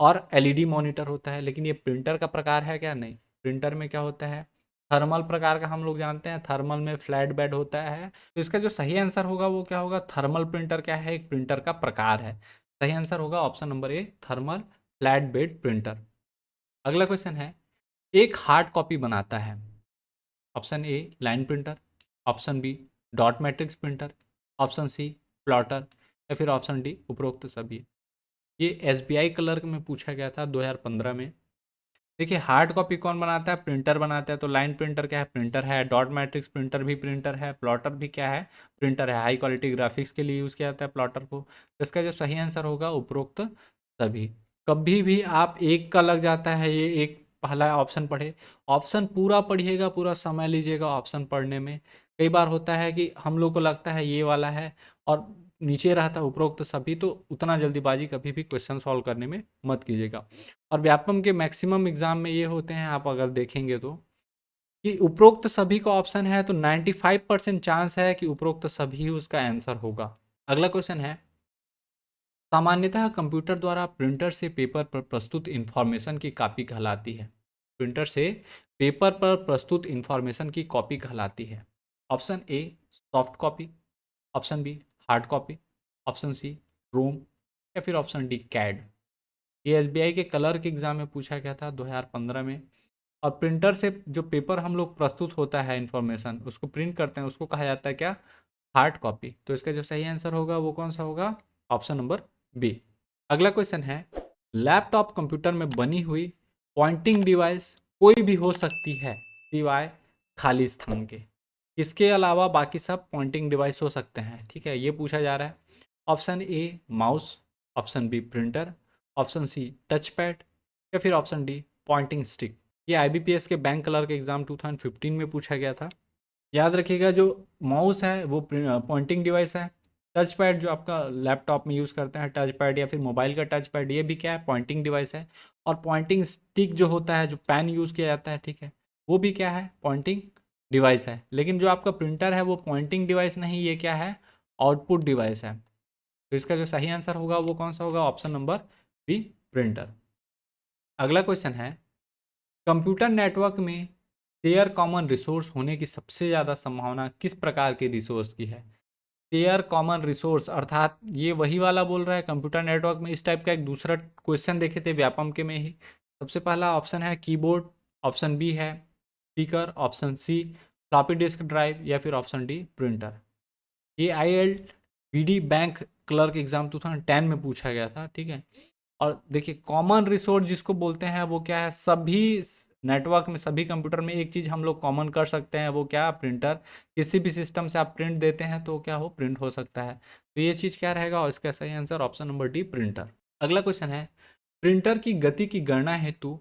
और LED मॉनिटर होता है। लेकिन ये प्रिंटर का प्रकार है क्या, नहीं। प्रिंटर में क्या होता है, थर्मल प्रकार का, हम लोग जानते हैं थर्मल में फ्लैट बेड होता है। तो इसका जो सही आंसर होगा वो क्या होगा, थर्मल प्रिंटर क्या है, एक प्रिंटर का प्रकार है। सही आंसर होगा option number A, thermal flat bed printer. अगला क्वेश्चन है, एक हार्ड कॉपी बनाता है। Option A line printer, option B dot matrix printer, option C plotter, या फिर ऑप्शन डी उपरोक्त सभी। ये SBI क्लर्क में पूछा गया था 2015 में। देखिए हार्ड कॉपी कौन बनाता है, प्रिंटर बनाता है। तो लाइन प्रिंटर क्या है, प्रिंटर है। डॉट मैट्रिक्स प्रिंटर भी प्रिंटर है। प्लॉटर भी क्या है, प्रिंटर है। हाई क्वालिटी ग्राफिक्स के लिए यूज़ किया जाता है प्लॉटर को। तो इसका जो सही आंसर होगा उपरोक्त सभी। कभी भी आप एक का लग जाता है, ये एक पहला ऑप्शन पढ़े, ऑप्शन पूरा पढ़िएगा, पूरा समय लीजिएगा ऑप्शन पढ़ने में। कई बार होता है कि हम लोग को लगता है ये वाला है और नीचे रहता है उपरोक्त सभी, तो उतना जल्दीबाजी कभी भी क्वेश्चन सॉल्व करने में मत कीजिएगा। और व्यापम के मैक्सिमम एग्जाम में ये होते हैं, आप अगर देखेंगे तो, कि उपरोक्त सभी का ऑप्शन है तो 95% चांस है कि उपरोक्त सभी उसका आंसर होगा। अगला क्वेश्चन है, सामान्यतः कंप्यूटर द्वारा प्रिंटर से पेपर पर प्रस्तुत इंफॉर्मेशन की कॉपी कहलाती है। प्रिंटर से पेपर पर प्रस्तुत इंफॉर्मेशन की कॉपी कहलाती है। Option A soft copy, option B hard copy, option C ROM, या फिर ऑप्शन डी कैड। ये SBI के कलर के एग्जाम में पूछा गया था 2015 में। और प्रिंटर से जो पेपर हम लोग प्रस्तुत होता है इंफॉर्मेशन, उसको प्रिंट करते हैं, उसको कहा जाता है क्या, हार्ड कॉपी। तो इसका जो सही आंसर होगा वो कौन सा होगा, ऑप्शन नंबर बी। अगला क्वेश्चन है, लैपटॉप कंप्यूटर में बनी हुई पॉइंटिंग डिवाइस कोई भी हो सकती है सिवाय खाली स्थान के। इसके अलावा बाकी सब पॉइंटिंग डिवाइस हो सकते हैं, ठीक है। ये पूछा जा रहा है। Option A mouse, option B printer, option C touch pad, या फिर ऑप्शन डी पॉइंटिंग स्टिक। ये IBPS के बैंक क्लर्क एग्जाम 2015 में पूछा गया था। याद रखिएगा, जो माउस है वो पॉइंटिंग डिवाइस है। टच पैड जो आपका लैपटॉप में यूज़ करते हैं, टच पैड या फिर मोबाइल का टच पैड, ये भी क्या है, पॉइंटिंग डिवाइस है। और पॉइंटिंग स्टिक जो होता है, जो पेन यूज़ किया जाता है, ठीक है, वो भी क्या है, पॉइंटिंग डिवाइस है। लेकिन जो आपका प्रिंटर है वो पॉइंटिंग डिवाइस नहीं, ये क्या है, आउटपुट डिवाइस है। तो इसका जो सही आंसर होगा वो कौन सा होगा, ऑप्शन नंबर बी प्रिंटर। अगला क्वेश्चन है, कंप्यूटर नेटवर्क में शेयर कॉमन रिसोर्स होने की सबसे ज़्यादा संभावना किस प्रकार के रिसोर्स की है। शेयर कॉमन रिसोर्स अर्थात ये वही वाला बोल रहा है कंप्यूटर नेटवर्क में। इस टाइप का एक दूसरा क्वेश्चन देखे थे व्यापम के में ही। सबसे पहला ऑप्शन है कीबोर्ड, ऑप्शन बी है speaker, option C floppy disk drive, या फिर ऑप्शन डी प्रिंटर। ये ILBD बैंक क्लर्क एग्जाम 2010 में पूछा गया था, ठीक है। और देखिए कॉमन रिसोर्स जिसको बोलते हैं वो क्या है, सभी नेटवर्क में, सभी कंप्यूटर में एक चीज़ हम लोग कॉमन कर सकते हैं, वो क्या, प्रिंटर। किसी भी सिस्टम से आप प्रिंट देते हैं तो क्या हो, प्रिंट हो सकता है। तो ये चीज़ क्या रहेगा, और इसका सही answer option number D printer. अगला क्वेश्चन है, प्रिंटर की गति की गणना हेतु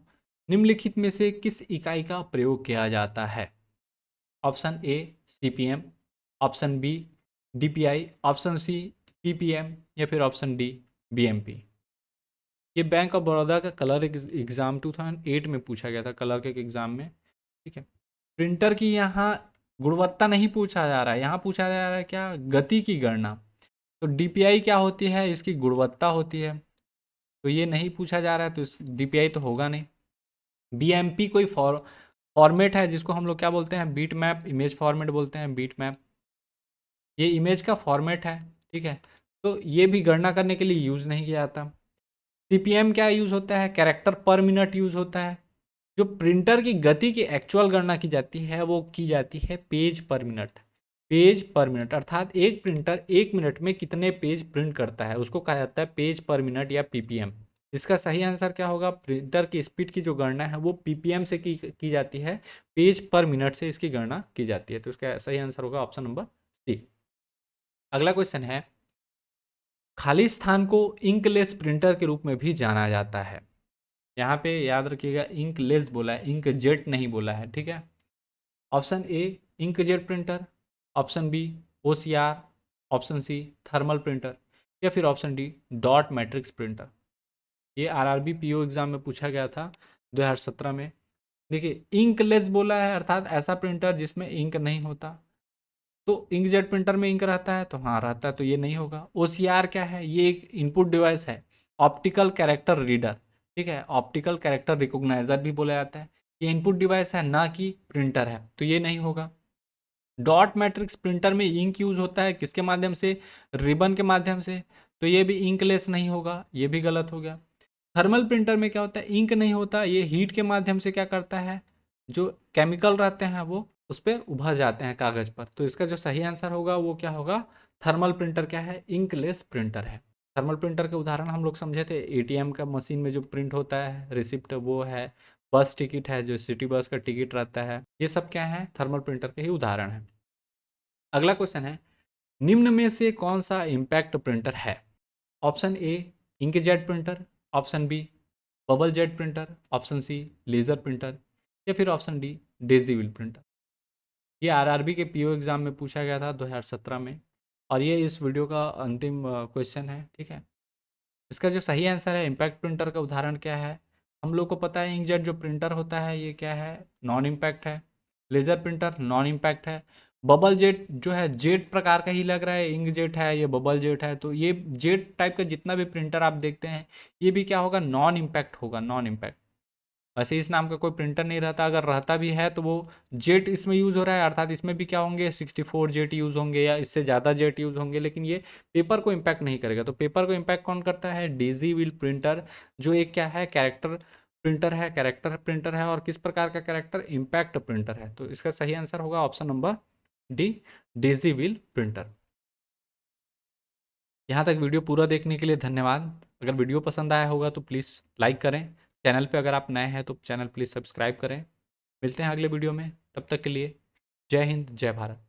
निम्नलिखित में से किस इकाई का प्रयोग किया जाता है। Option A CPM, option B DPI, option C PPM, या फिर ऑप्शन डी BMP। ये बैंक ऑफ बड़ौदा का कलर एग्ज़ाम 2008 में पूछा गया था, कलर के एग्ज़ाम में, ठीक है। प्रिंटर की यहाँ गुणवत्ता नहीं पूछा जा रहा है, यहाँ पूछा जा रहा है क्या, गति की गणना। तो DPI क्या होती है, इसकी गुणवत्ता होती है। तो ये नहीं पूछा जा रहा है, तो DPI तो होगा नहीं। BMP कोई फॉर्मेट है जिसको हम लोग क्या बोलते हैं, बीट मैप, इमेज फॉर्मेट बोलते हैं, बीट मैप। ये इमेज का फॉर्मेट है, ठीक है। तो ये भी गणना करने के लिए यूज़ नहीं किया जाता। सीपीएम क्या यूज़ होता है, कैरेक्टर पर मिनट यूज़ होता है। जो प्रिंटर की गति की एक्चुअल गणना की जाती है वो की जाती है page per minute. Page per minute अर्थात एक प्रिंटर 1 मिनट में कितने पेज प्रिंट करता है उसको कहा जाता है पेज पर मिनट या पीपीएम। इसका सही आंसर क्या होगा, प्रिंटर की स्पीड की जो गणना है वो पीपीएम से की जाती है, पेज पर मिनट से इसकी गणना की जाती है। तो इसका सही आंसर होगा ऑप्शन नंबर सी। अगला क्वेश्चन है, खाली स्थान को इंकलेस प्रिंटर के रूप में भी जाना जाता है। यहाँ पे याद रखिएगा इंकलेस बोला है, इंक जेट नहीं बोला है, ठीक है। Option A ink jet printer, option B OCR, option C thermal printer, या फिर option D dot matrix printer. ये आरआरबी पीओ एग्जाम में पूछा गया था 2017 में। देखिए इंकलेस बोला है अर्थात ऐसा प्रिंटर जिसमें इंक नहीं होता। तो इंकजेट प्रिंटर में इंक रहता है, तो हाँ रहता है, तो ये नहीं होगा। ओसीआर क्या है, ये एक इनपुट डिवाइस है, ऑप्टिकल कैरेक्टर रीडर, ठीक है, ऑप्टिकल कैरेक्टर रिकॉग्नाइजर भी बोला जाता है। ये इनपुट डिवाइस है ना कि प्रिंटर है, तो ये नहीं होगा। डॉट मैट्रिक्स प्रिंटर में इंक यूज होता है किसके माध्यम से, रिबन के माध्यम से, तो ये भी इंकलेस नहीं होगा, ये भी गलत हो गया। थर्मल प्रिंटर में क्या होता है, इंक नहीं होता, ये हीट के माध्यम से क्या करता है, जो केमिकल रहते हैं वो उस पर उभर जाते हैं कागज पर। तो इसका जो सही आंसर होगा वो क्या होगा, थर्मल प्रिंटर क्या है, इंकलेस प्रिंटर है। थर्मल प्रिंटर के उदाहरण हम लोग समझे थे, एटीएम का मशीन में जो प्रिंट होता है रिसिप्ट वो है, बस टिकट है जो सिटी बस का टिकट रहता है, ये सब क्या है, थर्मल प्रिंटर के ही उदाहरण है। अगला क्वेश्चन है, निम्न में से कौन सा इम्पैक्ट प्रिंटर है। Option A inkjet printer, option B bubble jet printer, option C laser printer, या फिर option D daisy wheel printer. ये आरआरबी के पीओ एग्जाम में पूछा गया था 2017 में, और ये इस वीडियो का अंतिम क्वेश्चन है, ठीक है। इसका जो सही आंसर है, इम्पैक्ट प्रिंटर का उदाहरण क्या है, हम लोग को पता है इंकजेट जो प्रिंटर होता है ये क्या है, नॉन इम्पैक्ट है। लेज़र प्रिंटर नॉन इम्पैक्ट है। बबल जेट जो है जेट प्रकार का ही लग रहा है, इंक जेट है, ये बबल जेट है, तो ये जेट टाइप का जितना भी प्रिंटर आप देखते हैं ये भी क्या होगा, नॉन इम्पैक्ट होगा, नॉन इम्पैक्ट। वैसे इस नाम का कोई प्रिंटर नहीं रहता, अगर रहता भी है तो वो जेट इसमें यूज़ हो रहा है, अर्थात इसमें भी क्या होंगे 64 जेट यूज़ होंगे या इससे ज़्यादा जेट यूज़ होंगे, लेकिन ये पेपर को इम्पैक्ट नहीं करेगा। तो पेपर को इम्पैक्ट कौन करता है, डेजी व्हील प्रिंटर, जो एक क्या है, कैरेक्टर प्रिंटर है, कैरेक्टर प्रिंटर है, और किस प्रकार का कैरेक्टर, इम्पैक्ट प्रिंटर है। तो इसका सही आंसर होगा option number D daisy wheel printer. यहाँ तक वीडियो पूरा देखने के लिए धन्यवाद। अगर वीडियो पसंद आया होगा तो प्लीज़ लाइक करें। चैनल पे अगर आप नए हैं तो चैनल प्लीज़ सब्सक्राइब करें। मिलते हैं अगले वीडियो में, तब तक के लिए जय हिंद जय भारत।